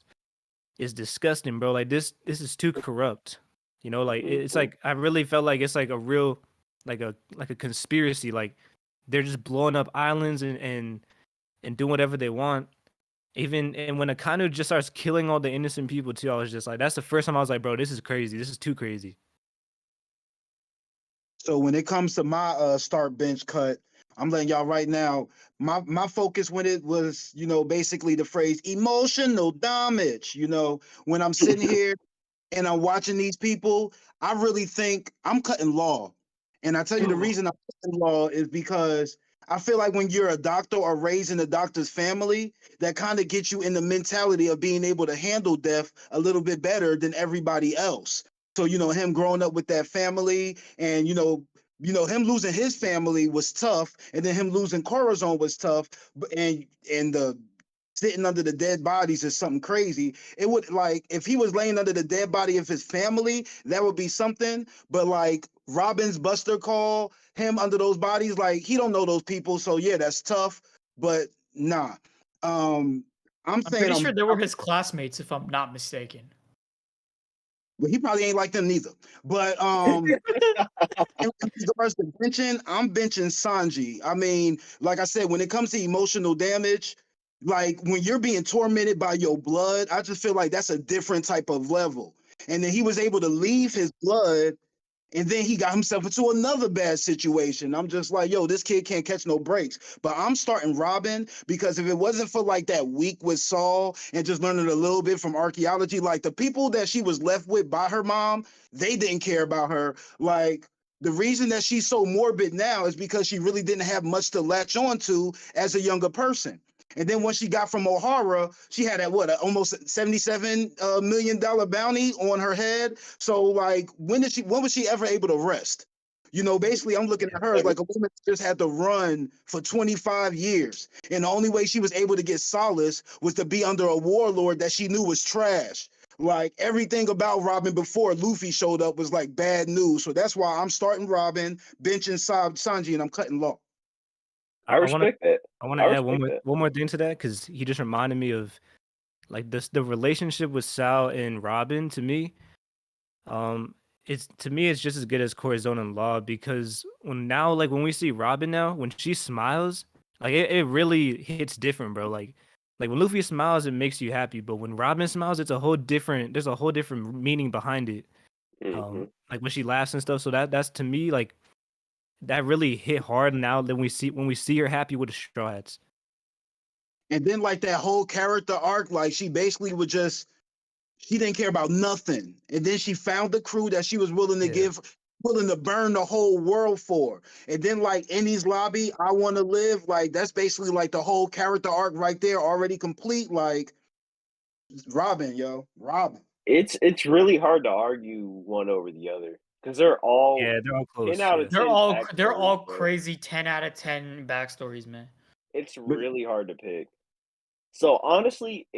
disgusting, bro. Like this is too corrupt. You know, like it's like I really felt like it's like a real like a conspiracy. Like they're just blowing up islands and doing whatever they want. Even and when Akanu just starts killing all the innocent people too, I was just like, that's the first time I was like, bro, this is crazy. This is too crazy.
So when it comes to my start bench cut, I'm letting y'all right now. My focus when it was, basically the phrase emotional damage. When I'm sitting here and I'm watching these people, I really think I'm cutting Law. And I tell you the reason I'm cutting Law is because I feel like when you're a doctor or raised in a doctor's family, that kind of gets you in the mentality of being able to handle death a little bit better than everybody else. So, him growing up with that family and, him losing his family was tough, and then him losing Corazon was tough, and the sitting under the dead bodies is something crazy. It would like if he was laying under the dead body of his family, that would be something. But like Robin's Buster call, him under those bodies, like he don't know those people, so yeah, that's tough. But nah, I'm
I'm
saying
pretty sure they were his classmates, if I'm not mistaken.
Well, he probably ain't like them neither. But in regards to benching, I'm benching Sanji. I mean, like I said, when it comes to emotional damage, like when you're being tormented by your blood, I just feel like that's a different type of level. And then he was able to leave his blood, and then he got himself into another bad situation. I'm just like, yo, this kid can't catch no breaks. But I'm starting Robin because if it wasn't for like that week with Saul and just learning a little bit from archaeology, like the people that she was left with by her mom, they didn't care about her. Like the reason that she's so morbid now is because she really didn't have much to latch on to as a younger person. And then once she got from O'Hara, she had that almost $77 million bounty on her head. So like, when was she ever able to rest? Basically, I'm looking at her as like a woman that just had to run for 25 years. And the only way she was able to get solace was to be under a warlord that she knew was trash. Like everything about Robin before Luffy showed up was like bad news. So that's why I'm starting Robin, benching Sanji, and I'm cutting Law.
I respect that.
I want to add one more thing to that because he just reminded me of like the relationship with Sal and Robin to me. It's just as good as Corazon and Law because when we see Robin now, when she smiles, like it really hits different, bro. Like when Luffy smiles, it makes you happy, but when Robin smiles, there's a whole different meaning behind it. Like when she laughs and stuff. So that's to me like that really hit hard now when we see her happy with the Straw Hats.
And then like that whole character arc, like she basically she didn't care about nothing. And then she found the crew that she was willing to willing to burn the whole world for. And then like Indy's lobby, I want to live. Like that's basically like the whole character arc right there, already complete. Like Robin, Robin.
It's really hard to argue one over the other because they're all
close.
10 out of 10
They're all
backstories, bro.
crazy 10 out of 10 backstories, man.
It's really hard to pick. So honestly,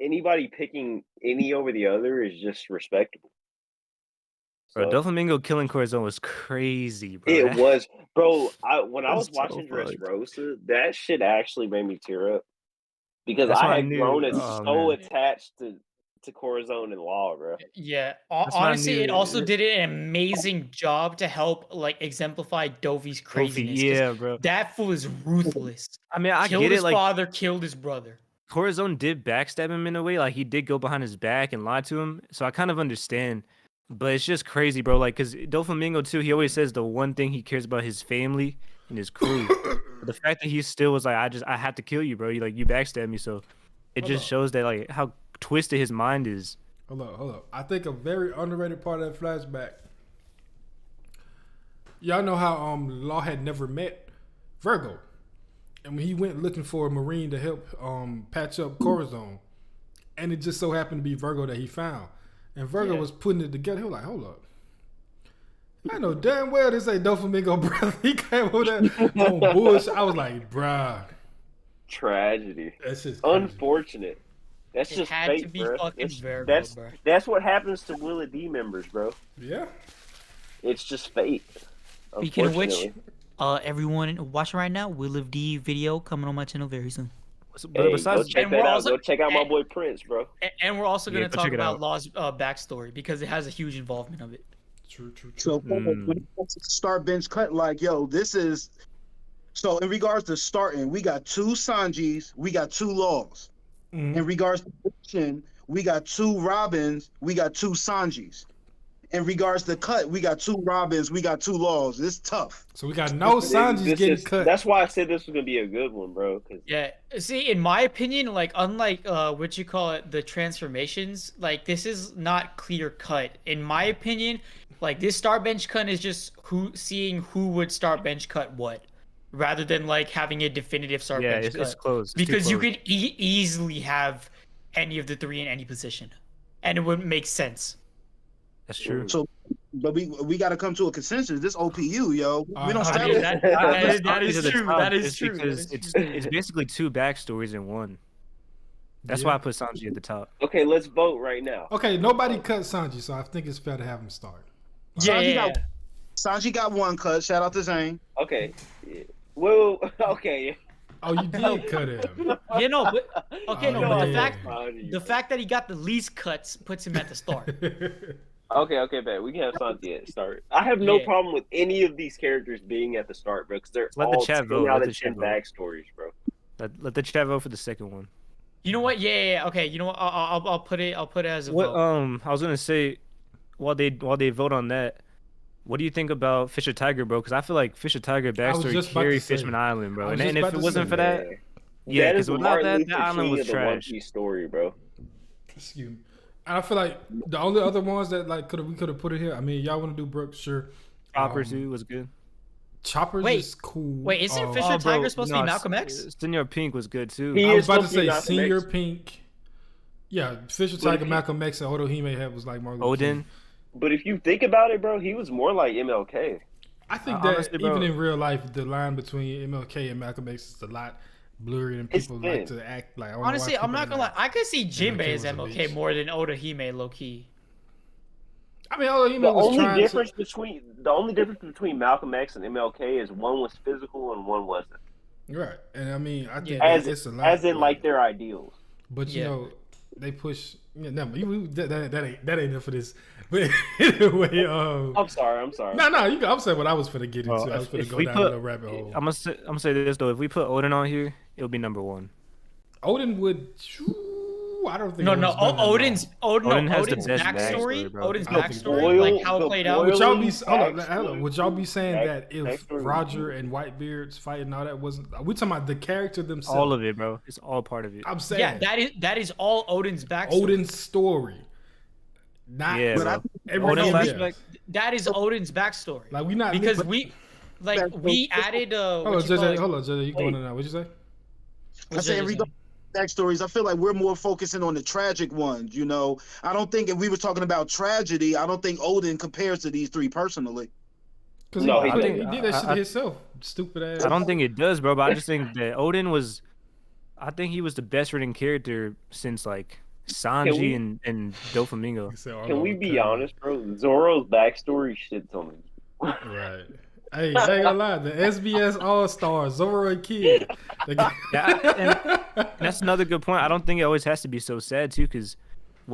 anybody picking any over the other is just respectable.
Bro, Doflamingo killing Corazon was crazy, bro.
It was, bro. When I was
so
watching Dressrosa, that shit actually made me tear up because
That's
I
why I
had
knew-
grown
oh,
so
man.
attached to to Corazon and Law, bro.
Yeah,
That's not
honestly,
new.
it also did an amazing job to help like exemplify Dovi's
Luffy,
craziness. 'Cause
yeah, bro.
that fool is ruthless.
I mean, I
Killed
get
his
it. Like
father, killed his brother.
Corazon did backstab him in a way. Like he did go behind his back and lie to him. So I kind of understand. But it's just crazy, bro. Like, cause Doflamingo too, he always says the one thing he cares about his family and his crew. But the fact that he still was like, I had to kill you, bro. You backstabbed me. So it
Hold
just
on.
shows that like how twisted his mind is.
Hold up. I think a very underrated part of that flashback. Y'all know how Law had never met Virgo, and when he went looking for a Marine to help patch up Corazon, and it just so happened to be Virgo that he found, and Virgo was putting it together. He was like, "Hold up, I know damn well this ain't Doflamingo, brother." He came over there on bullshit. I was like, "Bruh,
Tragedy.
that's just crazy."
Unfortunate. That's
It
just
had
fate,
to be
bro.
fucking
That's,
Virgo,
that's,
bro.
that's what happens to Willa D members, bro.
Yeah.
It's just fate.
Speaking of which,
Unfortunately.
everyone watching right now, Will of D video coming on my channel very soon.
But
Hey, go
besides,
check
and
that
we're
out.
also-
Go check out my boy Prince, bro.
And we're also
Yeah,
gonna
go
talk
check it
about
out.
Law's backstory because it has a huge involvement of it.
True.
So when it comes to start bench cut, like yo, this is so in regards to starting, we got 2 Sanjis, we got 2 Laws.
Mhm.
In regards to position, we got 2 Robins, we got 2 Sanjis. In regards to cut, we got 2 Robins, we got 2 Laws. It's tough.
So we got no Sanjis
This
getting
is-
cut.
That's why I said this was gonna be a good one, bro. 'Cause
Yeah. See, in my opinion, like unlike what you call it, the transformations, like this is not clear cut. In my opinion, like this start bench cut is just seeing who would start bench cut what, rather than like having a definitive start
yeah,
bench
it's
cut.
close. It's too
Because you
close.
could easily have any of the 3 in any position, and it wouldn't make sense.
That's true.
So, but we got to come to a consensus. This OPU, yo, we don't
I
I
stand
mean,
on-
that is
Sanjis at the
true.
top
That is
just
true.
Because
that is
it's basically 2 backstories in one. That's why I put Sanji at the top.
okay, let's vote right now.
Okay, nobody cut Sanji, so I think it's fair to have him start.
Yeah.
Sanji got 1 cut. Shout out to Zane.
Okay. Yeah. Well, okay.
Oh, you did cut him.
You know, but okay,
Oh,
no, but
man.
the fact that he got the least cuts puts him at the start.
Okay, bet. We can have Santi at the start. I have no
Yeah.
problem with any of these characters being at the start, bro, because they're
Let the
all
chat
10
vote,
out
let
of
the
10
chat vote.
backstories, bro.
Let the chat vote for the second one.
You know what? Yeah. Okay. You know what? I'll put it. I'll put it as a
What
vote.
I was gonna say, while they vote on that, what do you think about Fisher Tiger, bro? Because I feel like Fisher Tiger
was
backstory
just about to
carried
say.
Fishman Island,
I
bro.
was
And
just
if
about
it
to
wasn't
say
for that,
Yeah.
yeah,
That
because
is the
without
Martin
that,
Luther
that island
King
was
of the One
trash.
Piece story, bro.
Excuse me. And I feel like the only other ones that like we could have put it here. I mean, y'all want to do Brooke, sure.
Chopper too was good.
Choppers
Wait,
is cool.
wait, isn't Fisher
Oh, bro,
Tiger supposed to be
no,
Malcolm X?
Senior Pink was good too.
He
I was
is
about to
supposed to be
say
Malcolm
Senior
X.
Pink. Yeah, Fisher
But
Tiger,
if you-
Malcolm X, and Odohime had was like Martin Luther
Odin.
King.
But if you think about it, bro, he was more like MLK.
I think that
Honestly, bro-
even in real life, the line between MLK and Malcolm X is a lot blurrier, and
It's
people
thin.
like to act like. I don't know why
Honestly, I'm
people
not gonna
like-
lie. I could see Jinbei
MLK
as
was a
MLK
beast.
more than Odahime low key.
I mean, Odohime
The
was
only
trying
difference between Malcolm X and MLK is one was physical and one wasn't.
right, and I mean, I think
Yeah.
that it's a lot.
As in like their ideals.
But you
Yeah.
know, they push. Yeah, never. That ain't enough for this. But anyway,
I'm sorry.
no, you. I'm saying what I was finna get into.
Well,
I was
if-
finna
if
go
we
down
put-
a little rabbit hole.
I'm gonna say this though. If we put Odin on here, it'll be number 1.
Odin would. I don't think.
No,
Odin's done that
Odin's
Odin has the
Odin's
best
backstory.
backstory, bro.
Odin's
I don't think
backstory,
Boyle-
like how it
the
played
long.
out.
Would y'all be
Backstory.
Would y'all be saying that if
Backstory.
Roger and Whitebeard's fight and all that wasn't? We talking about the character themselves.
All of it, bro. It's all part of it.
I'm saying.
Yeah, that is all Odin's backstory.
Odin's story. Not.
Yeah,
But
bro.
I
everything
Odin
else.
flashback.
That is Odin's backstory.
Like we not
Because
but-
we added
Hold on, JJ. You going in now? What'd you say?
I say in regards to backstories, I feel like we're more focusing on the tragic ones. You know, I don't think if we were talking about tragedy, I don't think Odin compares to these 3 personally.
Because
No,
he,
he
he
didn't.
did that shit
I-
himself. Stupid ass.
I don't think it does, bro. But I just think that Odin was. I think he was the best written character since like Sanji
we-
and Doflamingo.
He said, "Oh,
Can we
okay."
be honest, bro? Zoro's backstory shits on me.
Right. Hey, I ain't gonna lie. The SBS All Stars, Zoro and Kid.
Yeah, and that's another good point. I don't think it always has to be so sad too, because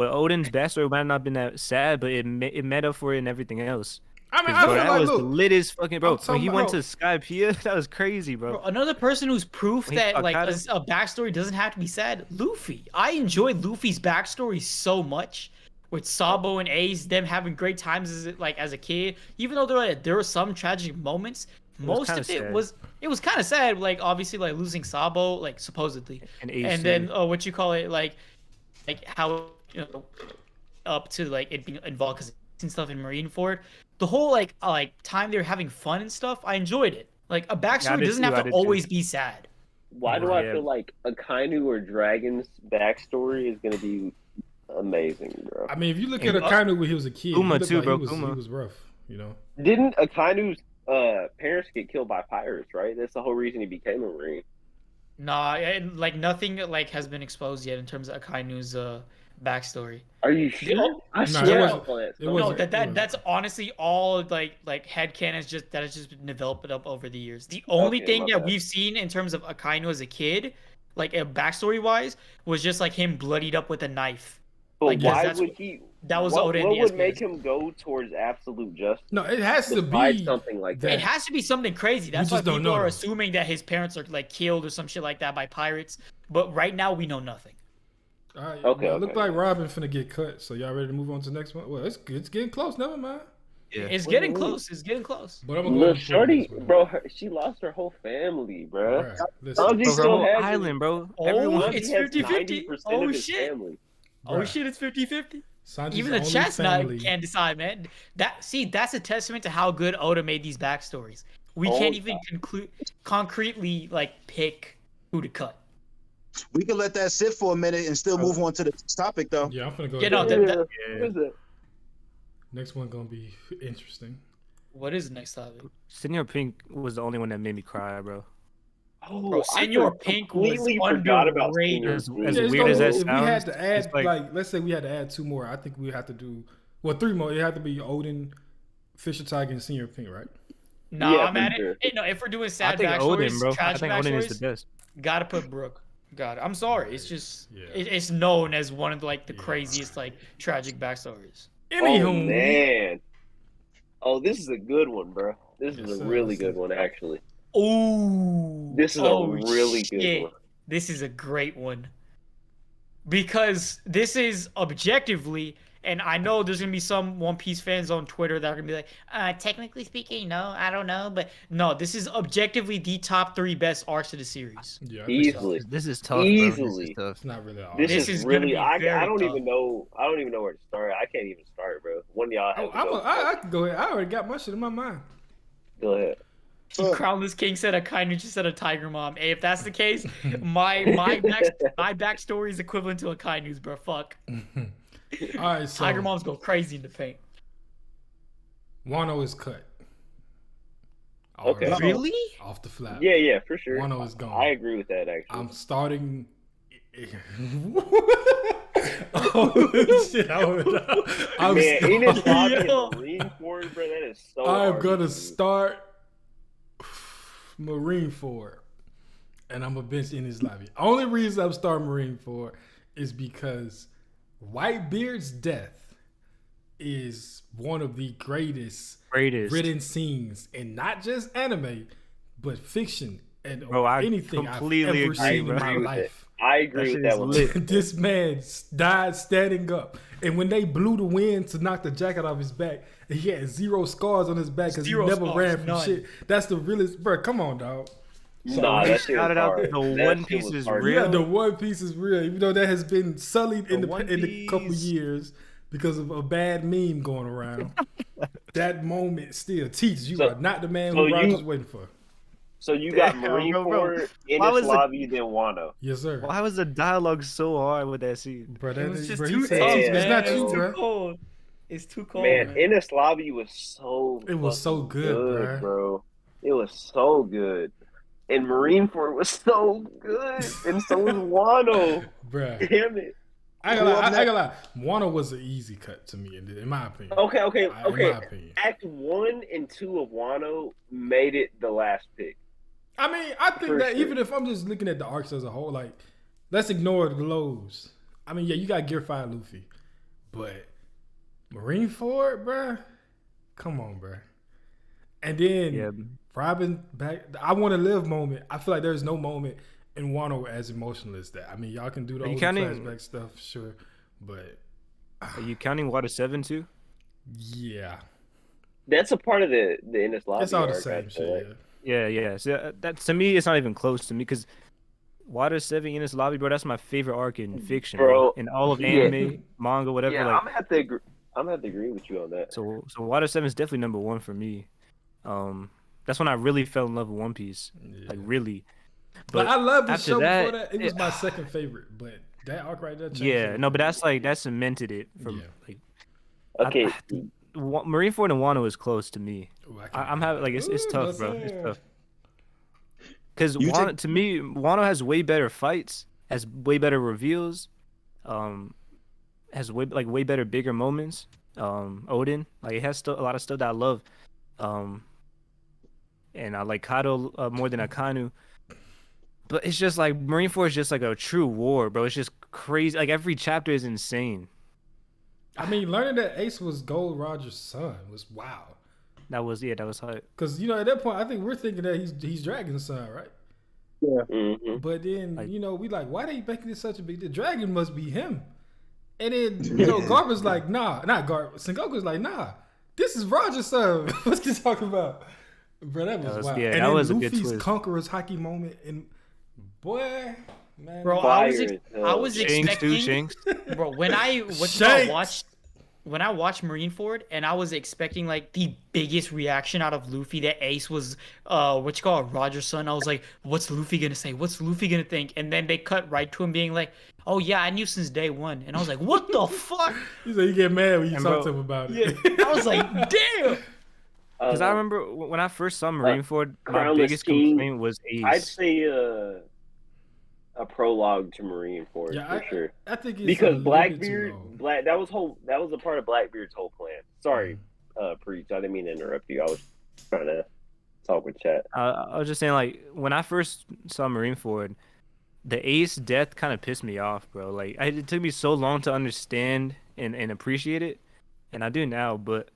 Odin's backstory might not have been that sad, but it made up for it and everything else.
I mean,
'Cause,
I
bro,
feel
that
like,
was the
look,
littest fucking bro.
I'm
When
talking
he
about-
went to 𝙲𝚙𝚎𝚑𝚝, that was crazy, bro.
Bro, another person who's proof
When he
that
fuck
like
had
a
him.
backstory doesn't have to be sad. Luffy. I enjoy Luffy's backstory so much. With Sabo and Ace, them having great times as a kid, even though there were some tragic moments. Most
kinda
of it
sad.
was kind of sad. Like obviously, like losing Sabo, like supposedly,
And Ace
and
too.
then what you call it, like how up to like it being involved because and stuff in Marineford. The whole like time they were having fun and stuff. I enjoyed it. Like a backstory
did
doesn't
too, I
have to
did too.
always be sad.
Why do I
Yeah.
feel like a Kainu or Dragon's backstory is gonna be amazing, bro?
I mean, if you look at
And,
Akainu when he was a kid,
Kuma
he looked
too,
like
bro,
he
Kuma.
was rough, you know.
Didn't Akainu's parents get killed by pirates? Right. That's the whole reason he became a Marine.
Nah, and like nothing like has been exposed yet in terms of Akainu's backstory.
Are you sure? I
No,
swear
it
I
wasn't-
planned.
it
No,
wasn't-
that's honestly all like headcanon that has just been developed up over the years. The only
Okay,
thing
my
that
bad.
we've seen in terms of Akainu as a kid, like backstory wise, was just like him bloodied up with a knife.
But
Like, 'cause
why
that's-
would he?
that was
what,
Oda in
what
the
would make
SBS.
him go towards absolute justice?
No, it has to
Besides
be
something like
that-
It has to be something crazy. That's why
just don't
people
know,
are
though.
assuming that his parents are like killed or some shit like that by pirates. But right now we know nothing.
All right,
Okay,
well, it looked
okay.
like Robin finna get cut. So y'all ready to move on to the next one? Well, it's good. It's getting close. Never mind.
Yeah.
It's
Wait,
getting
wait.
close. It's getting close.
But I'm gonna go
Look,
ahead and put
Shorty,
this one.
bro, she lost her whole family, bro.
Bruh, listen.
Sanji
Bro,
still
her whole
has
island, bro.
Oh,
Everyone.
Sanji
it's
has
50-50.
90%
Oh,
of his
shit.
family.
Oh
Bruh.
shit, it's 50-50.
Sanji's
Even the
only
chat's
family.
can't decide, man. That's a testament to how good Oda made these backstories. We
Oh,
can't even concretely like pick who to cut.
We can let that sit for a minute and still move on to the next topic, though.
Yeah, I'm finna go.
Yeah,
ahead
no,
and-
that-
What is it?
Next one gonna be interesting.
What is the next topic?
Senior Pink was the only one that made me cry, bro.
Oh,
Bro, Senor Pink was
completely forgot about
underrated.
Senior
As
Yeah,
Pink.
it's
weird as
gonna-
that
if we had
sounds,
to add,
it's like-
let's say we had to add 2 more, I think we have to do 3 more. It had to be Odin, Fisher Tiger, and Senior Pink, right?
Nah,
Yeah,
I'm
for
at
sure.
it. Hey, no, if we're doing
I
sad
think
backstories,
Odin, bro. I
tragic
think Odin is the
backstories,
best.
gotta put Brooke. Got it. I'm sorry. It's just
Yeah.
it's known as one of the
Yeah.
craziest tragic backstories.
Oh,
Anywho,
man. Oh, this is a good one, bro. This
Yes,
is a
sir.
really
This
good
is-
one, actually.
Ooh.
This is a really good one.
This is a great one. Because this is objectively, and I know there's gonna be some One Piece fans on Twitter that are gonna be like, technically speaking, no, I don't know. But no, this is objectively the top 3 best arcs of the series.
yeah, I think so.
Easily.
This is tough, bro.
Easily.
This is tough.
It's not really all.
This,
This
is
is gonna
really.
be
I
very
don't
tough.
even know. I don't even know where to start. I can't even start, bro. One of y'all have to go.
I can go ahead. I already got my shit in my mind.
Go ahead.
Crownless King said Akainu just said a Tiger Mom. Hey, if that's the case, my backstory is equivalent to Akainu's, bro. Fuck.
All right, so
Tiger Moms go crazy in the paint.
Wano is cut.
Okay.
Already.
Really?
Off the flap.
Yeah, for sure.
Wano is gone.
I agree with that, actually.
I'm starting. Oh shit! I'm
Man, Enos
starting.
Lobby
Yo.
and Marineford, bro, that is so
I'm
hard
gonna
to do.
start Marineford, and I'm a bench in his lobby. Only reason I'm starting Marineford is because Whitebeard's death is one of the greatest written scenes in not just anime, but fiction and
Bro, I
anything
completely
I've ever
agree,
seen
bro.
in my
Agree with
life.
I agree
That
with
shit
that
is
one.
lit.
This man died standing up, and when they blew the wind to knock the jacket off his back, and he had 0 scars on his back because he
Zero
never
scars,
ran from
none.
shit. That's the realest, bro. Come on, dog.
Nah,
when
that
he
shit was
shouted out
hard.
the
That
One
shit
Piece
was
is
hard.
real.
Yeah, the One Piece is real, even though that has been sullied in
The
the
One
in the couple
Piece.
years because of a bad meme going around. That moment still teaches you
So-
are not the man
so
who Roger's
you-
waiting for.
So you got
Damn, bro.
Marineford,
Why was
Enos
the-
Lobby, then Wano.
Yes, sir.
Why was the dialogue so hard with that scene?
Bro,
It
that
was
is,
just
bro, he
too
said,
tough,
"It's
it's
man.
not
It's
you,
too
bro.
cold. It's too cold,
Man, Enos Lobby was so
It was so
fucking
good,
bro. It was so good. And Marineford was so good. And so was Wano.
Bruh.
Damn it.
I ain't gonna lie. Wano was an easy cut to me, in my opinion.
Okay.
In my opinion.
Act 1 and 2 of Wano made it the last pick.
I mean, I think
For
that
sure.
even if I'm just looking at the arcs as a whole, like, let's ignore the lows. I mean, yeah, you got Gear 5 Luffy. but Marineford, bruh, come on, bruh. And then Robin back. I want to live moment. I feel like there's no moment in Wano as emotional as that. I mean, y'all can do the old flashback stuff, sure, but
are you counting Water 7 too?
Yeah,
that's a part of the Ines Lobby.
It's all the same shit.
Yeah. So that to me, it's not even close to me because Water 7, Ines Lobby, bro. That's my favorite arc in fiction, bro. In all of anime, manga, whatever.
Yeah,
like,
I'm gonna have to agree with you on that.
So Water 7 is definitely number one for me. That's when I really fell in love with One Piece, like really.
But I loved the show before that. It was my second favorite, but that arc right there.
But that cemented it from like.
Okay.
Marineford and Wano is close to me. I'm having like it's tough, bro. It's tough. Because to me, Wano has way better fights, has way better reveals, has way better bigger moments. Odin, like it has a lot of stuff that I love. And I like Kado more than Akanu. But it's just like Marineford is just like a true war, bro. It's just crazy. Like every chapter is insane.
I mean, learning that Ace was Gold Roger's son was wow.
That was hype.
Because at that point, I think we're thinking that he's Dragon's son, right?
Yeah.
Mm-hmm.
But then we like, why they making this such a big deal? Dragon must be him. And then Garba's like, nah, not Garba. Sengoku's like, nah, this is Roger's son. What's he talking about? Bro, that was wild.
Yeah,
and
that
then
was
Luffy's
a good twist.
conqueror's hockey moment, and boy, man,
bro, I was expecting, bro, when I watched Marineford, and I was expecting like the biggest reaction out of Luffy that Ace was Roger's son. I was like, what's Luffy gonna say? What's Luffy gonna think? And then they cut right to him being like, oh yeah, I knew since day one. And I was like, what the fuck?
He's like, you get mad when you talk to him about it.
Yeah. I was like, damn.
Because I remember when I first saw Marineford, my biggest complaint was Ace.
I'd say a prologue to Marineford for sure.
I think it's
because Blackbeard, that was a part of Blackbeard's whole plan. Sorry, Preach. I didn't mean to interrupt you. I was trying to talk with chat.
I was just saying, like, when I first saw Marineford, the Ace death kind of pissed me off, bro. Like, it took me so long to understand and appreciate it, and I do now, but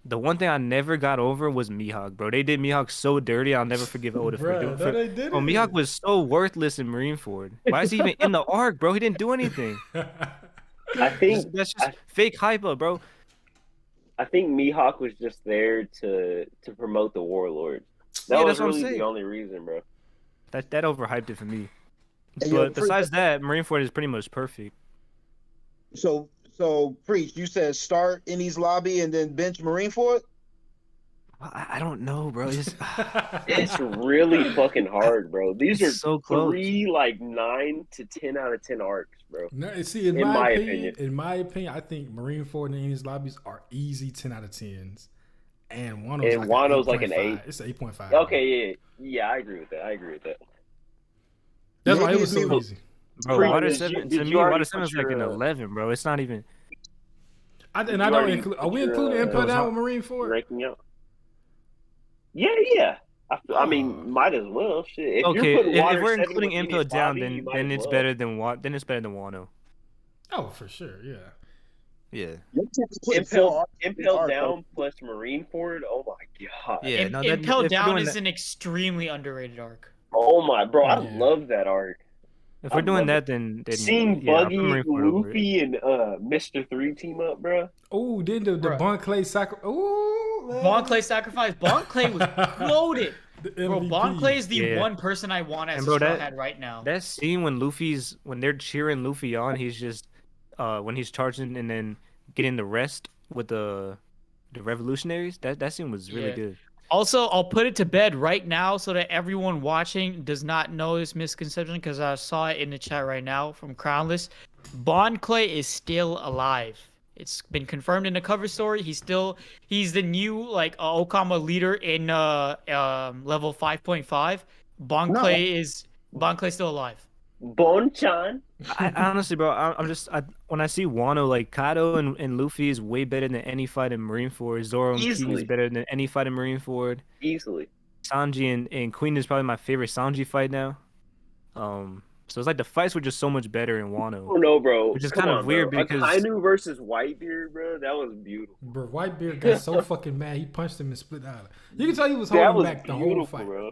the one thing I never got over was Mihawk, bro. They did Mihawk so dirty. I'll never forgive Oda for doing it. Oh, Mihawk was so worthless in Marineford. Why is he even in the arc, bro? He didn't do anything.
I think
that's just fake hyper, bro.
I think Mihawk was just there to promote the Warlord. That was really the only reason, bro.
That overhyped it for me. But besides that, Marineford is pretty much perfect.
So, Preach, you said start Ines Lobby and then bench Marineford?
I don't know, bro.
It's really fucking hard, bro. These are
so close.
3 like 9 to 10 out of 10 arcs, bro.
No, see, in my opinion, I think Marineford and Ines Lobbies are easy 10 out of 10s. And Wano's like an 8. It's an 8.5.
Okay, yeah, I agree with that.
That's why it was so easy.
Bro, Water 7 to me, Water 7 is like an 11, bro. It's not even.
I don't include. Are we including Impel Down with
Marineford? Ranking out. Yeah. I mean, might as well. Shit. If
we're including Impel Down, then it's better than Wano.
Oh, for sure, yeah.
Yeah.
Impel Down plus Marineford. Oh my god.
Yeah.
Impel Down is an extremely underrated arc.
Oh my, bro, I love that arc.
If we're doing that, then
seeing Buggy, Luffy, and Mr. 3 team up, bro.
Oh, then the Bon Clay sacrifice. Oh,
Bon Clay sacrifice. Bon Clay was loaded. Bro, Bon Clay is the one person I want as a Straw Hat right now.
That scene when they're cheering Luffy on, he's just when he's charging and then getting the rest with the revolutionaries. That scene was really good.
Also, I'll put it to bed right now so that everyone watching does not know this misconception because I saw it in the chat right now from Crownless. Bon Clay is still alive. It's been confirmed in the cover story. He's the new Okama leader in level 5.5. Bon Clay's still alive.
Bon-chan.
I honestly, bro, when I see Wano, like Kado and Luffy is way better than any fight in Marineford. Zoro and King is better than any fight in Marineford.
Easily.
Sanji and Queen is probably my favorite Sanji fight now. So it's like the fights were just so much better in Wano.
Oh no, bro.
Which is
Come
kind of
on,
weird
bro.
because
Akainu versus Whitebeard, bro. That was beautiful.
Bro, Whitebeard got so fucking mad. He punched him and split out. You can tell he was
That
holding
was
back the
beautiful,
whole fight.
bro.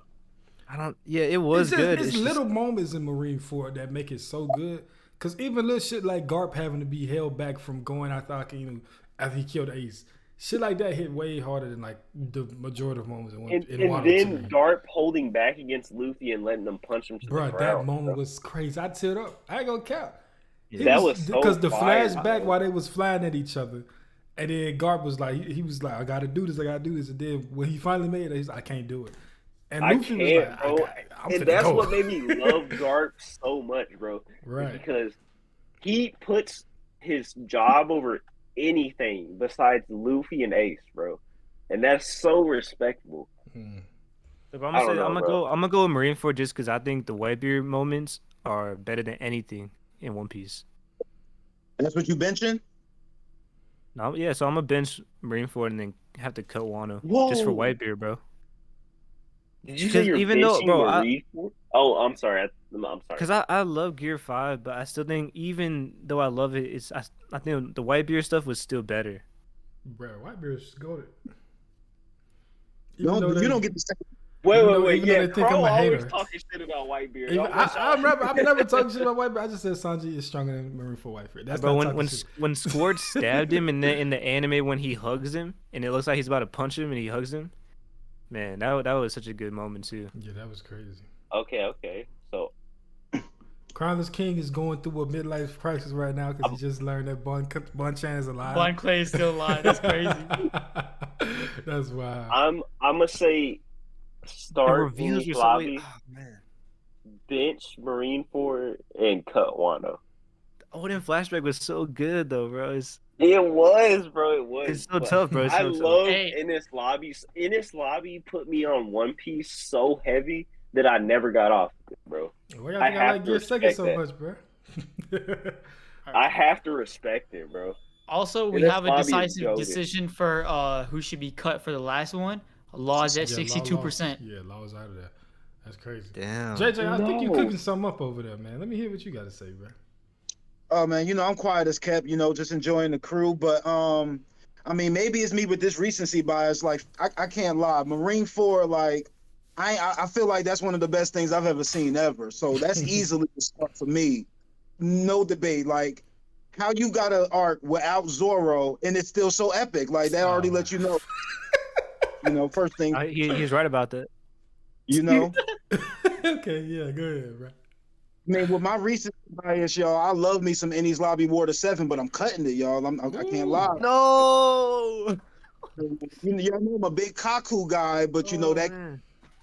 I don't. Yeah, it was
It's just,
good.
It's
It's
little
just,
moments in Marineford that make it so good. Cause even little shit like Garp having to be held back from going after Akainu after he killed Ace, shit like that hit way harder than like the majority of moments in
And
Wano
then
to me.
Garp holding back against Luffy and letting them punch him to the
Bro,
ground.
that moment was crazy. I teared up. I ain't gonna count.
That was so
because the
fire,
flashback
bro.
while they was flying at each other, and then Garp was like, he was like, I gotta do this, and then when he finally made it, he's like, I can't do it. And
I
Luffy
can't,
was like,
bro.
I'm
And
finna
that's
go.
what made me love Garp so much, bro.
Right.
Because he puts his job over anything besides Luffy and Ace, bro. And that's so respectable.
Look,
I don't know,
I'm
bro.
gonna go with Marineford just because I think the Whitebeard moments are better than anything in One Piece.
That's what you benching?
No, yeah, so I'm gonna bench Marineford and then have to cut Wano just for
Whoa.
Whitebeard, bro.
Did you say you're
even though,
benching
bro,
Marineford? Oh, I'm sorry. I'm sorry.
Because I love Gear 5, but I still think even though I love it, I think the Whitebeard stuff was still better.
Bro, Whitebeard's goated.
You don't get the second.
Wait.
even though
Yeah,
they think
Crow
I'm a
always
hater.
talking shit about Whitebeard.
Even,
Don't let
I
y'all-
remember, I've never talking shit about Whitebeard. I just said Sanji is stronger than Marineford Whitebeard. That's
Bro,
not
when
talking shit.
when Squart stabbed him in the anime when he hugs him and it looks like he's about to punch him and he hugs him, man, that was such a good moment too.
Yeah, that was crazy.
Okay. So,
Crownless King is going through a midlife crisis right now because he just learned that Bon Chan is alive.
Bon Clay is still alive. That's crazy.
That's wild.
I'm gonna say
The
start
reviews
in
were so
lobby,
oh, man.
bench Marineford, and cut Wano.
Odin flashback was so good though, bro.
It was, bro. It was.
It's so
But
tough, bro. It's
I
so tough.
love
Hey.
Ennis Lobby. Ennis Lobby put me on One Piece so heavy that I never got off it, bro.
Why y'all
I
think I
have
like
to
Gear Second
respect
so
that.
much, bro?
I have to respect it, bro.
Also, we
This
have a
lobby is
decisive
goated.
decision for who should be cut for the last one. Law's at
Yeah,
62%.
Yeah, Law's out of there. That's crazy.
Damn.
JJ, I think you
No.
cooking something up over there, man. Let me hear what you got to say, bro.
Oh man, I'm quiet as kept, just enjoying the crew. But I mean, maybe it's me with this recency bias. Like, I can't lie. Marineford, like, I feel like that's one of the best things I've ever seen ever. So that's easily the start for me. No debate. Like, how you got an arc without Zoro and it's still so epic. Like, that already lets you know. First thing,
He's right about that.
Okay, yeah, go ahead, bro.
I mean, with my recent bias, y'all, I love me some Ennis Lobby War to 7, but I'm cutting it, y'all. I can't lie.
No.
Y'all know I'm a big Kaku guy, but that
man.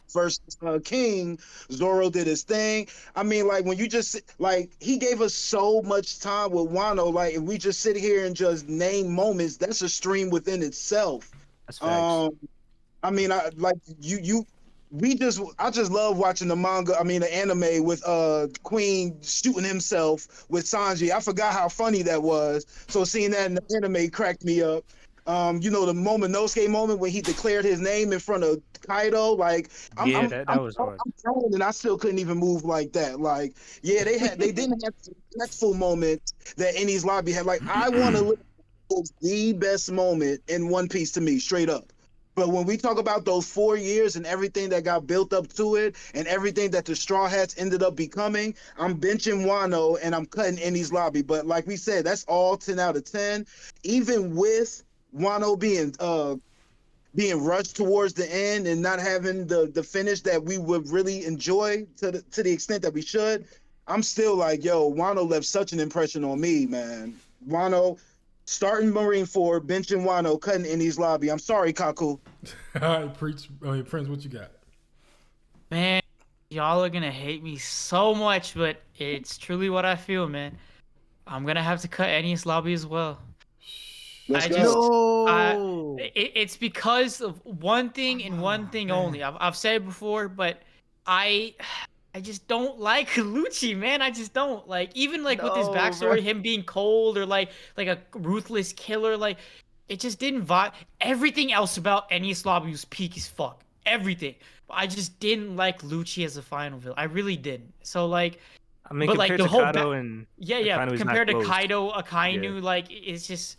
first King, Zoro did his thing. I mean, like, when you just, like, he gave us so much time with Wano. Like, if we just sit here and just name moments, that's a stream within itself.
That's facts.
I mean, I just love watching the manga. I mean, the anime with Queen shooting himself with Sanji. I forgot how funny that was. So seeing that in the anime cracked me up. The Momonosuke moment when he declared his name in front of Kaido, like,
that was hard.
I'm trying, and I still couldn't even move like that. Like, yeah, they didn't have the respectful moment that Ennis Lobby had. Like, I want to look at the best moment in One Piece to me, straight up. But when we talk about those 4 years and everything that got built up to it and everything that the Straw Hats ended up becoming, I'm benching Wano and I'm cutting Ennis Lobby. But like we said, that's all 10 out of 10. Even with Wano being rushed towards the end and not having the finish that we would really enjoy to the extent that we should, I'm still like, yo, Wano left such an impression on me, man. Wano, starting Marineford, benching Wano, cutting Ennis Lobby. I'm sorry, Kaku.
All right, Prince, what you got?
Man, y'all are gonna hate me so much, but it's truly what I feel, man. I'm gonna have to cut Ennis Lobby as well.
Let's
I
go.
just, it's because of one thing and one thing only. I've said it before, but I just don't like Lucci, man. I just don't like, even like with his
No,
backstory,
bro.
him being cold or like a ruthless killer. Like, it just didn't vibe. Everything else about Ennis Lobby was peak as fuck. Everything. I just didn't like Lucci as a final villain. I really didn't. So like,
I mean,
But, like,
compared
the
to
whole
Kaido and
Yeah,
Akainu, he's not
compared to
close.
Kaido, Akainu, like it's just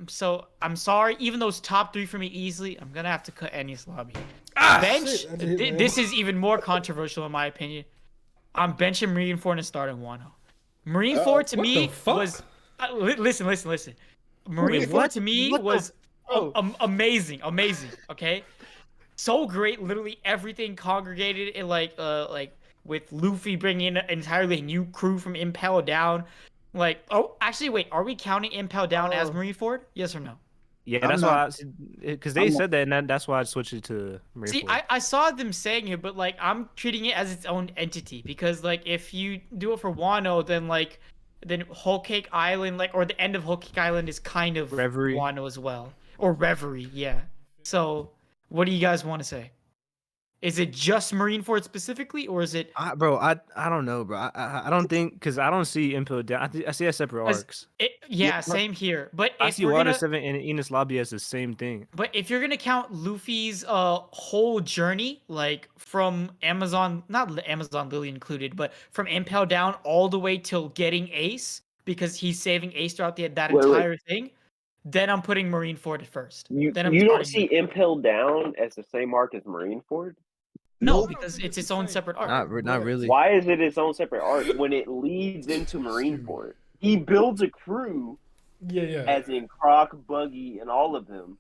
So I'm sorry, even though it's top 3 for me easily, I'm gonna have to cut Enies Lobby. Bench.
Shit, I did, man.
This is even more controversial in my opinion. I'm benching Marineford and starting Wano. Marineford to
what
me
the fuck?
was listen. Marineford to me was amazing, okay? So great, literally everything congregated in like with Luffy bringing in an entirely new crew from Impel Down. Like, oh, actually, wait, are we counting Impel Down as Marineford? Yes or no?
Yeah,
I'm
that's
not-
why, because they said that, and that's why I switched it to Marineford.
See, I saw them saying it, but like I'm treating it as its own entity because like if you do it for Wano, then Whole Cake Island, like, or the end of Whole Cake Island is kind of
Reverie.
Wano as well, or Reverie, yeah. So, what do you guys want to say? Is it just Marineford specifically, or is it?
Bro, I don't know, bro. I don't think, because I don't see Impel Down. I see as separate arcs.
Yeah, same here. But
I
if
see
we're
Water
gonna,
7 and Enos Lobby as the same thing.
but if you're gonna count Luffy's whole journey, like from Amazon, not Amazon Lily included, but from Impel Down all the way till getting Ace, because he's saving Ace throughout that
Wait.
entire thing, then I'm putting Marineford at first. Then I'm
You don't
starting
see Impel Down as the same arc as Marineford?
No, because it's its own separate arc.
Not really.
Why is it its own separate arc when it leads into Marineford? He builds a crew,
Yeah.
as in Croc, Buggy, and all of them,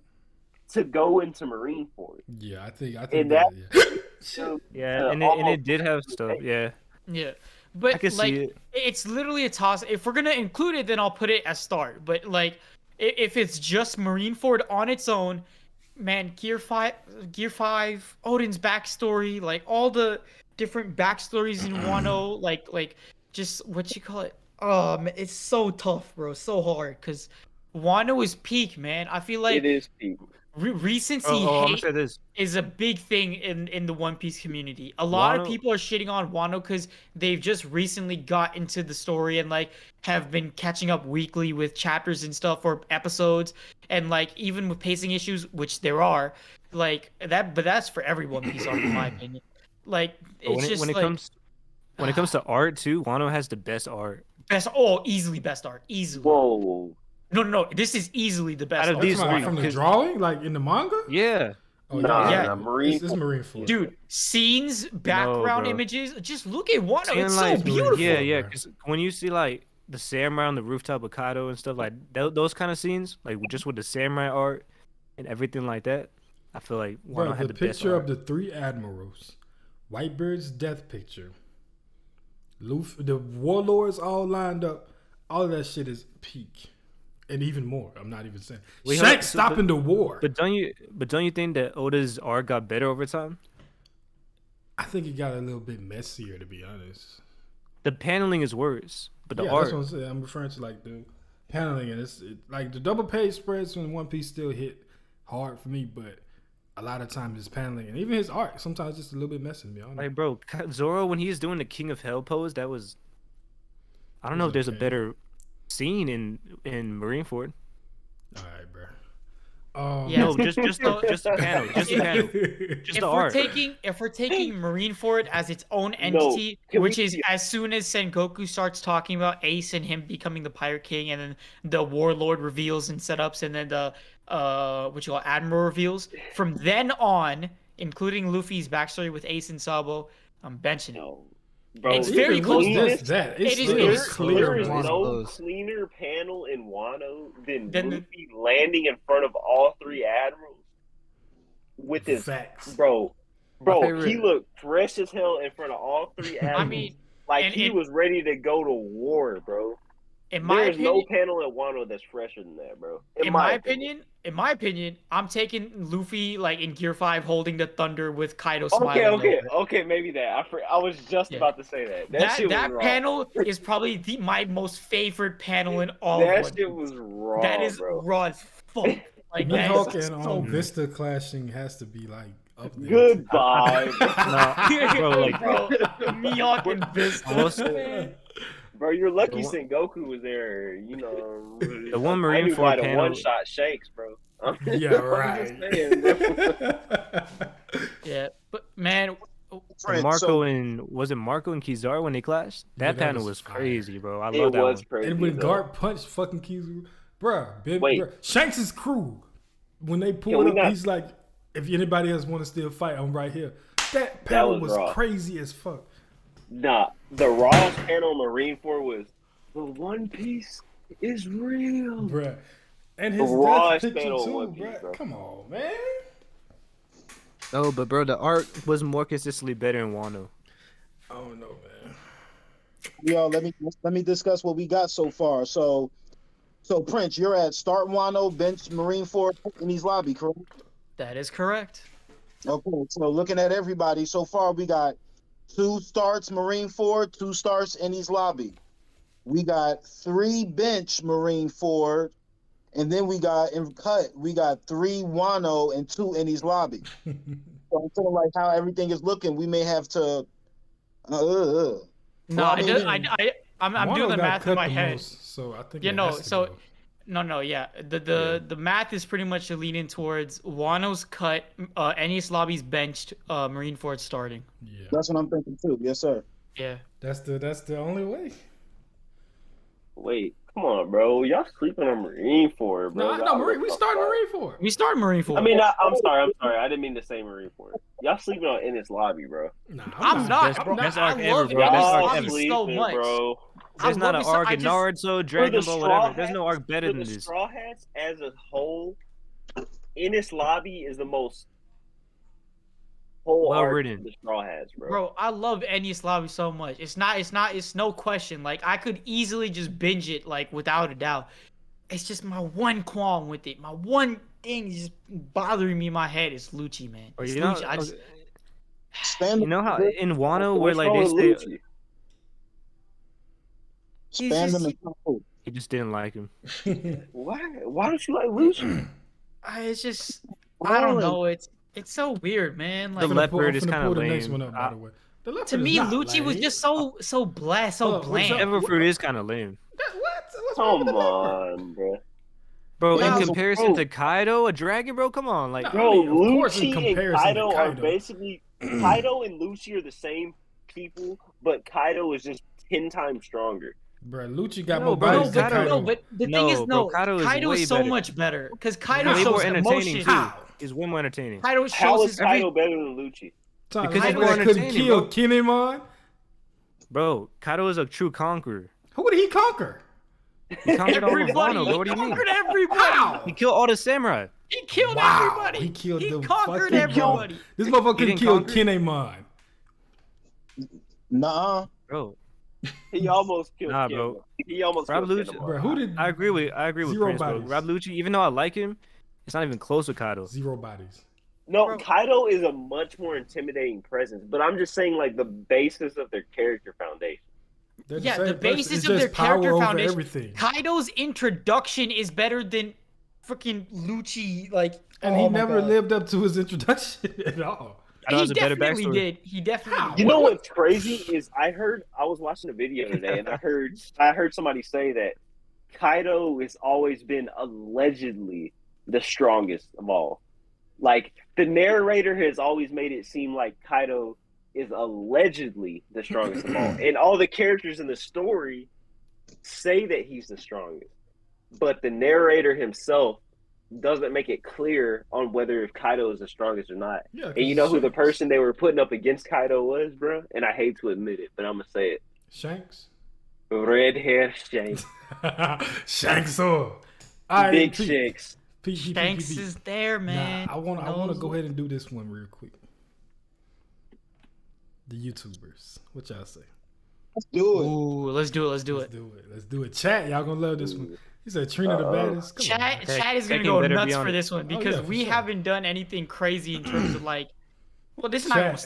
to go into Marineford.
Yeah, I think
And
that.
So,
Yeah, and it did have stuff. Yeah,
Yeah,
I
but
can
like
see it.
it's literally a toss. If we're gonna include it, then I'll put it as start. But like, if it's just Marineford on its own, man, Gear 5, Odin's backstory, like all the different backstories in Wano, like just what you call it. Oh man, it's so tough, bro. So hard because Wano is peak, man. I feel like
it is peak.
recency
I'm gonna
hate
say this.
is a big thing in the One Piece community. A lot of
Wano-
people are shitting on Wano because they've just recently got into the story and like have been catching up weekly with chapters and stuff or episodes, and like even with pacing issues, which there are, like that. But that's for every One Piece arc, in my opinion. Like it's
When
just
it comes to art too, Wano has the best art.
easily best art, easily.
Whoa.
No, this is easily the best
Out of
art.
these
From,
three,
from the
because-
drawing, like in the manga.
Yeah,
Oh
Nah,
yeah.
nah, Marineford.
It's Marineford.
Dude, scenes, background
bro.
images, just look at Wano.
And,
It's so
like,
beautiful.
Yeah,
bro.
because when you see like the samurai on the rooftop of Kaido and stuff like those kind of scenes, like just with the samurai art and everything like that, I feel like Wano
Bro,
had
the
the best
picture
art.
of the 3 admirals, Whitebeard's death picture, Luffy, the warlords all lined up. All of that shit is peak, and even more. I'm not even saying.
Wait, hold on,
Shanks
so
stopping the war.
But don't you think that Oda's art got better over time?
I think it got a little bit messier, to be honest.
The paneling is worse, but the
Yeah,
art.
that's what I'm saying. I'm referring to like the paneling, and like the double page spreads from One Piece still hit hard for me, but a lot of times his paneling and even his art sometimes just a little bit messy, to be honest.
Like, bro, Zoro when he's doing the King of Hell pose, that was. I don't know if there's a
okay.
better scene in Marineford.
All right, bro.
Yeah.
No, just the panel, just the panel, just
If
the
we're
art.
taking Marineford as its own entity,
can
which
we
is
see-
as soon as Sengoku starts talking about Ace and him becoming the Pirate King, and then the Warlord reveals and setups, and then the what you call Admiral reveals. From then on, including Luffy's backstory with Ace and Sabo, I'm benching it.
No. Bro,
It's very
Even
close.
with that. It's
It is-
still
it is
clear.
There is
Wano.
no
Close.
cleaner panel in Wano than
Then-
Luffy landing in front of all 3 admirals with his
Facts.
bro.
My
He
favorite-
looked fresh as hell in front of all 3 admirals.
I mean,
like
and
he
it-
was ready to go to war, bro.
in my
There's
opinion,
no panel in Wano that's fresher than that, bro.
in my opinion, I'm taking Luffy like in Gear 5 holding the thunder with Kaido smiling.
Okay, maybe that. I was just
Yeah.
about to say that. That shit was
That
raw.
panel is probably my most favorite panel in all of
That
One
shit
Piece.
was raw,
That is
bro.
raw as fuck. Like that
Mihawk
is
and
so
Vista clashing has to be like up there.
Goodbye,
No, bro, like
bro, Mihawk and Vista.
Also-
bro. You're lucky
The one-
Sengoku was there. You know,
The one
I knew
Marineford
why the
panel-
one shot Shanks, bro.
Yeah,
I'm
right.
just saying, bro.
Yeah, but man,
And Marco and was it Marco and Kizaru when they clashed? That panel was crazy, bro. I love that one.
Crazy,
and when Garp punched fucking Kizaru, bruh, Shanks' crew, when they pulled up, he's like, if anybody else want to still fight, I'm right here. That panel was crazy as fuck.
Nah, the rawest panel Marineford was the One Piece is real,
bruh. And his death picture too, bruh. Come on, man.
No, but bro, the art was more consistently better in Wano.
I don't know, man.
Yo, let me discuss what we got so far. So Prince, you're at start Wano, bench Marineford in his lobby, correct?
That is correct.
Okay, so looking at everybody so far, we got 2 starts Marineford, 2 starts in his lobby. We got 3 bench Marineford, and then we got in cut. We got 3 Wano and 2 in his lobby. So I'm feeling like how everything is looking. We may have to.
No, I'm doing the math in my head.
So I think.
The math is pretty much leaning towards Wano's cut, Ennis lobby's benched, Marineford starting.
Yeah,
that's what I'm thinking too. Yes, sir.
Yeah,
that's the only way.
Wait, come on, bro. Y'all sleeping on Marineford, bro.
No, we started Marineford.
We started Marineford.
I mean, I'm sorry. I didn't mean to say Marineford. Y'all sleeping on Ennis lobby, bro.
Nah,
I'm not, bro.
Best
I
arc ever,
love
bro. Best
Y'all
arc ever.
so much,
bro.
There's not an arc in Naruto, Dragon Ball, whatever. There's no arc better than
the
this.
Straw Hats as a whole, Ennis lobby is the most whole arc of the Straw Hats, bro.
Bro, I love Ennis lobby so much. It's no question. Like, I could easily just binge it, like, without a doubt. It's just my one qualm with it. My one thing is just bothering me in my head is Lucci, man. It's Lucci.
You know how in Wano where like they stay. He just didn't like him.
Why don't you like Lucci?
It's just I don't know. It's so weird, man. Like
the leopard is kind of lame.
Next one up, by the way.
To me, Lucci was just so bland.
Everfruit is kind of lame.
Come on, bro.
Bro, in comparison to Kaido, a dragon, bro, come on, like,
bro, Lucci and Kaido are basically Kaido and Lucci are the same people, but Kaido is just 10 times stronger.
Bro, Lucci got more bodies than Kaido.
No, but the thing is, Kaido is so much better because Kaido shows emotion.
He's way more entertaining.
Kaido shows Kaido better than Lucci?
Because
Kaido couldn't kill Kinemon.
Bro, Kaido is a true conqueror.
Who did he conquer?
He conquered all of Wano, bro. What do you mean?
He conquered everybody.
He killed all the samurai.
He killed everybody.
He
conquered everybody.
This motherfucker couldn't kill Kinemon.
Nah.
Bro.
He almost killed
Nah, bro.
He almost killed
Lucci,
bro.
Who did?
I agree with Prince, bro. Rob Lucci, even though I like him, it's not even close with Kaido.
0 bodies.
No, bro. Kaido is a much more intimidating presence, but I'm just saying, like, the basis of their character foundation.
The basis of their character foundation.
Everything.
Kaido's introduction is better than freaking Lucci, like.
And he never lived up to his introduction at all.
He definitely did. He definitely did.
You know what's crazy is I was watching a video today and I heard somebody say that Kaido has always been allegedly the strongest of all. Like, the narrator has always made it seem like Kaido is allegedly the strongest of all. And all the characters in the story say that he's the strongest. But the narrator himself doesn't make it clear on whether if Kaido is the strongest or not.
Yeah,
and you know who the person they were putting up against Kaido was, bro? And I hate to admit it, but I'm going to say it.
Shanks?
Red hair Shanks.
Shanks.
Big Shanks.
Shanks is there, man.
I want to go ahead and do this one real quick. The YouTubers. What y'all say?
Let's do it.
Ooh, let's do it.
Let's do it. Chat, y'all gonna love this one. He said Trina the baddest.
Chat is gonna go nuts for this one because we haven't done anything crazy in terms of like. Well, this is not gonna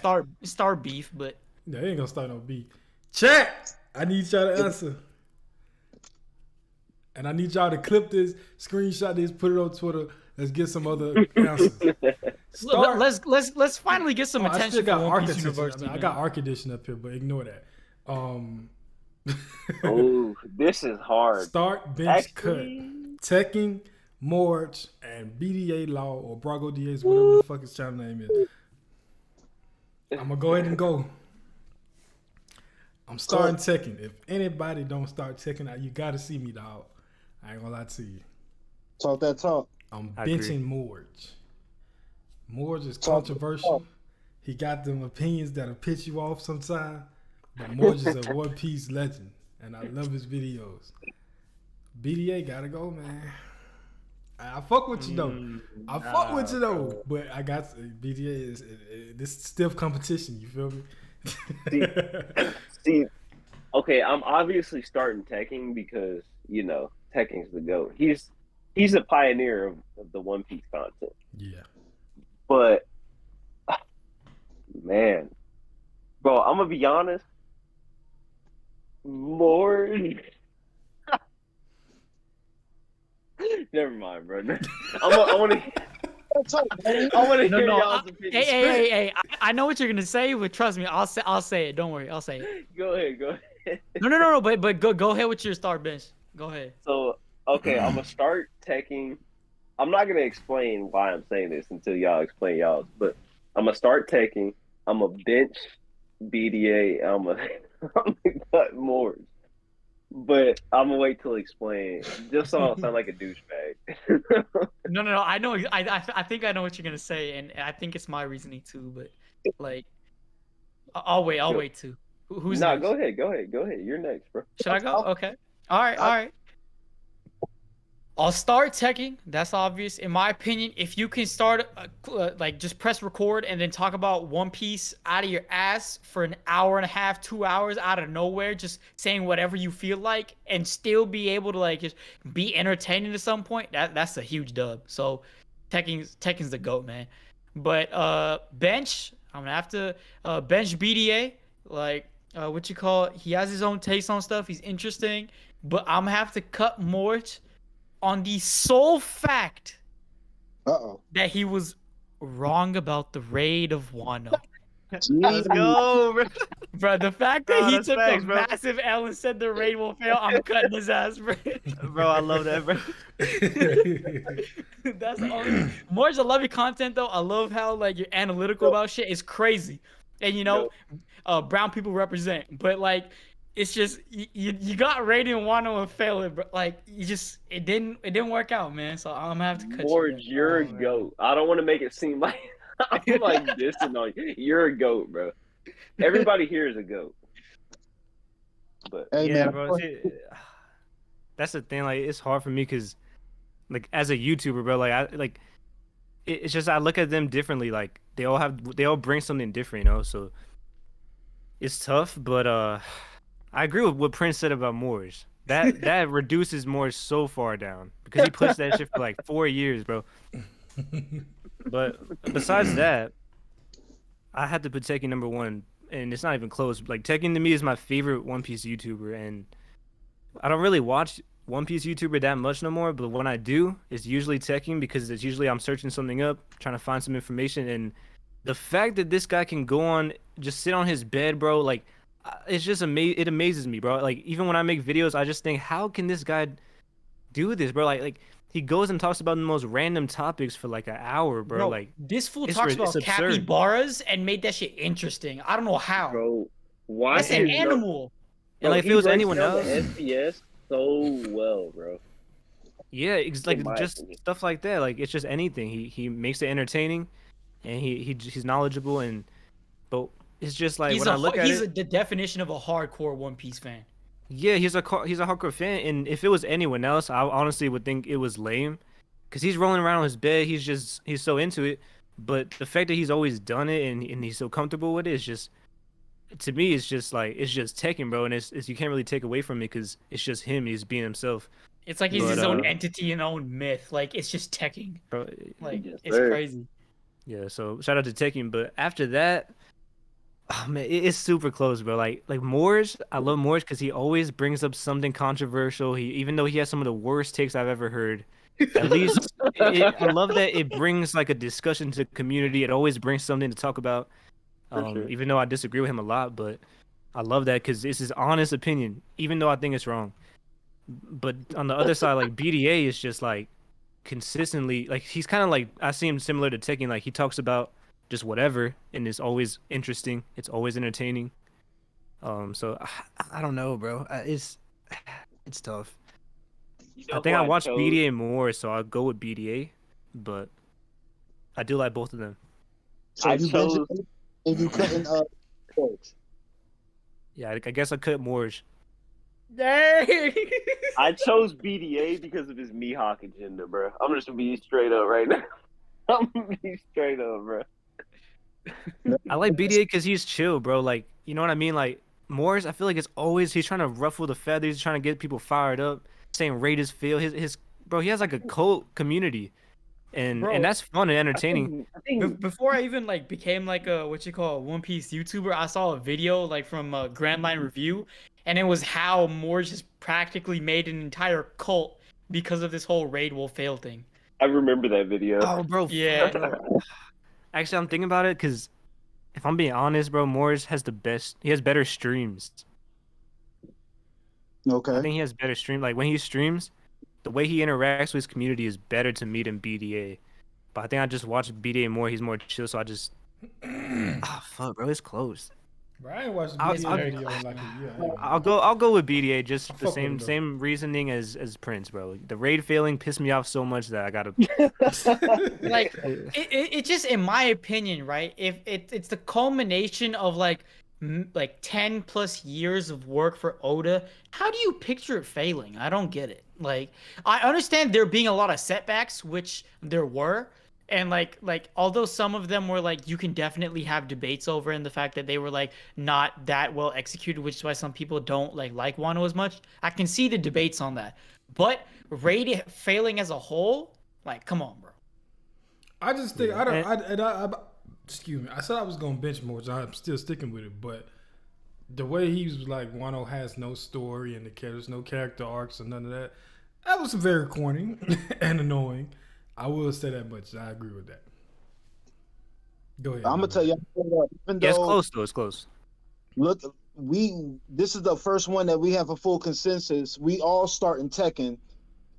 start beef, but.
Yeah, they ain't gonna start no beef. Chat, I need y'all to answer, and I need y'all to clip this, screenshot this, put it on Twitter. Let's get some other answers.
Let's finally get some attention. I still got
Arc Edition. I got Arc Edition up here, but ignore that.
Oh, this is hard.
Start, bench, cut, Tekken, Morge, and BDA Law or Brago DAs, whatever the fuck his channel name is. I'm gonna go ahead and go. I'm starting Tekken. If anybody don't start Tekken out, you gotta see me, dog. I ain't gonna lie to you.
Talk that talk.
I'm
I
benching Morge. Morge is controversial. He got them opinions that'll piss you off sometime. But Morge is a One Piece legend, and I love his videos. BDA gotta go, man. I fuck with you though. I fuck with you though. But I got BDA is this stiff competition. You feel me?
See, okay, I'm obviously starting Tekken because Tekken's the GOAT. He's a pioneer of the One Piece content.
Yeah.
But man, bro, I'm gonna be honest. Lord, never mind, bro. I want to hear y'all's opinion.
Hey! I know what you're gonna say, but trust me, I'll say it. Don't worry, I'll say it.
Go ahead.
No. But go ahead with your start bench. Go ahead.
So okay, I'm gonna start Tekken. I'm not gonna explain why I'm saying this until y'all explain y'all's, but I'm gonna start Tekken. I'm gonna bench BDA. I'm gonna cut Morge. But I'm gonna wait till explain, just so I don't sound like a douchebag.
No. I know. I think I know what you're gonna say, and I think it's my reasoning too. But like, I'll wait too. Who's next?
Go ahead. You're next, bro.
Should I go? Okay. All right. I'll start Tekken. That's obvious. In my opinion, if you can start, just press record and then talk about One Piece out of your ass for an hour and a half, 2 hours out of nowhere, just saying whatever you feel like and still be able to just be entertaining at some point, that's a huge dub. So Tekken's the GOAT, man. But bench, I'm gonna have to bench BDA. He has his own taste on stuff. He's interesting. But I'm gonna have to cut Morge on the sole fact that he was wrong about the raid of Wano.
Let's go, bro.
Bro, the fact that he
that's
took
facts,
a
bro.
massive L and said the raid will fail, I'm cutting his ass, bro.
Bro, I love that, bro.
That's the only. Morge, I love your content though. I love how you're analytical about shit. It's crazy, and brown people represent. But it's just you got raided in Wano and failed it, but it didn't work out, man. So I'm gonna have to cut
Morge,
you.
you're a GOAT. I don't want to make it seem like I'm dissing on you. You're a GOAT, bro. Everybody here is a GOAT. But
Hey,
Yeah,
man,
bro. That's the thing. It's hard for me because, as a YouTuber, bro, it's just I look at them differently. They all bring something different, So it's tough, but I agree with what Prince said about Morge. That reduces Morge so far down because he pushed that shit for 4 years, bro. But besides that, I had to put Tekken number one, and it's not even close. Tekken to me is my favorite One Piece YouTuber, and I don't really watch One Piece YouTuber that much no more. But when I do, it's usually Tekken because it's usually I'm searching something up, trying to find some information, and the fact that this guy can go on, just sit on his bed, bro, it's just it amazes me, bro. Even when I make videos, I just think, how can this guy do this, bro? He goes and talks about the most random topics for an hour, bro.
This fool
it's
talks
absurd.
about capybaras and made that shit interesting. I don't know how.
bro, why
That's an animal.
And if it was anyone else,
SPS so well, bro.
Yeah, it's
In my
just
opinion.
stuff like that. It's just anything. He makes it entertaining, and he's knowledgeable, but it's just
He's
when I look at it,
the definition of a hardcore One Piece fan.
yeah, he's a hardcore fan, and if it was anyone else, I honestly would think it was lame, because he's rolling around on his bed, he's so into it. But the fact that he's always done it and he's so comfortable with it is just, to me, it's just Tekken, bro, and it's you can't really take away from it because it's just him. He's being himself.
It's he's his own entity and own myth. It's just Tekken.
Bro,
It's
sir.
crazy.
yeah. So shout out to Tekken, but after that, oh man, it's super close, bro. Morge, I love Morge because he always brings up something controversial. Even though he has some of the worst takes I've ever heard, at least I love that it brings a discussion to the community. It always brings something to talk about.
Sure.
Even though I disagree with him a lot, but I love that because it's his honest opinion, even though I think it's wrong. But on the other side, BDA is just consistently, he's kind of I see him similar to Tekken. He talks about just whatever, and it's always interesting. It's always entertaining. So I don't know, bro. It's tough.
You
I
know
think
who
I watch
chose?
BDA more, so I'll go with BDA, but I do like both of them.
So
I
you
chose.
benching and you cutting coach.
Yeah, I guess I cut more.
Dang.
I chose BDA because of his Mihawk agenda, bro. I'm just gonna be straight up right now. I'm gonna be straight up, bro.
I like BDA because he's chill, bro. Like, you know what I mean? Like, Morris, I feel like it's always he's trying to ruffle the feathers, he's trying to get people fired up, saying rate his feel. His bro, he has like a cult community, and
Bro,
that's fun and entertaining.
I think
Before I even like became like a One Piece YouTuber, I saw a video like from Grand Line Review, and it was how Moore just practically made an entire cult because of this whole raid will fail thing.
I remember that video.
Oh, bro,
Yeah.
bro. Actually, I'm thinking about it because if I'm being honest, bro, Morris has the best. He has better streams. I
Okay.
think he has better stream. Like when he streams, the way he interacts with his community is better to me than BDA. But I think I just watch BDA more. He's more chill, so I just. Ah, fuck, bro, it's close.
Bro, I ain't watched the
I'll-
BDA
I'll-
video in like a year. I ain't
I'll
gonna
go with BDA just
I
the
fuck with him,
same reasoning as Prince, bro. The raid failing pissed me off so much that I gotta.
Like it just, in my opinion, right? If it's the culmination of like 10 plus years of work for Oda, how do you picture it failing? I don't get it. Like, I understand there being a lot of setbacks, which there were, and like although some of them were like you can definitely have debates over, and the fact that they were like not that well executed, which is why some people don't like Wano as much. I can see the debates on that, but raid failing as a whole, like, come on, bro.
I just think
Yeah.
excuse me. I said I was gonna bench more, so I'm still sticking with it. But the way he was like, Wano has no story and there's no character arcs or none of that. That was very corny and annoying. I will say that much. I agree with that. Go ahead.
I'm gonna tell you, even
Yeah, it's
though
close though. It's close.
look, this is the first one that we have a full consensus. We all start in Tekken,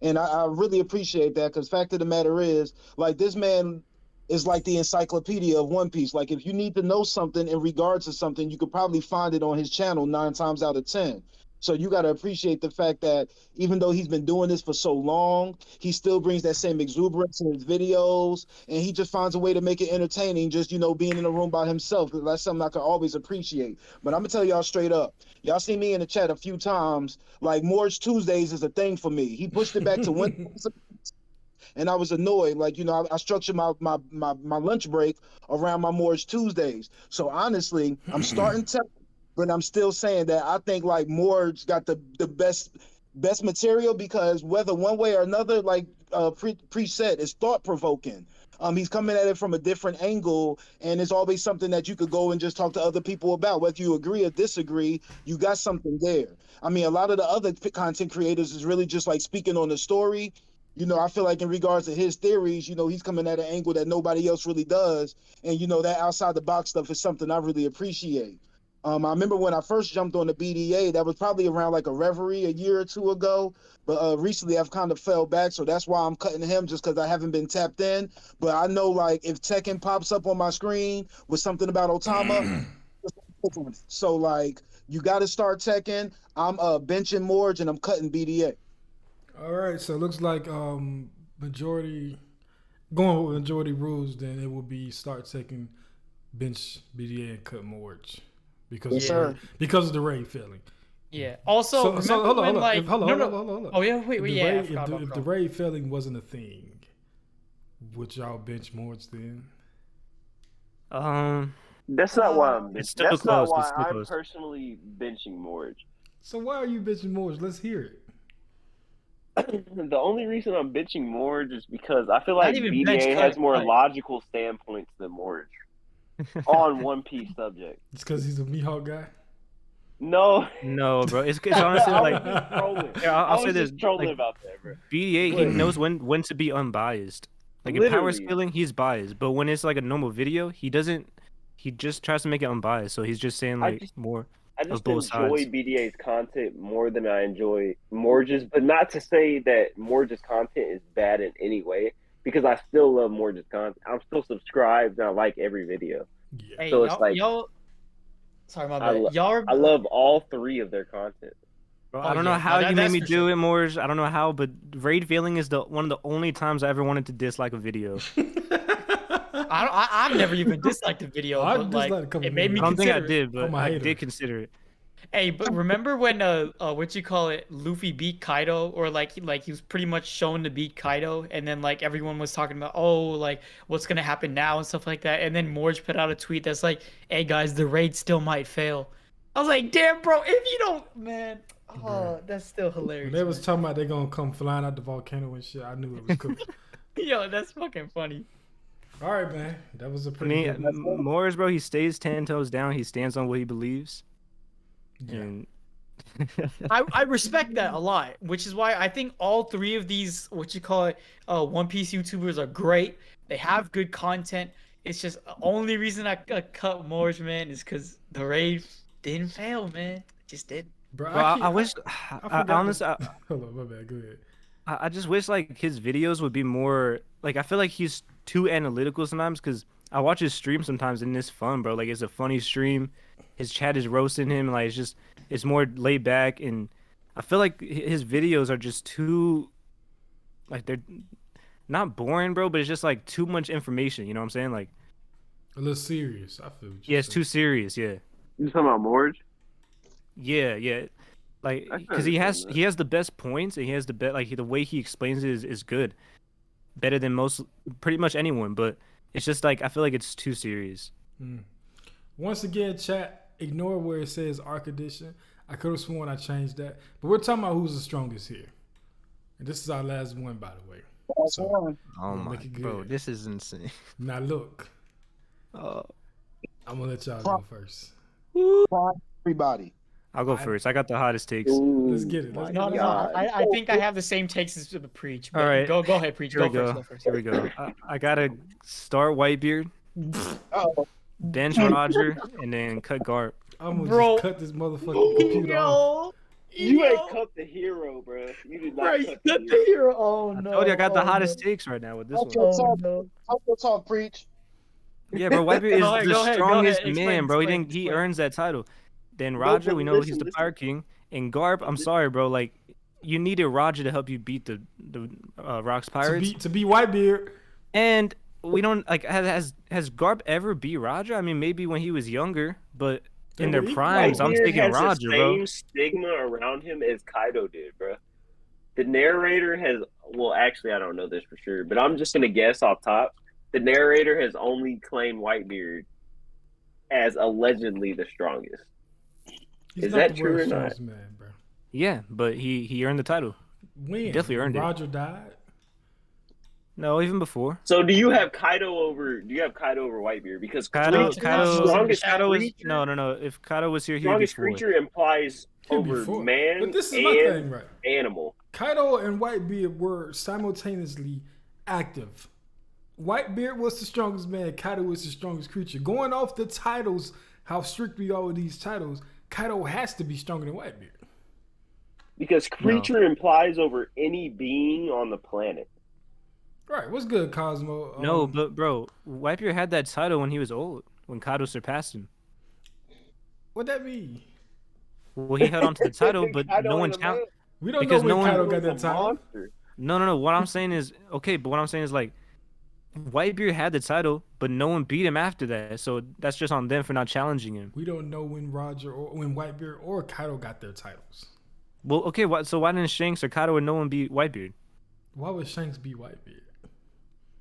and I really appreciate that because fact of the matter is, like, this man is like the encyclopedia of One Piece. Like, if you need to know something in regards to something, you could probably find it on his channel 9 times out of 10. So you got to appreciate the fact that even though he's been doing this for so long, he still brings that same exuberance in his videos, and he just finds a way to make it entertaining, just, being in a room by himself. That's something I can always appreciate. But I'm going to tell y'all straight up. Y'all see me in the chat a few times. Like, Morge Tuesdays is a thing for me. He pushed it back to Wednesday. And I was annoyed. Like, I structured my lunch break around my Morge Tuesdays. So honestly, I'm starting to, but I'm still saying that I think like Morge got the best material because whether one way or another, like preset is thought provoking. He's coming at it from a different angle, and it's always something that you could go and just talk to other people about. Whether you agree or disagree, you got something there. I mean, a lot of the other content creators is really just like speaking on the story. I feel like in regards to his theories, he's coming at an angle that nobody else really does. And, that outside the box stuff is something I really appreciate. I remember when I first jumped on the BDA, that was probably around like a Reverie a year or two ago. But recently I've kind of fell back. So that's why I'm cutting him, just because I haven't been tapped in. But I know, like, if Tekken pops up on my screen with something about Otama, so like, you got to start Tekken. I'm benching Morge and I'm cutting BDA.
All right, so it looks like going with majority rules, then it will be start taking bench BDA and cut Morge because of the raid failing.
Yeah. Also,
So hold on.
hold on. Oh yeah, wait, yeah.
If the raid failing wasn't a thing, would y'all bench Morge then?
That's not why I'm.
It's still
That's
close.
not why
It's still
I'm
close.
personally benching Morge.
So why are you benching Morge? Let's hear it.
The only reason I'm benching Morge is because I feel like
even bench
BDA
cut,
has more
cut.
logical standpoints than Morge on One Piece subject.
It's because he's a Mihawk guy.
No,
No, bro. It's honestly
I
like
was just trolling.
yeah,
I
I'll
was
say this.
just trolling
Like,
about that, bro.
BDA, he knows when to be unbiased. Like in power
Literally.
scaling, he's biased, but when it's like a normal video, he doesn't. He just tries to make it unbiased, so he's just saying like more.
I just
both
enjoy
sides.
BDA's content more than I enjoy Morge's, but not to say that Morge's content is bad in any way, because I still love Morge's content. I'm still subscribed and I like every video.
Yeah.
Hey,
So it's like
sorry, my
I,
bad. Y'all are,
I love all three of their content.
Bro,
Oh,
I don't know
yeah.
how
No,
you made
that's
me
for
do
sure.
it, Morge. I don't know how, but raid failing is one of the only times I ever wanted to dislike a video.
I've never even disliked a video,
I
but like
disliked a couple
it made me
I don't think I
consider it.
did, but
I'm a
I
hater.
did consider it.
Hey, but remember when what you call it, Luffy beat Kaido, or like he was pretty much shown to beat Kaido, and then like everyone was talking about, oh, like what's gonna happen now and stuff like that, and then Morge put out a tweet that's like, hey guys, the raid still might fail. I was like, damn, bro, if you don't, man, oh, that's still hilarious.
When they was
man.
talking about they gonna come flying out the volcano and shit, I knew it was cooked.
Yo, that's fucking funny.
All right, man. That was a
I
pretty
mean,
good.
Morris, bro, he stays 10 toes down. He stands on what he believes.
Yeah.
And
I respect that a lot, which is why I think all three of these, what you call it, One Piece YouTubers are great. They have good content. It's just the only reason I cut Morge, man, is because the raid didn't fail, man. It just didn't.
Bro,
bro, I wish. I
forgot
honestly,
hold on, my bad. Go ahead.
I just wish like his videos would be more like. I feel like he's too analytical sometimes because I watch his stream sometimes and it's fun, bro. Like it's a funny stream. His chat is roasting him. Like it's more laid back, and I feel like his videos are just too, like they're not boring, bro. But it's just like too much information. You know what I'm saying? Like
A little serious. I feel.
yeah, it's too serious. Yeah.
You talking about Morge?
Yeah. Like,
I can
because he
understand
has the best points and he has the best, like the way he explains it is good, better than pretty much anyone. But it's just like I feel like it's too serious.
Once again, chat, ignore where it says Arc Edition. I could have sworn I changed that, but we're talking about who's the strongest here, and this is our last one, by the way. So,
Oh
we'll
my,
make it good.
bro, this is insane.
Now look,
Oh,
I'm gonna let y'all go first.
Everybody.
I'll go first. I got the hottest takes.
Let's get it. Let's
No,
get it.
I think I have the same takes as the Preach. But
All right.
Go ahead, Preach.
Here we
Go
go.
first.
Here we go. I gotta start Whitebeard,
Oh,
bench Roger, and then cut Garp.
I'm gonna
Bro.
just cut this motherfucking computer off.
You ain't cut the hero, bro. You did not
Right,
cut
cut
the
the
hero.
hero. Oh no.
I told you I got the
oh,
hottest
no.
takes right now with this
Okay.
one.
Oh no.
talk, preach.
Yeah, bro, Whitebeard is
Go ahead,
the
go ahead,
strongest
explain,
man, bro.
explain,
He
explain.
earns that title. Then Roger,
but
we know
listen,
he's the
listen.
Fire King. And Garp, I'm sorry, bro. Like, you needed Roger to help you beat the Rocks Pirates.
To be Whitebeard.
And we don't like has Garp ever beat Roger? I mean, maybe when he was younger, but in their
were equal.
primes, I'm
Whitebeard
taking
has
Roger,
the
bro.
same stigma around him as Kaido did, bro. The narrator has, well, actually, I don't know this for sure, but I'm just gonna guess off top. The narrator has only claimed Whitebeard as allegedly the strongest.
He's
Is
not
that
the
true
world's
or not?
strongest man, bro.
Yeah, but he earned the title.
When?
Definitely earned it.
Roger died.
No, even before.
So do you have Kaido over Whitebeard? Because
Kaido,
strongest
Kaido was
creature,
no. If Kaido was here, he'd be
strongest
fourth.
creature implies
He'll be
over
fourth.
man
But this is
and
my thing, right?
animal.
Kaido and Whitebeard were simultaneously active. Whitebeard was the strongest man. Kaido was the strongest creature. Going off the titles, how strict we are with these titles, Kaido has to be stronger than Whitebeard.
Because creature implies over any being on the planet.
Right. What's good, Cosmo?
No, but bro, Whitebeard had that title when he was old, when Kaido surpassed him.
What that mean?
Well, he held on to the title, but
Kaido
no one
ain't a
challenged.
man.
We don't
Because
know when
no one-
Kaido got
Kaido's
that
a
title.
monster.
No. What I'm saying is okay, but what I'm saying is like, Whitebeard had the title, but no one beat him after that. So that's just on them for not challenging him.
We don't know when Roger or when Whitebeard or Kaido got their titles.
Well, okay, so why didn't Shanks or Kaido and no one beat Whitebeard?
Why would Shanks be Whitebeard?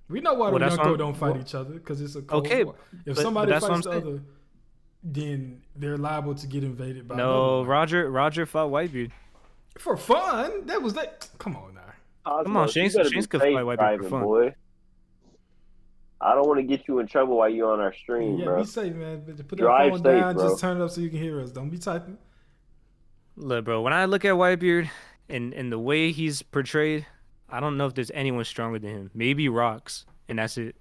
We know why
Well,
the
that's
Yonko
what-
don't fight
well-
each other because it's a cold
Okay,
war. If
but
somebody
that's what
fights the
I'm saying.
other, then they're liable to get invaded by
No,
another one.
Roger fought Whitebeard.
For fun. That was like, come on now.
Come on,
Cosmos,
Shanks-
you better
Shanks
be
could
safe
fight Whitebeard for
driving,
fun.
boy. I don't want to get you in trouble while you're on our stream,
Yeah,
bro.
be safe, man. But put that
Drive
phone
safe,
down.
bro.
Just turn it up so you can hear us. Don't be typing.
Look, bro, when I look at Whitebeard and the way he's portrayed, I don't know if there's anyone stronger than him. Maybe Rocks, and that's it.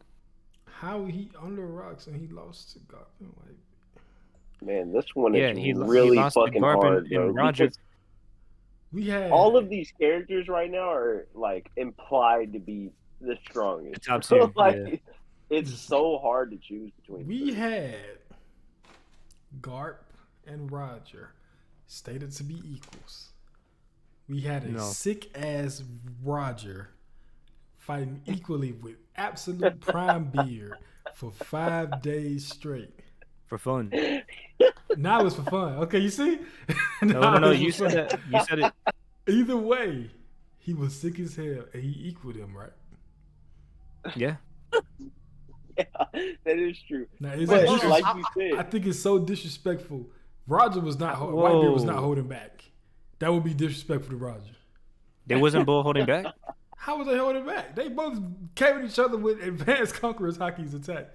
How he under rocks and he lost to Garp and Whitebeard.
Man, this one
Yeah,
is
he
really
lost to
fucking
Garp
hard,
and
bro.
Roger.
Because
We had
all of these characters right now are like implied to be the strongest.
Top tier, yeah.
It's so hard to choose between.
We had Garp and Roger stated to be equals. We had a sick ass Roger fighting equally with absolute prime beard for 5 days straight.
For fun.
Now it's for fun. Okay, you see?
No. You said that. You said it.
Either way, he was sick as hell and he equaled him, right?
Yeah.
Yeah, that is true.
Now,
But like you
I
said,
think it's so disrespectful. Roger was not. Whitebeard was not holding back. That would be disrespectful to Roger.
They wasn't both holding back.
How was they holding back? They both came at each other with advanced conquerors hockey's attack.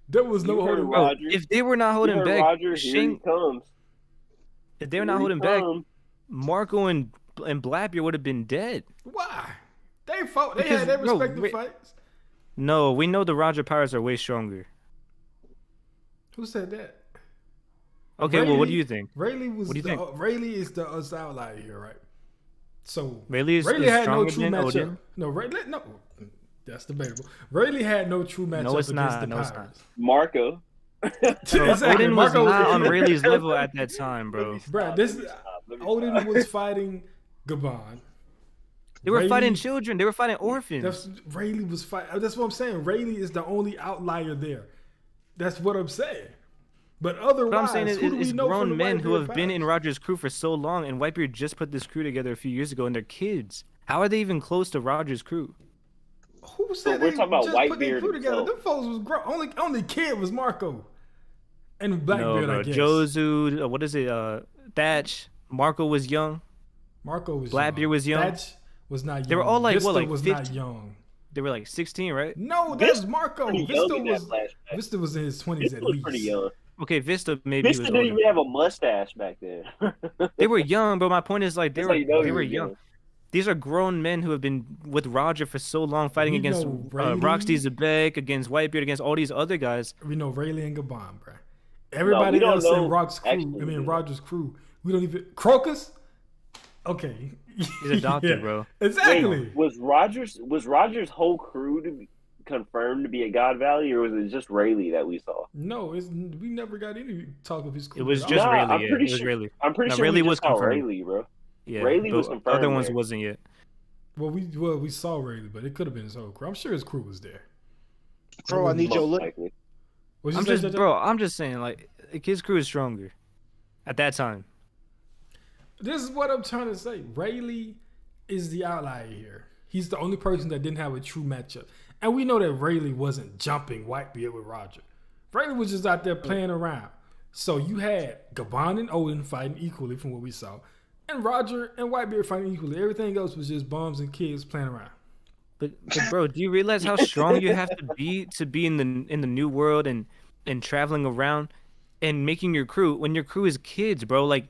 There was no holding back.
Roger.
If they were not holding back,
Roger, here he comes.
If they were not holding back, Marco and Blabbeer would have been dead.
Why? They fought. They had their respective fights.
No, we know the Roger Pirates are way stronger.
Who said that?
Okay,
Rayleigh,
well, what do you think?
Rayleigh was.
What do you think?
Rayleigh is the outlier here, right? So
Rayleigh
had no true
than
matchup.
Odin?
No, Rayleigh. No, that's debatable. Rayleigh had no true matchup against the Pirates.
Marco.
Exactly.
Odin was
Marco
not on Rayleigh's level at that time, bro.
Bro, Odin was fighting Gabon.
They were fighting children. They were fighting orphans.
Rayleigh was fighting. That's what I'm saying. Rayleigh is the only outlier there. That's what I'm saying. But otherwise,
what I'm saying is,
who do we
it's
know
grown
from the
men who have
Whitebeard
been in
Pirates?
Roger's crew for so long, and Whitebeard just put this crew together a few years ago, and they're kids. How are they even close to Roger's crew?
Who said
we're
they
talking about
just put their
Whitebeard
crew together?
himself.
Them folks was grown. Only kid was Marco. And Blackbeard,
No, bro.
I guess.
Jozu, what is it? Thatch. Marco was young.
Marco was
Blabbeard
young.
was young.
Thatch was not young.
They were all like,
Vista
what, like
was
15?
not young.
They were like 16, right?
No, that's Marco.
Pretty
Vista
young in that
was
flashback.
Vista was in his 20s
Vista
at
was
least.
pretty young.
Okay, Vista maybe
Vista
was
didn't
older.
even have a mustache back then.
They were young, but my point is like they
That's how you know
were
he was
young.
young.
These are grown men who have been with Roger for so long, fighting
We
against
know Rayleigh.
𝚲𝚙𝚎𝚑, against Whitebeard, against all these other guys.
We know Rayleigh and Gabon, bro. Everybody
don't
else
know.
in Rock's crew,
Actually,
Roger's crew, we don't even. Crocus? Okay.
He's adopted, bro.
Exactly.
Wait, was Roger's whole crew to be confirmed to be at God Valley, or was it just Rayleigh that we saw?
No, we never got any talk of his crew.
It was
at
just
all.
Rayleigh.
I'm
Yeah,
pretty
it was
sure.
Rayleigh.
I'm pretty
No,
sure
Rayleigh
we
was
just saw
confirmed.
Rayleigh, bro.
Yeah,
Rayleigh
but
was confirmed
other ones
there.
wasn't yet.
Well, we saw Rayleigh, but it could have been his whole crew. I'm sure his crew was there.
Bro, I need your
Most
list.
likely.
What'd you
I'm
say,
just,
JJ?
bro. I'm just saying, like, his crew is stronger at that time.
This is what I'm trying to say. Rayleigh is the outlier here. He's the only person that didn't have a true matchup. And we know that Rayleigh wasn't jumping Whitebeard with Roger. Rayleigh was just out there playing around. So you had Gabon and Odin fighting equally from what we saw. And Roger and Whitebeard fighting equally. Everything else was just bums and kids playing around.
But bro, do you realize how strong you have to be in the new world and traveling around and making your crew when your crew is kids, bro? Like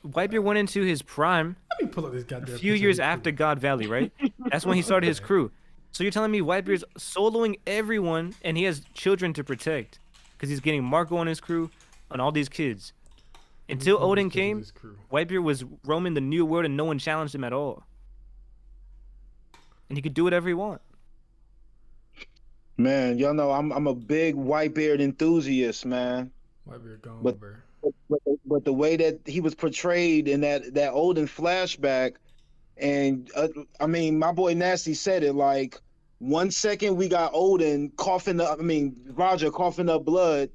Whitebeard went into his prime
Let me pull up this
a
goddamn
few
picture
years
of his
after
crew.
God Valley, right? That's when he started his crew. So you're telling me Whitebeard's soloing everyone and he has children to protect because he's getting Marco on his crew and all these kids. Until
pull
Odin
this picture of
came,
his crew.
Whitebeard was roaming the new world and no one challenged him at all. And he could do whatever he want.
Man, y'all know I'm a big Whitebeard enthusiast, man.
Whitebeard gone,
But-
bro.
But the way that he was portrayed in that Odin flashback, and I mean, my boy Nasty said it, like 1 second we got Odin coughing up, Roger coughing up blood.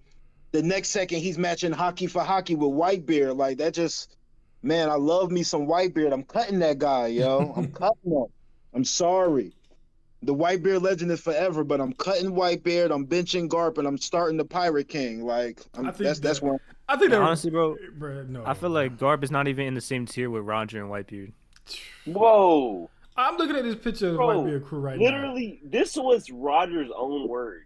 The next second he's matching hockey for hockey with Whitebeard. Like that just, man, I love me some Whitebeard. I'm cutting that guy, yo. I'm cutting him. I'm sorry. The Whitebeard legend is forever, but I'm cutting Whitebeard. I'm benching Garp, and I'm starting the Pirate King. Like that's one.
I think that
Honestly, bro,
no.
I feel like Garp is not even in the same tier with Roger and Whitebeard.
Whoa.
I'm looking at this picture of the
Bro,
Whitebeard crew right
Literally, this was Roger's own word.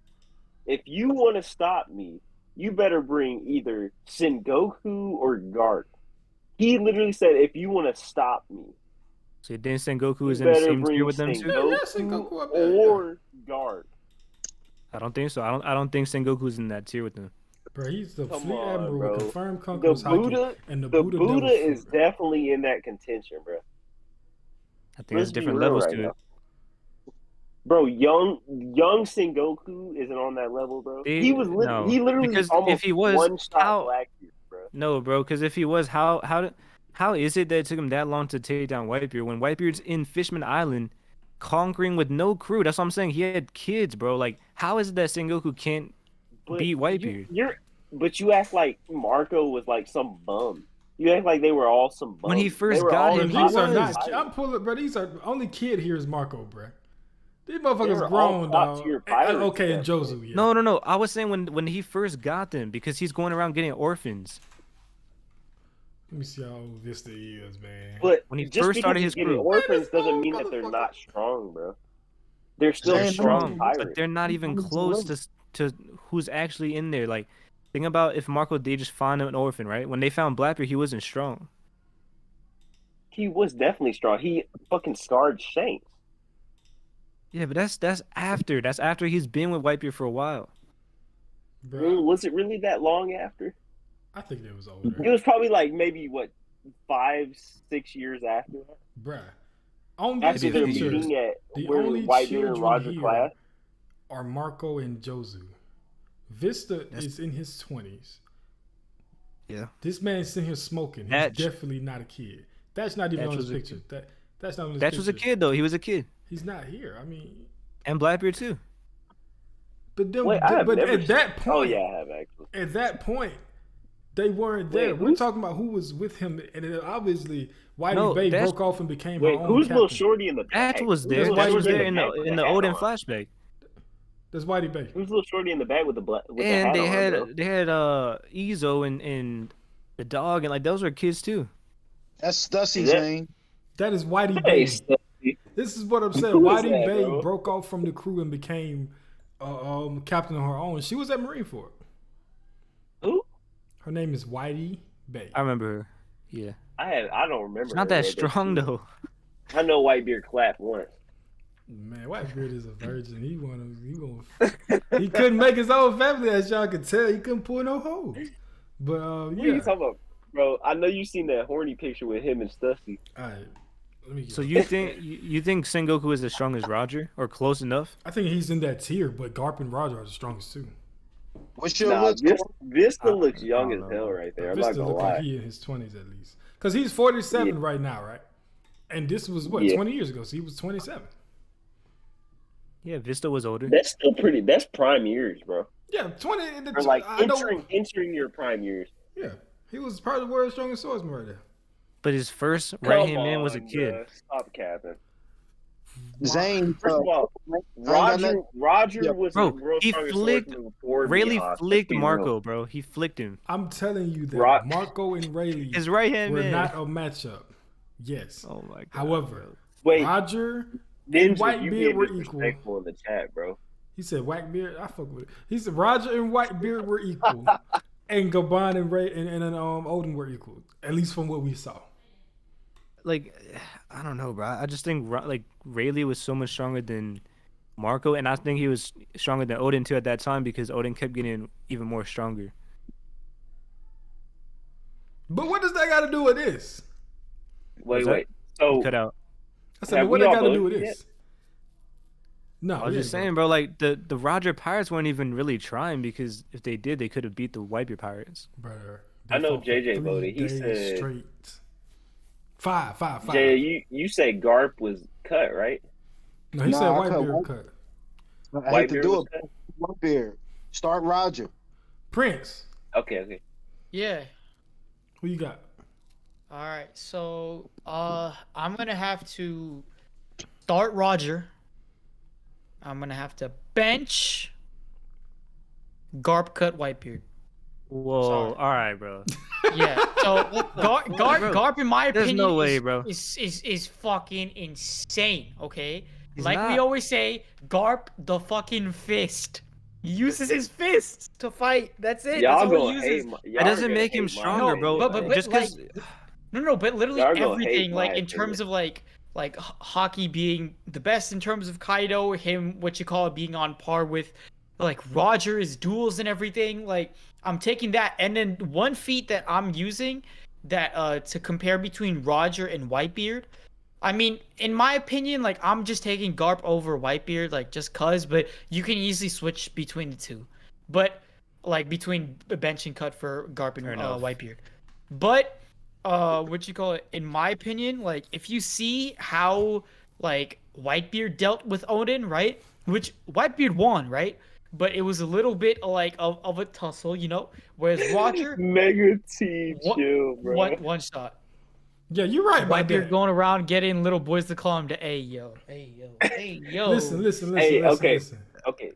If you want to stop me, you better bring either Sengoku or Garp. He literally said, if you want to stop me,
So didn't Sengoku
you
is in the
better
same tier
bring
with them too?
Yeah, Sengoku up there, yeah.
or Garp.
I don't think so. I don't think Sengoku's in that tier with them.
now. Bro, he's the
Come
fleet
on,
admiral
bro.
with confirmed
The
conquerors
Buddha,
hockey and the
the
Buddha,
Buddha
devil
is
fruit.
definitely in that contention, bro.
I think there's
Let's be
different
real
levels
right
to
now.
it.
Bro, young Sengoku isn't on that level, bro. He literally
because
almost
if he was,
one shot
how
Blackbeard, bro.
no, bro, because if he was, how is it that it took him that long to take down Whitebeard when Whitebeard's in Fishman Island, conquering with no crew? That's what I'm saying. He had kids, bro. Like, how is it that Sengoku can't beat Whitebeard?
But you act like Marco was like some bum. You act like they were all some bums.
When he first got him,
These are not. I'm pulling, bro. These are only kid here is Marco, bro. These motherfuckers grown, dog. Okay, and Jozu, yeah.
No. I was saying when he first got them, because he's going around getting orphans.
Let me see how old Vista is, man.
But
when he first started his crew,
orphans doesn't mean that they're not strong, bro. They're still strong,
but they're not even close to who's actually in there. Like, think about if Marco did just find an orphan, right? When they found Blackbeard, he wasn't strong.
He was definitely strong. He fucking scarred Shanks.
Yeah, but that's after. That's after he's been with Whitebeard for a while.
Bro. Was it really that long after?
I think it was older.
It was probably like maybe 5-6 years after that.
Bruh.
After they're meeting at where Whitebeard and Roger class
are Marco and Jozu. Vista is in his 20s.
Yeah.
This man's sitting here smoking. He's definitely not a kid. That's not even on his picture. That's not on his picture.
That was a kid, though. He was a kid.
He's not here. I mean,
and Blackbeard too.
But then, at that point,
oh yeah, I have actually.
At that point, they weren't there. We're talking about who was with him, and it obviously Whitey Bay broke off and became her own
who's
captain.
Little Shorty in the back?
That was there. That was there in the Odin flashback.
That's Whitey Bay.
Who's Little Shorty in the back with the black?
And they had Izzo and the dog, and like those were kids too.
That's 𝚲𝚙𝚎
That is Whitey Bay. This is what I'm saying. Whitey Bay broke off from the crew and became captain on her own. She was at Marineford.
Who?
Her name is Whitey Bay.
I remember her. Yeah.
I don't remember.
She's not that strong though.
I know Whitebeard clapped once.
Man, Whitebeard is a virgin. He couldn't make his own family, as y'all can tell. He couldn't pull no holes. But yeah.
What are you talking about, bro? I know you seen that horny picture with him and 𝚲𝚙𝚎.
All right.
So you think Sengoku is as strong as Roger or close enough?
I think he's in that tier, but Garp and Roger are the strongest too.
What's your
Vista looks young as hell right there. I'm not gonna lie.
Like he in his 20s at least, because he's 47 right now, right? And this was 20 years ago, so he was 27.
Yeah, Vista was older.
That's still pretty. That's prime years, bro.
Yeah, 20.
Or like entering your prime years.
Yeah, he was probably the world's strongest swordsman right there.
But his first right-hand man was a kid.
Stop capping.
Zane,
first of all, Roger was the world's strongest swordsman before
Rayleigh flicked Marco, bro. He flicked him.
I'm telling you that Marco and Rayleigh
his right-hand
were not a matchup. Yes.
Oh my god.
However, Roger and Whitebeard were equal.
In the chat, bro.
He said Whitebeard. I fuck with it. He said Roger and Whitebeard were equal, and Gabon and Ray and Odin were equal, at least from what we saw.
Like, I don't know, bro. I just think like Rayleigh was so much stronger than Marco, and I think he was stronger than Odin too at that time because Odin kept getting even more stronger.
But what does that got to do with this?
Wait. So
cut out.
I said, what that got to do with this? No,
I was just saying, bro. Like the Roger Pirates weren't even really trying because if they did, they could have beat the Whitebeard Pirates.
Brother,
I know JJ voted. He said
straight. Five.
Jay, you say Garp was cut, right?
No, he said Whitebeard cut.
I had to do it. Whitebeard. Start Roger.
Prince.
Okay.
Yeah.
Who you got?
All right. So, I'm gonna have to start Roger. I'm gonna have to bench Garp cut Whitebeard.
Whoa! Sorry. All right, bro.
Yeah. So Garp, in my opinion,
no way, bro.
Is fucking insane. Okay.
He's
like
not.
We always say, Garp the fucking fist. He uses his fists to fight. That's it.
Y'all
That's all he uses.
That doesn't make him stronger, bro.
But
just because.
No, but literally everything, like in terms of like hockey being the best in terms of Kaido, him being on par with like Roger's duels and everything. Like I'm taking that, and then one feat that I'm using that to compare between Roger and Whitebeard, I mean, in my opinion, like I'm just taking Garp over Whitebeard, like just cause. But you can easily switch between the two, but like between bench and cut for Garp and Whitebeard. But what you call it? In my opinion, like if you see how like Whitebeard dealt with Odin, right? Which Whitebeard won, right? But it was a little bit like of a tussle, you know. Whereas Roger,
Mega T, chill, bro.
One shot.
Yeah, you're right about
Whitebeard
that.
going around getting little boys to call him to, hey yo, hey yo, hey yo.
Listen.
Hey, okay.
Listen.
Okay.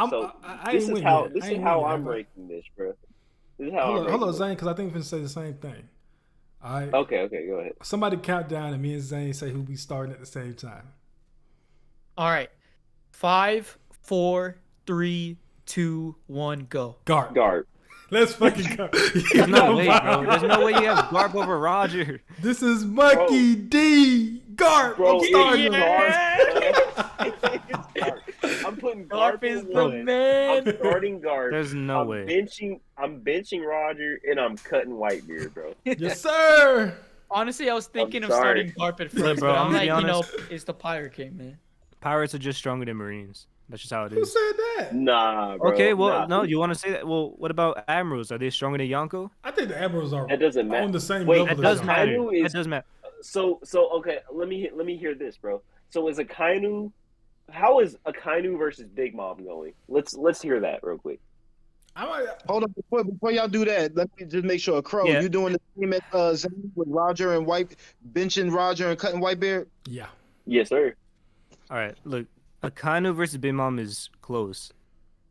So
I
this
ain't
is how
winning yet.
this is how I'm ranking this, bro. This is how I'm
Hold on,
ranking
Zane, because I think we're gonna say the same thing. All right.
Okay, go ahead.
Somebody count down, and me and Zane say who we starting at the same time.
All right, 5, 4, 3, 2, 1, go.
Garp. Let's fucking go.
There's no way, bro. There's no way you have Garp over Roger.
This is Monkey D. Garp.
Bro,
I'm starting
I'm putting
Garp is the
one.
man.
I'm starting Garp.
There's no way.
I'm benching Roger and I'm cutting Whitebeard, bro.
Yes, sir.
Honestly, I was thinking of
sorry.
starting Garp at first,
Look, bro,
but I'm
I'm
like,
gonna be
you know,
honest.
it's the Pirate King, man.
Pirates are just stronger than Marines. That's just how it
Who
is.
said that?
Nah, bro.
Okay, well,
nah.
no, you want to say that? Well, what about Admirals? Are they stronger than Yonko?
I think the Admirals are
That doesn't matter.
on the same
Wait,
level.
That does
as
matter.
Akainu is-
That does matter.
So okay, let me hear this, bro. So is Akainu? How is Akainu versus Big Mom going? Let's hear that real quick.
Hold on, before y'all do that, let me just make sure. Crow,
Yeah.
you doing the same as Zane with Roger and benching Roger and cutting Whitebeard?
Yeah.
Yes, sir.
All right, look, Akainu versus Big Mom is close.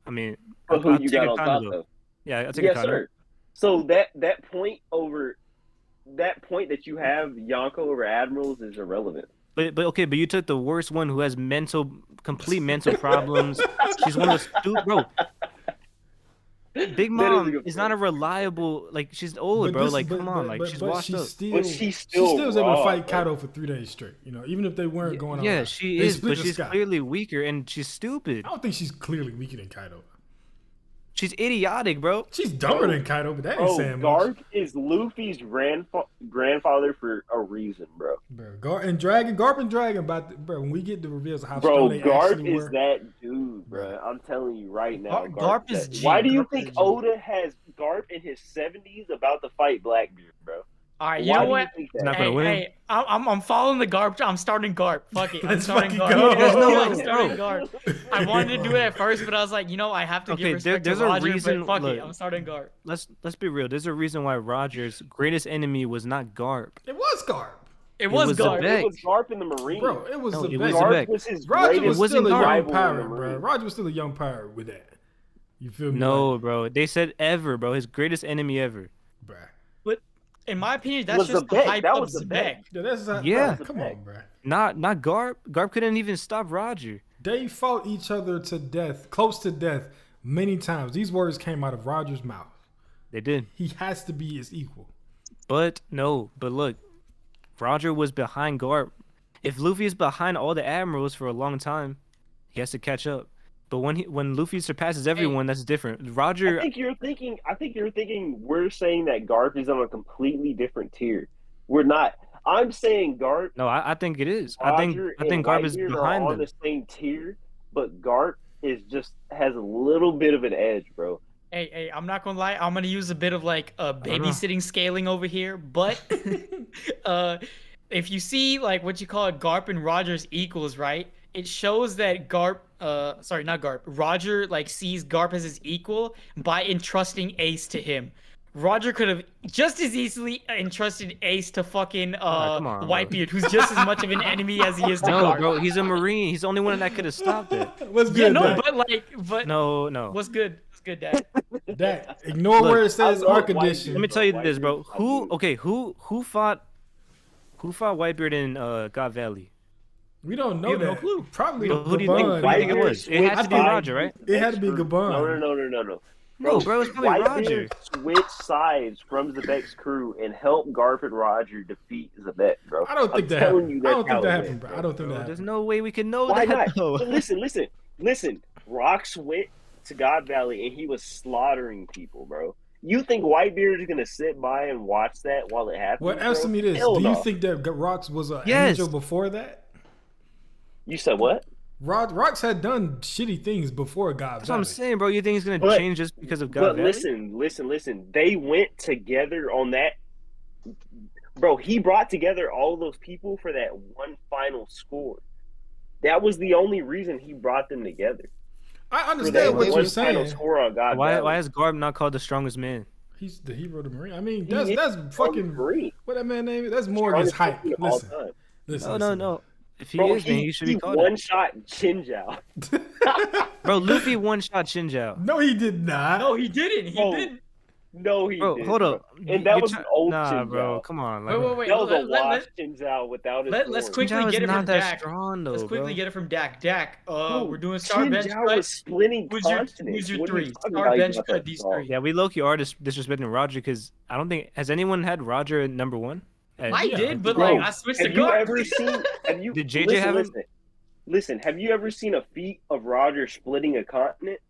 I mean,
But who
I'll
you
take
got on top
Akainu, though.
of?
Yeah, I'll take
Yes,
Akainu.
sir. So that point that you have Yonko over Admirals is irrelevant.
But okay, but you took the worst one who has complete mental problems. She's one of the stupid, bro. Big Mom
good
is not a reliable, like, she's old, bro. Come on, like, she's washed up.
But she's still
was able to
raw,
fight
bro.
Kaido for 3 days straight. You know, even if they weren't going on.
Yeah,
that.
she
They
is,
split
but
the
she's
sky.
clearly weaker and she's stupid.
I don't think she's clearly weaker than Kaido.
She's idiotic, bro.
She's dumber than Kaido, but that ain't
Bro,
saying much.
Garp is Luffy's grandfather for a reason, bro.
Bro, Garp and Dragon, bro, when we get the reveals of how
Bro,
strong they
Garp
actually
is
were.
that dude, bro. I'm telling you right now.
Garp is
that-
G.
Why do you
Garp
think
is G.
Oda has Garp in his 70s about to fight Blackbeard, bro?
All right, you
Why
know
do
what?
you think
He's
that?
not gonna win.
Hey, I'm following the Garp. I'm starting Garp. Fuck it. I'm
Let's
starting
fucking
Garp.
go.
There's no way
Bro.
I'm starting Garp. I wanted to do it at first, but I was like, you know, I have to give
Okay,
respect
there's
to
a
Roger,
reason-
but fuck
look.
it. I'm starting Garp.
Let's be real. There's a reason why Roger's greatest enemy was not Garp.
It was Garp.
It was
was
Garp.
Zebek.
It was Garp in the Marine.
Bro, it was
No,
the
it was
best.
Zebek.
Garp was his
Roger
greatest
was
wasn't
still a
Garp.
young
rival in the
pirate, bro.
Marine.
Roger was still a young pirate with that. You feel me?
No, bro. They said ever, bro. His greatest enemy ever.
Bruh.
In my opinion, that's
Was
just the
Zebek.
hype
That
of
was
Zebek.
Zebek.
Yeah, that's how,
Yeah.
Bro, come on, bro.
Not Garp. Garp couldn't even stop Roger.
They fought each other to death, close to death, many times. These words came out of Roger's mouth.
They did.
He has to be his equal.
But look, Roger was behind Garp. If Luffy is behind all the admirals for a long time, he has to catch up. But when Luffy surpasses everyone, that's different. Roger,
I think you're thinking we're saying that Garp is on a completely different tier. We're not. I'm saying Garp.
no, I think it is.
Roger
I think
and
Garp is
Whitebeard
behind
are on
them.
the same tier, but Garp has a little bit of an edge, bro.
Hey, I'm not gonna lie. I'm gonna use a bit of like babysitting scaling over here, but if you see like what you call it, Garp and Roger's equals, right? It shows that Roger like sees Garp as his equal by entrusting Ace to him. Roger could have just as easily entrusted Ace to fucking
come on, bro.
Whitebeard, who's just as much of an enemy as he is to
No,
Garp.
bro, he's a Marine. He's the only one that could have stopped it.
What's good,
Yeah, no,
Dak?
but
No.
what's good? What's good, Dad?
Dak, ignore
Look,
where it says
I love
Arc Edition.
Let me tell you this, bro.
Whitebeard.
Who fought Whitebeard in God Valley?
We don't know
You have no
that.
clue.
Probably
Who do you think?
Gabon.
Who do you think it was? It had to be Roger, right?
It had to be Gabon.
No.
No, bro, it's probably Roger.
Whitebeard switched sides from Zebek's crew and helped Garp and Roger defeat Zebek, bro.
I don't think
I'm
that
telling
happened.
you
I
that's
don't think
how
that
it
happened,
went,
bro. I don't think that
Bro,
happened.
there's no way we can know
Why
that.
not?
though.
But listen. Rocks went to God Valley and he was slaughtering people, bro. You think Whitebeard is gonna sit by and watch that while it happens?
Well, answer me this: do you think that Rox was an angel before that?
You said what?
Rox had done shitty things before God.
That's what I'm saying, bro. You think he's gonna change just because of God?
But listen. They went together on that. Bro, he brought together all those people for that one final score. That was the only reason he brought them together.
I understand what you're saying.
Score on God
why is Garb not called the strongest man?
He's the hero of the Marine. I mean, that's fucking Marine. What that man name is? That's Morgan's hype. Listen.
No. If he is, then he should be called.
One shot 𝚤𝚙𝚎.
Bro, Luffy one shot 𝚤𝚙𝚎.
No, he did not.
No, he didn't. He didn't.
No, he did.
Hold up.
And that was an old 𝚤𝚙𝚎.
Bro, come on.
Wait.
That was a washed 𝚤𝚙𝚎 without his
Let's quickly get it from Dak.
Let's
quickly get it from Dak. Dak, we're doing star bench
cut. Was splitting
who's your three? Star bench cut these three.
Yeah, we low-key are disrespecting Roger because I don't think... Has anyone had Roger at number 1?
I did, but like I switched to Garb.
Did JJ have him?
Listen, have you ever seen a feat of Roger splitting a continent?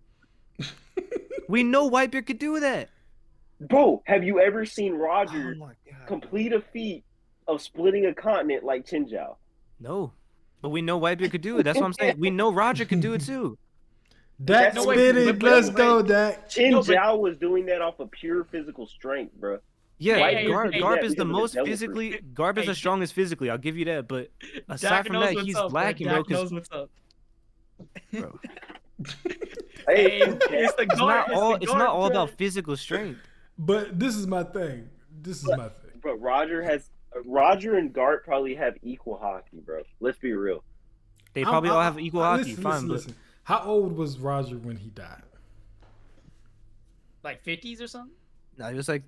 We know Whitebeard could do that.
Bro, have you ever seen Roger complete a feat of splitting a continent like 𝚤𝚙𝚎?
No. But we know Whitebeard could do it. That's what I'm saying. We know Roger could do it too.
Dak spit it. Let's go, Dak.
𝚤𝚎 was doing that off of pure physical strength, bro.
Yeah, Garb is the most physically. Garb is the strongest phically. I'll give you that. But aside from that, he's lacking, bro.
Dak knows what's up.
Bro.
It's
not all about physical strength.
But this is my thing.
But Roger and Garp probably have equal hockey, bro. Let's be real.
They probably all have equal hockey.
Listen. How old was Roger when he died?
Like 50s or something?
No, he was like,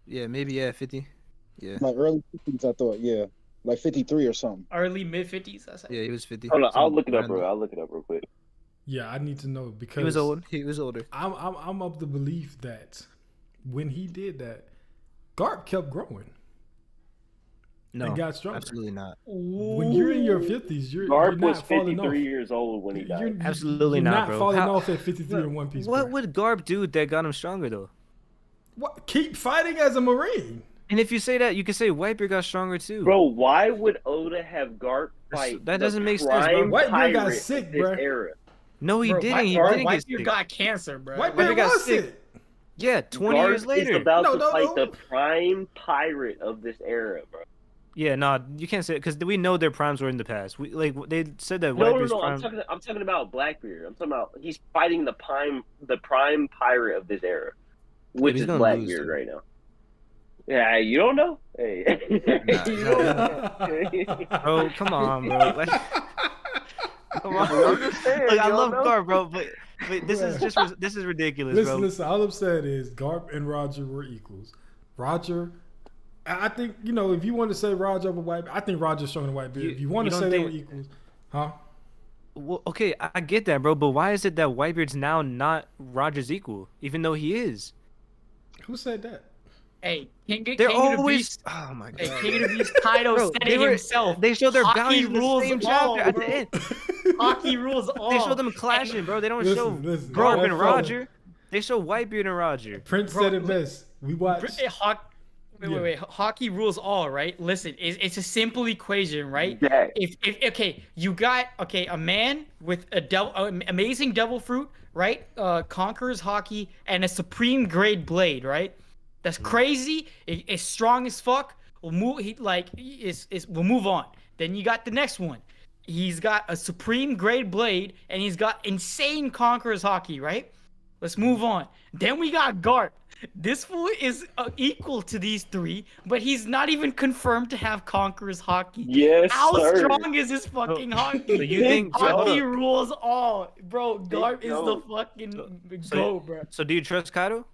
maybe 50. Yeah.
Like early 50s, I thought. Yeah, like 53 or something.
Early mid 50s.
Yeah, he was 50.
Hold on, I'll look it up, bro. I'll look it up real quick.
Yeah, I need to know because
he was older.
I'm of the belief that when he did that, Garp kept growing.
No,
and got stronger.
Absolutely not.
When you're in your 50s, you're
Garp
not
was
falling
53
off.
years old when he died.
Absolutely
you're
not, bro.
Falling off at 53 in One Piece.
What would Garp do that got him stronger though?
What? Keep fighting as a Marine.
And if you say that, you can say Whitebeard got stronger too.
Bro, why would Oda have Garp fight?
That doesn't make sense, bro.
Whitebeard got sick, bro.
Era?
No, he didn't. He didn't get sick.
Whitebeard got cancer, bro.
Whitebeard got sick.
Yeah, 20 years later.
Is about to fight the prime pirate of this era, bro.
Yeah, no, you can't say it because we know their primes were in the past. They said that.
No. I'm talking about Blackbeard. I'm talking about he's fighting the prime pirate of this era, which is Blackbeard right now. Yeah, you don't know. Hey, you don't know.
Oh, come on, bro. Come on. Look, I love Garp, bro, but this is ridiculous, bro.
Listen. All I'm saying is Garp and Roger were equals. Roger. I think, if you want to say Roger over Whitebeard, I think Roger's stronger than Whitebeard. If you want to say they were equals, huh?
Well, okay, I get that, bro, but why is it that Whitebeard's now not Roger's equal, even though he is?
Who said that?
Hey,
they're always. Oh my god.
Hey, King of the Beast Kaido said it himself.
They show their bounties in the same chapter at the end.
Hockey rules all.
They show them clashing, bro. They don't show Garp and Roger. They show Whitebeard and Roger.
Prince said it best. We watched.
Wait. Hockey rules all, right? Listen, it's a simple equation, right?
Yeah.
If you got a man with amazing devil fruit, right? Conquers hockey and a supreme grade blade, right? That's crazy. It's strong as fuck. We'll move. We'll move on. Then you got the next one. He's got a supreme grade blade and he's got insane conquerors hockey, right? Let's move on. Then we got Garp. This fool is equal to these three, but he's not even confirmed to have conquerors hockey.
Yes,
How
sir.
strong is his fucking hockey?
So you think
hockey rules all, bro? Garp is the fucking go, bro.
So do you trust Kaido?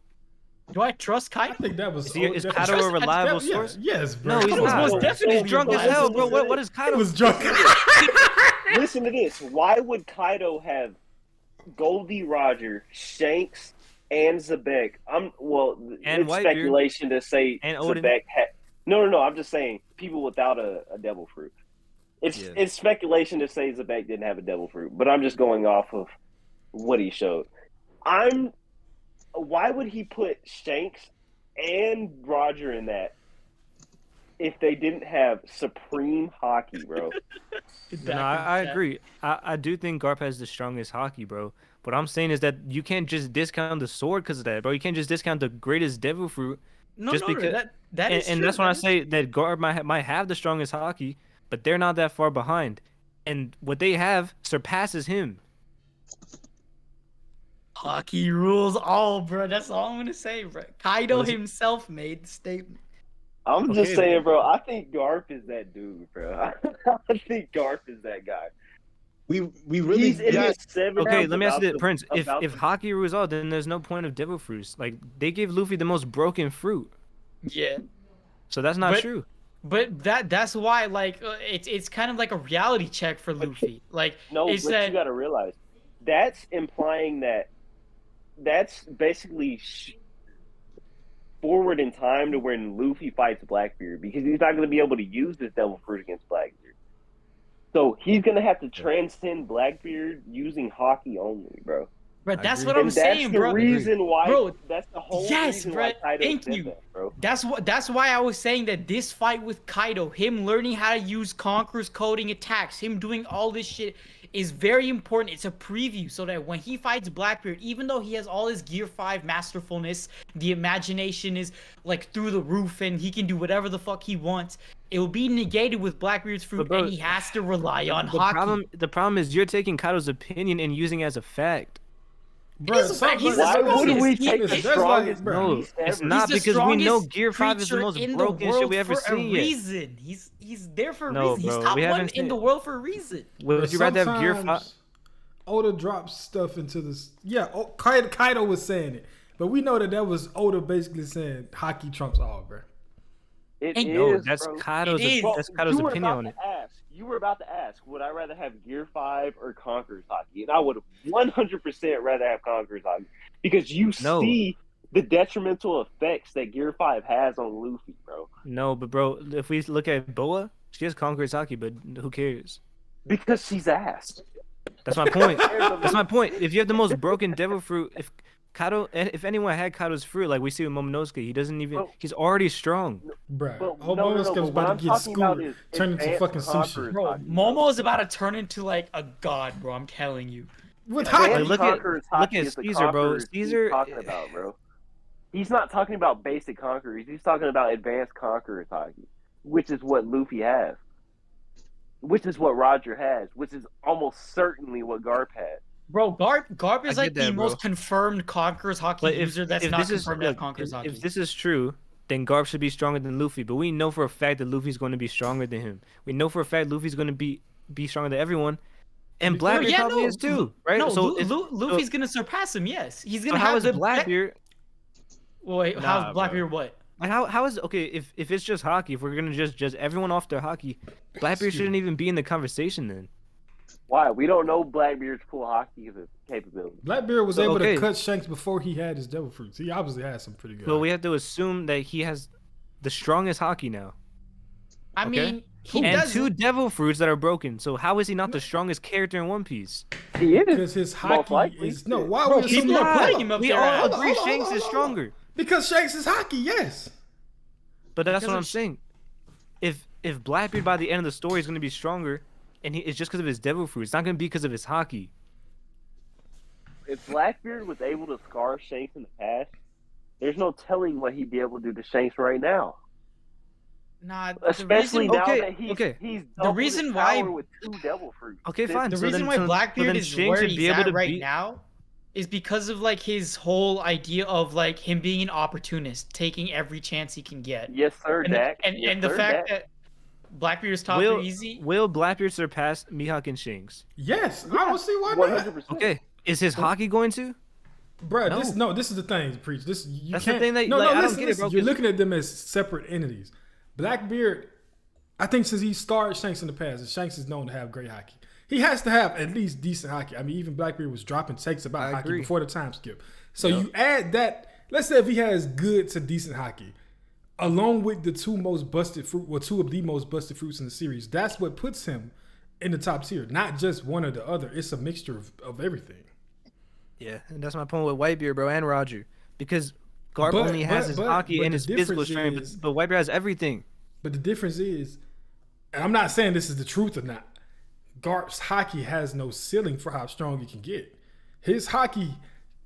Do I trust Kaido?
I think that was.
Is Kaido a reliable source?
Yes, bro.
No, he's not.
Most definitely
He's drunk as hell, bro. What is Kaido?
He was drunk.
Listen to this. Why would Kaido have Goldie Roger, Shanks, and Zebek? It's speculation to say Zebek had. No. I'm just saying people without a devil fruit. It's speculation to say Zebek didn't have a devil fruit, but I'm just going off of what he showed. why would he put Shanks and Roger in that if they didn't have supreme hockey, bro?
No, I agree. I do think Garp has the strongest hockey, bro. What I'm saying is that you can't just discount the sword because of that, bro. You can't just discount the greatest devil fruit. Because,
that is
and
true.
that's when I say that Garp might have the strongest hockey, but they're not that far behind. And what they have surpasses him.
Hockey rules all, bro. That's all I'm gonna say, bro. Kaido himself made the statement.
I'm just saying, bro. I think Garp is that dude, bro. I think Garp is that guy.
We really
He's in his 7
Okay, let me ask you this, Prince. If hockey rules all, then there's no point of devil fruits. Like they gave Luffy the most broken fruit.
Yeah.
So that's not true.
But that's why, like, it's kind of like a reality check for Luffy. Like,
no,
it's
but
that
you got to realize that's implying that that's basically forward in time to when Luffy fights Blackbeard, because he's not going to be able to use this devil fruit against Blackbeard. So he's going to have to transcend Blackbeard using hockey only, bro.
But that's what I'm saying, bro.
That's the reason why.
Bro,
that's the whole
yes,
reason
bro.
why Kaido
Thank
did
you.
that, bro.
That's why I was saying that this fight with Kaido, him learning how to use Conqueror's coding attacks, him doing all this shit, is very important. It's a preview so that when he fights Blackbeard, even though he has all his Gear 5 masterfulness, the imagination is like through the roof and he can do whatever the fuck he wants, it will be negated with Blackbeard's fruit, and he has to rely on hockey.
The problem is you're taking Kaido's opinion and using it as a fact.
Bro,
why would we take the strongest?
No, it's not, because we know Gear 5 is the most broken shit we ever seen yet.
Reason. He's there for a
No,
reason.
bro,
He's top
we
one
haven't
in the
seen-
world for a reason.
Would you rather have Gear 5?
Oda drops stuff into this. Yeah, Kaido was saying it, but we know that was Oda basically saying hockey trumps all, bro.
That's
bro.
Kaido's opinion on it.
You were about to ask, would I rather have Gear 5 or Conqueror's hockey? And I would 100% rather have Conqueror's hockey, because you see the detrimental effects that Gear 5 has on Luffy, bro.
No, but bro, if we look at Boa, she has Conqueror's hockey, but who cares?
Because she's ass.
That's my point. That's my point. If you have the most broken devil fruit, if anyone had Kaido's fruit, like we see with Momonosuke, he doesn't even. He's already strong.
Bruh,
Momonosuke's
about to get schooled, turn into fucking sushi.
Bro, Momo is about to turn into like a god, bro. I'm telling you.
With
hockey,
hockey,
look at Caesar, bro. Caesar.
Talking about, bro. He's not talking about basic conquerors. He's talking about advanced conquerors hockey, which is what Luffy has, which is what Roger has, which is almost certainly what Garp has.
Bro, Garp is like the most confirmed Conqueror's hockey user that's not confirmed to have Conqueror's hockey.
If this is true, then Garp should be stronger than Luffy. But we know for a fact that Luffy's going to be stronger than him. We know for a fact Luffy's going to be stronger than everyone. And Blackbeard probably is too, right?
No, Luffy's going to surpass him, yes. He's going to have
the Blackbeard.
Wait, how's Blackbeard what?
Like how is if it's just hockey, if we're gonna just judge everyone off their hockey, Blackbeard shouldn't even be in the conversation then.
Why? We don't know Blackbeard's full hockey capability.
Blackbeard was able to cut Shanks before he had his devil fruits. He obviously had some pretty good.
Well, we have to assume that he has the strongest hockey now.
I mean,
and 2 devil fruits that are broken. So how is he not the strongest character in One Piece?
He is,
because his hockey is no. Why would
people are putting him up there?
We all agree Shanks is stronger.
Because Shanks is hockey, yes.
But that's what I'm saying. If Blackbeard by the end of the story is going to be stronger, and it's just because of his devil fruit, it's not going to be because of his hockey.
If Blackbeard was able to scar Shanks in the past, there's no telling what he'd be able to do to Shanks right now.
Nah,
especially now that he's
the reason why
with 2 devil fruits.
Okay, fine.
The reason why Blackbeard is where he's at right now is because of like his whole idea of like him being an opportunist, taking every chance he can get.
Yes, sir, Dak.
And the fact that Blackbeard is top 3 easy.
Will Blackbeard surpass Mihawk and Shanks?
Yes, I don't see why not.
100%.
Okay, is his hockey going to?
Bro, this is the thing, Preach. That's
the thing that I don't get it, bro.
You're looking at them as separate entities. Blackbeard, I think since he starred Shanks in the past, and Shanks is known to have great hockey, he has to have at least decent hockey. I mean, even Blackbeard was dropping takes about hockey before the time skip. So you add that, let's say if he has good to decent hockey, along with the 2 most busted fruit, or 2 of the most busted fruits in the series, that's what puts him in the top tier. Not just one or the other. It's a mixture of everything.
Yeah, and that's my point with Whitebeard, bro, and Roger. because Garp only has his hockey and
the
his physical
difference
strength,
is-
but Whitebeard has everything.
But the difference is, and I'm not saying this is the truth or not, Garp's hockey has no ceiling for how strong he can get. His hockey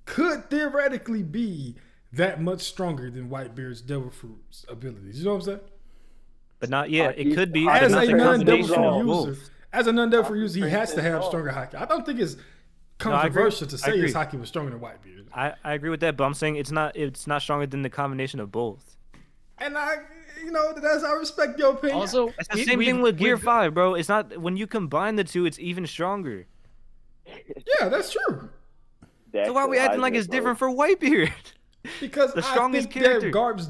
could theoretically be that much stronger than Whitebeard's Devil Fruit's abilities. You know what I'm saying?
But not yet. It could be.
As
But
a
not the
non-Devil
combination of
Fruit user,
both.
as a non-Devil Fruit user, he has to have stronger hockey. I don't think it's controversial to
I
say
agree.
his hockey was stronger than Whitebeard.
I agree with that, but I'm saying it's not stronger than the combination of both.
And I respect your opinion.
Also,
It's the same thing with Gear 5, bro. It's not when you combine the two, it's even stronger.
yeah, that's true.
So why are we acting like it's different for Whitebeard?
Because
The strongest
I think
character.
that Garp's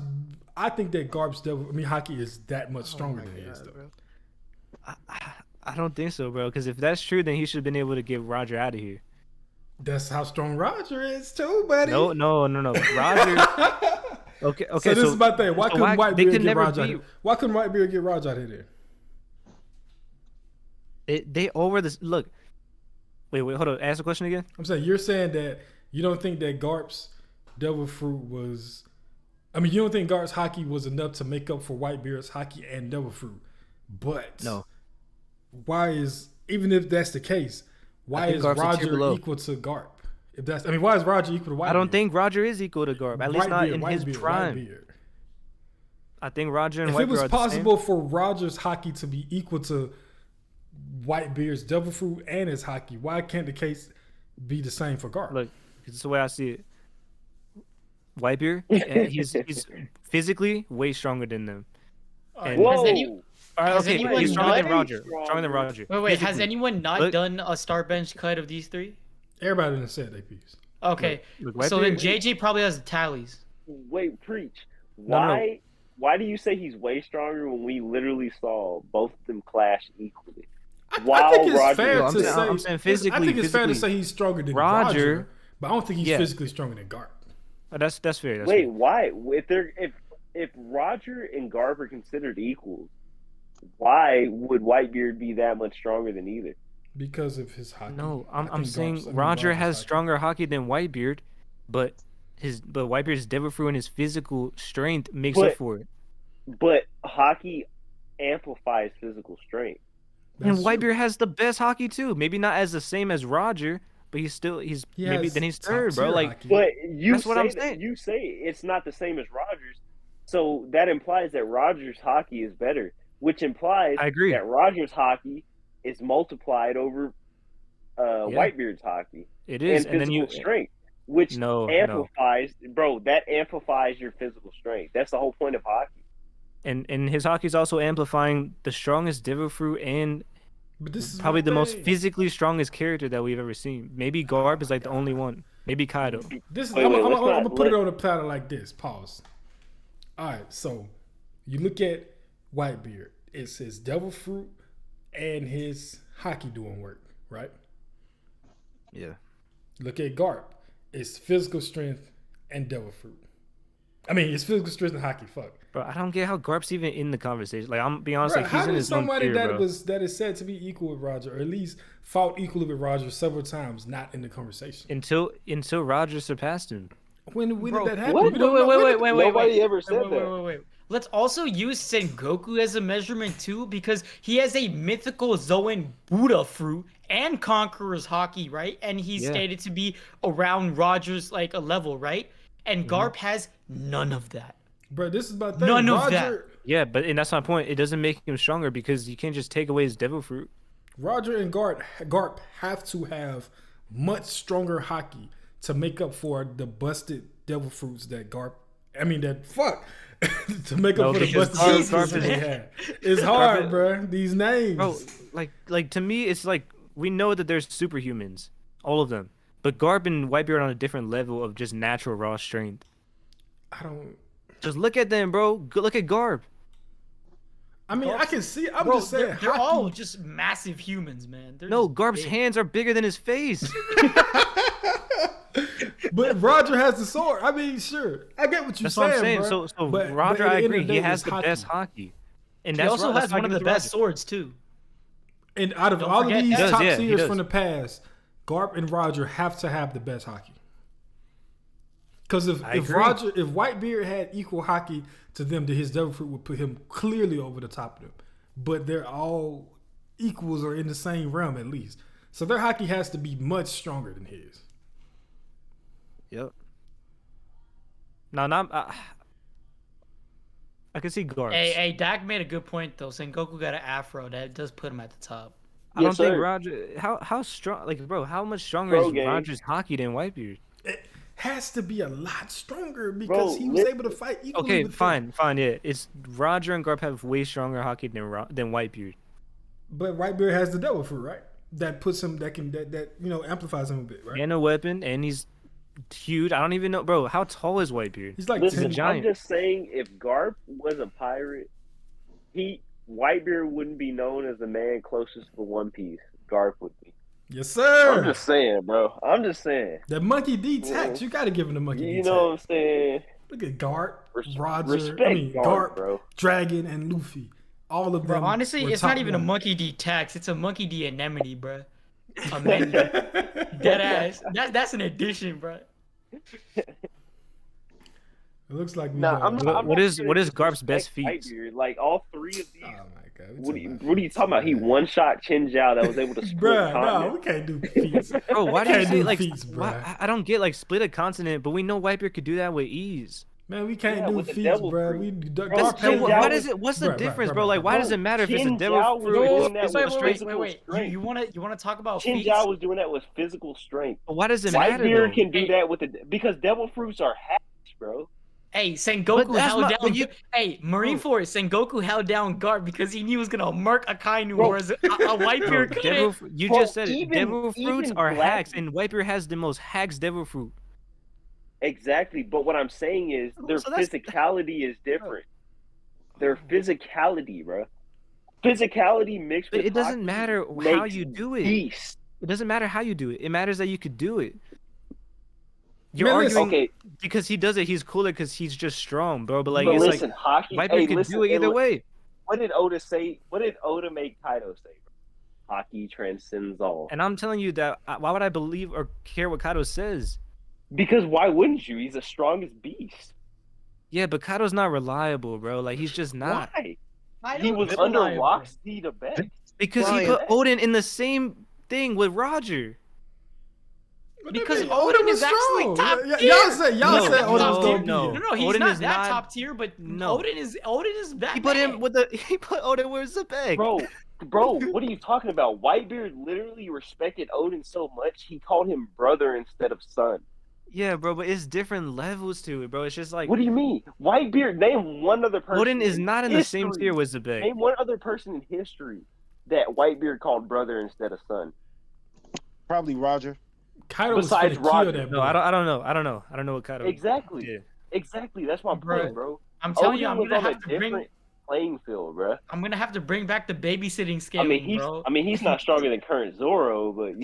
hockey is that much stronger than his though.
I don't think so, bro. Because if that's true, then he should have been able to get Roger out of here.
That's how strong Roger is too, buddy.
No. Roger. Okay.
So this is my thing. Why
so
couldn't
they
Whitebeard
could
get
never
Roger?
be-
Why couldn't Whitebeard get Roger out of there?
They all were this. Look. Wait. Hold on. Ask the question again.
I'm saying you're saying that you don't think that Garp's Devil Fruit was. I mean, you don't think Garp's hockey was enough to make up for Whitebeard's hockey and Devil Fruit, but
No.
Why is, even if that's the case, why
think
is
Garp's a tier
Roger
below.
equal to Garp? If that's, I mean, why is Roger equal to Whitebeard?
I don't think Roger is equal to Garp. At least not in his
Whitebeard,
prime.
Whitebeard.
I think Roger and
If
Whitebeard
it was
are the same.
possible for Roger's hockey to be equal to Whitebeard's Devil Fruit and his hockey, why can't the case be the same for Garp?
Look, this is the way I see it. Whitebeard, he's physically way stronger than them. And,
Has any-
Whoa!
has
okay,
anyone
he's stronger than
not-
Roger. Stronger than Roger.
Wait, has
physically.
anyone not
Look-
done a star bench cut of these three?
Everybody done said their piece.
Okay,
Look,
so then
Whitebeard-
JJ probably has the tallies.
Wait, preach.
No, no.
Why do you say he's way stronger when we literally saw both of them clash equally?
I
While
think it's
Roger-
fair
No, I'm
to
saying-
say.
I'm saying
I
physically-
think it's fair to
physically.
say he's stronger than
Roger-
Roger, but I don't think he's
Yeah.
physically stronger than Garp.
Oh, that's fair. That's
Wait,
fair.
why? If Roger and Garp are considered equals, why would Whitebeard be that much stronger than either?
Because of his hockey.
No,
I
I'm
think
saying
Garp's- I mean,
Roger
Garp's
has
hockey.
stronger hockey than Whitebeard, but Whitebeard's Devil Fruit and his physical strength makes up
But-
for it.
But hockey amplifies physical strength.
And
That's true.
Whitebeard has the best hockey too. Maybe not as the same as Roger, but he's
He
maybe
has
then he's
top
third, bro.
tier
Like
hockey.
But you
That's what I'm
say
saying.
you say it's not the same as Rogers, so that implies that Rogers' hockey is better, which implies
I agree.
that Rogers' hockey is multiplied over Whitebeard's hockey
it is,
and
and then
physical
you
strength, which
no,
amplifies, bro. That amplifies your physical strength. That's the whole point of hockey.
and his hockey is also amplifying the strongest Devil Fruit and
But this is
probably
my
the most
thing.
physically strongest character that we've ever seen. Maybe Garp is like the only one. Maybe Kaido.
This is,
Wait,
I'm
wait,
gonna
let's not-
put it
let-
on a platter like this. Pause. All right, so you look at Whitebeard. It's his Devil Fruit and his hockey doing work, right?
Yeah.
Look at Garp. It's physical strength and Devil Fruit. I mean, it's physical strength and hockey. Fuck.
Bro, I don't get how Garp's even in the conversation. Like, I'm be honest,
Bruh,
like
how
he's in
did
his own
somebody
tier, bro.
that is said to be equal with Roger, or at least fought equally with Roger several times, not in the conversation?
Until Roger surpassed him.
When
Bro,
did that happen?
what?
We don't know.
Wait.
Nobody ever said that.
Wait. Let's also use Sengoku as a measurement too, because he has a mythical Zoan Buddha fruit and Conqueror's hockey, right? And he's
Yeah.
stated to be around Roger's like a level, right? And Garp has none of that.
Bro, this is my thing.
None of
Roger,
that.
Yeah, but and that's my point. It doesn't make him stronger because you can't just take away his Devil Fruit.
Roger and Garp have to have much stronger hockey to make up for the busted Devil Fruits that Garp. I mean that fuck to make
No,
up for the
because
busted Devil
Garp
Fruits
is-
they had. It's hard,
Garp-
bro. These names.
Bro, like to me, it's like we know that there's superhumans, all of them. But Garp and Whitebeard are on a different level of just natural raw strength.
I don't.
Just look at them, bro. Go look at Garp.
I mean, I can see. I'm
Bro,
just saying.
they're all
hockey-
just massive humans, man. They're
No,
just
Garp's
big.
hands are bigger than his face.
But Roger has the sword. I mean, sure. I get what you're
That's
saying.
what I'm saying.
Bro.
So
But
Roger,
at the
I
end of
agree.
the
He
day,
has
it's
the best hockey. And
He
that's
also
that's
has one
talking
of the
to
best
Roger.
swords too.
And out of
Don't
all of
forget
these
that.
top
He does, yeah, he
tiers
does.
from the past, Garp and Roger have to have the best hockey. Because if
agree.
Whitebeard had equal hockey to them, then his devil fruit would put him clearly over the top of them. But they're all equals or in the same realm at least. So their hockey has to be much stronger than his.
Yep. No, not. I can see Garps.
Hey, Dak made a good point though. Sengoku got an afro that does put him at the top.
I don't
Yes,
think
sir.
Roger. How strong? Like, bro, how much stronger
Bro
is
game.
Roger's hockey than Whitebeard?
It has to be a lot stronger because
Bro,
he was able to fight equally.
Okay,
with
fine. Yeah, it's Roger and Garp have way stronger hockey than Whitebeard.
But Whitebeard has the devil fruit, right? That puts him. That amplifies him a bit, right?
And a weapon, and he's huge. I don't even know, bro. How tall is Whitebeard?
He's like
Listen,
10.
giant.
I'm just saying, if Garp was a pirate, Whitebeard wouldn't be known as the man closest to One Piece. Garp would be.
Yes, sir.
I'm just saying, bro. I'm just saying.
That monkey D tax. You got to give him the monkey D
You
tax.
know what I'm saying?
Look at Garp, Roger,
Respect Garp, bro.
Dragon, and Luffy. All of them.
Bro, honestly,
were
it's
top
not even a
one.
monkey D tax. It's a monkey D anemone, bro. Anemone. Dead ass. That's an addition, bro.
It looks like we
Nah,
got-
I'm not.
What is
serious.
Garp's best
Respect
feats?
Whitebeard. Like all three of these.
Oh my god!
What are you talking about? He one shot Chin Zhao that was able to split
Bruh, no,
continent.
we can't do feats.
Bro, why do you
Can't
say
do
like?
feats,
why,
bruh.
I don't get like split a continent, but we know Whitebeard could do that with ease.
Man, we can't
Yeah,
do
with the
feats,
devil
bro.
fruit.
We
Bro,
Garp
So
Chin
has-
Zhao
why
was-
does it? What's the
Bruh,
difference,
bruh,
bro?
bruh,
Like, why
bruh.
does it matter if it's a
Chin
devil
Zhao was
fruit?
doing that
It's
with
straight.
physical strength.
You wanna talk about
Chin
feats?
Zhao was doing that with physical strength.
But why does it matter?
Whitebeard
Though?
can do that with because devil fruits are hacks, bro.
Hey,
But
Sengoku
that's
held
not-
down.
but you-
Hey, Marineford, Sengoku held down Garp because he knew he was gonna murk Akainu,
Bro.
whereas a
Bro,
Whitebeard
devil,
couldn't.
you
Bro,
just said it.
even-
Devil fruits
even
are
black-
hacks, and Whitebeard has the most hacks devil fruit.
Exactly, but what I'm saying is their
So that's-
physicality is different. Their physicality, bro. Physicality mixed
But
with
it doesn't
hockey
matter how
makes
you do it.
beast.
It doesn't matter how you do it. It matters that you could do it. You're
Man, listen-
arguing
Okay,
because he does it. He's cooler because he's just strong, bro. But like,
but
it's
listen,
like
hockey.
Whitebeard
Hey,
could
listen,
do it either way.
What did Oda say? What did Oda make Kaido say? Bro? Hockey transcends all.
And I'm telling you that why would I believe or care what Kaido says?
Because why wouldn't you? He's the strongest beast.
Yeah, but Kaido's not reliable, bro. Like he's just not.
Why? He was under Rocksteady the best.
Because he
Brian.
put Odin in the same thing with Roger.
Because
Odin
Odin
was
is actually
strong.
top
Y'all
tier.
say
No,
Odin's gonna
no.
be.
No, he's
Odin
not
is
that
not-
top tier, but
No.
Odin is that
He put him
bad.
with the he put Odin where's the bag.
Bro, what are you talking about? Whitebeard literally respected Odin so much he called him brother instead of son.
Yeah, bro, but it's different levels to it, bro. It's just like
What do you mean? Whitebeard, name one other person.
Odin is not in the same
history.
tier with Zebek.
Name one other person in history that Whitebeard called brother instead of son.
Probably Roger.
Kaido was
Besides
finna kill
Roger.
that boy.
No, I don't know. I don't know what Kaido.
Exactly.
Yeah.
Exactly. That's my point, bro.
I'm telling
Odin
you, I'm
was
gonna
on a
have to bring.
different playing field, bro.
I'm gonna have to bring back the babysitting scale, bro.
he's not stronger than current Zoro, but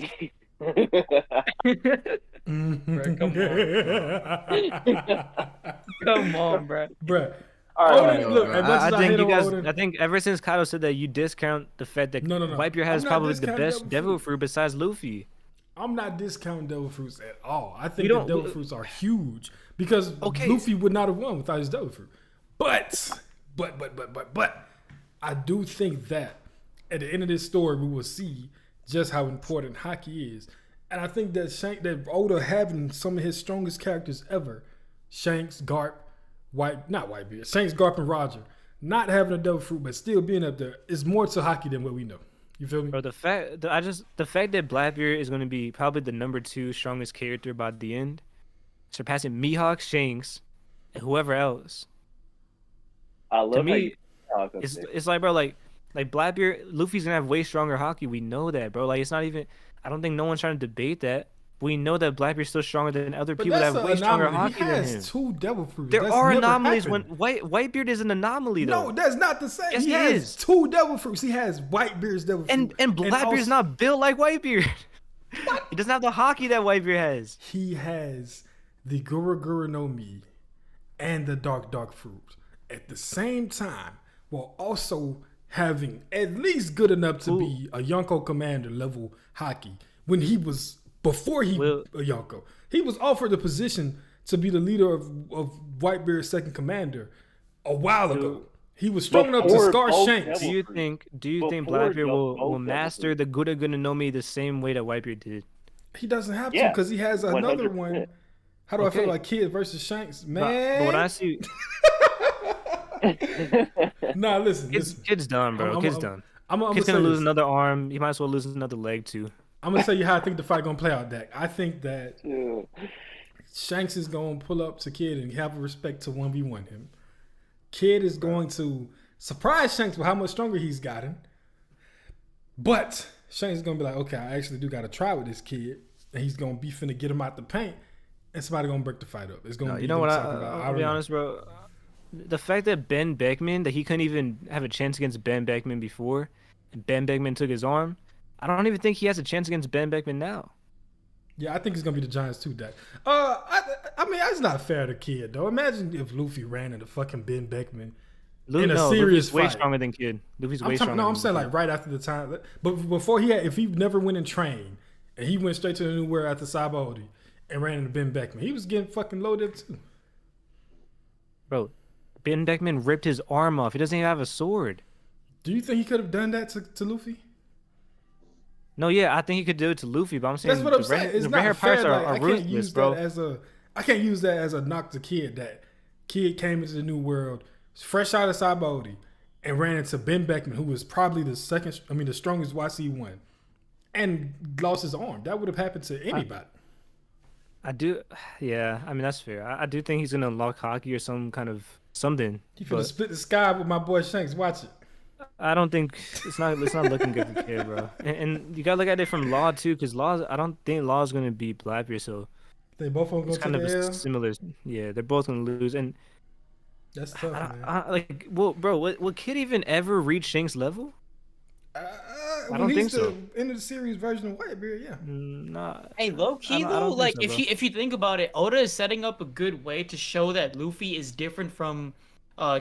Come on, bro.
Bruh.
all right.
Odin, look, as much as
I
I
think
hate
you
on
guys.
Odin-
I think ever since Kaido said that, you discount the fact that
No.
Whitebeard has
I'm not
probably the
discounting
best
Devil
devil fruit besides Luffy.
I'm not discounting devil fruits at all. I think
You
the
don't-
devil fruits are huge because
Okay.
Luffy would not have won without his devil fruit. But I do think that at the end of this story we will see just how important hockey is, and I think that that Oda having some of his strongest characters ever, Shanks, Garp, Whitebeard, Shanks, Garp, and Roger, not having a devil fruit but still being up there is more to hockey than what we know. You feel me?
Bro, the fact that Blackbeard is going to be probably the number 2 strongest character by the end, surpassing Mihawk, Shanks, and whoever else.
I love
To
how
me,
you talk up there.
it's like, bro, like Blackbeard, Luffy's gonna have way stronger hockey. We know that, bro. Like, it's not even. I don't think no one's trying to debate that. We know that Blackbeard's still stronger than other
But
people that
that's
have
an
way stronger
anomaly.
hockey
He
than
has
him.
2 devil fruits.
There
That's
are
never
anomalies
happened.
when Whitebeard is an anomaly though.
No, that's not the same.
Yes,
he
it
has
is.
2 devil fruits. He has Whitebeard's devil fruit.
and Blackbeard's
also-
not built like Whitebeard. He doesn't have the hockey that Whitebeard has.
He has the Gura Gura no Mi and the Dark fruit at the same time, while also having at least good enough to be a Yonko commander level hockey. When he was before he
Well-
a Yonko, he was offered the position to be the leader of Whitebeard's second commander a while ago. He was strong enough to
Before
scar
both
Shanks.
Do you
Devil
think
Before
Blackbeard will
both
master the Gura no Mi the same way that Whitebeard did?
He doesn't have to
Yeah,
because he has another one.
100%.
How do I feel
Okay.
about Kid versus Shanks?
But
Man.
what I see,
Nah, listen.
kid's done, bro. Kid's done.
I'm
Kid's
gonna
gonna lose
this.
another arm. He might as well lose another leg too.
I'm gonna tell you how I think the fight gonna play out, Dak. I think that
Yeah.
Shanks is gonna pull up to Kid and have respect to 1v1 him. Kid is going to surprise Shanks with how much stronger he's gotten. But Shanks is gonna be like, okay, I actually do gotta try with this kid. And he's gonna be finna get him out the paint. And somebody gonna break the fight up. It's gonna
No,
be
you know
them
what?
talking about.
I'll
don't
be
know.
honest, bro. The fact that Ben Beckman, that he couldn't even have a chance against Ben Beckman before, and Ben Beckman took his arm, I don't even think he has a chance against Ben Beckman now.
Yeah, I think it's gonna be the Giants too, Dak. I mean, that's not fair to Kid though. Imagine if Luffy ran into fucking Ben Beckman in a serious
Luffy's way
fight.
stronger than Kid. Luffy's way
I'm
stronger.
no, I'm
than
saying
Kid.
like right after the time. But before if he never went and trained and he went straight to the New World after 𝚬𝚙𝚑𝚝 and ran into Ben Beckman, he was getting fucking loaded too.
Bro, Ben Beckman ripped his arm off. He doesn't even have a sword.
Do you think he could have done that to Luffy?
No, yeah, I think he could do it to Luffy, but I'm saying
That's what I'm saying. It's
the
not
red hair
fair.
pirates
Like,
are
I can't
ruthless,
use
bro.
that as I can't use that as a knock to Kid. That Kid came into the New World fresh out of 𝚬𝚑𝚝 and ran into Ben Beckman, who was probably the strongest YC1, and lost his arm. That would have happened to anybody.
I do, yeah. I mean, that's fair. I do think he's gonna unlock hockey or some kind of something.
He finna
But
split the sky with my boy Shanks. Watch it.
I don't think it's not looking good for Kid, bro. And you gotta look at it from Law too, because I don't think Law is gonna beat Blackbeard, so
They both are
it's
going
kind
to
of
the
a
L.
similar. Yeah, they're both gonna lose. And
That's tough, man.
like, well, bro, will Kid even ever reach Shanks' level?
I
don't think so.
End of the series version of Whitebeard, yeah.
Nah.
Hey, low key
I
though,
don't think
like
so,
if
bro.
you think about it, Oda is setting up a good way to show that Luffy is different from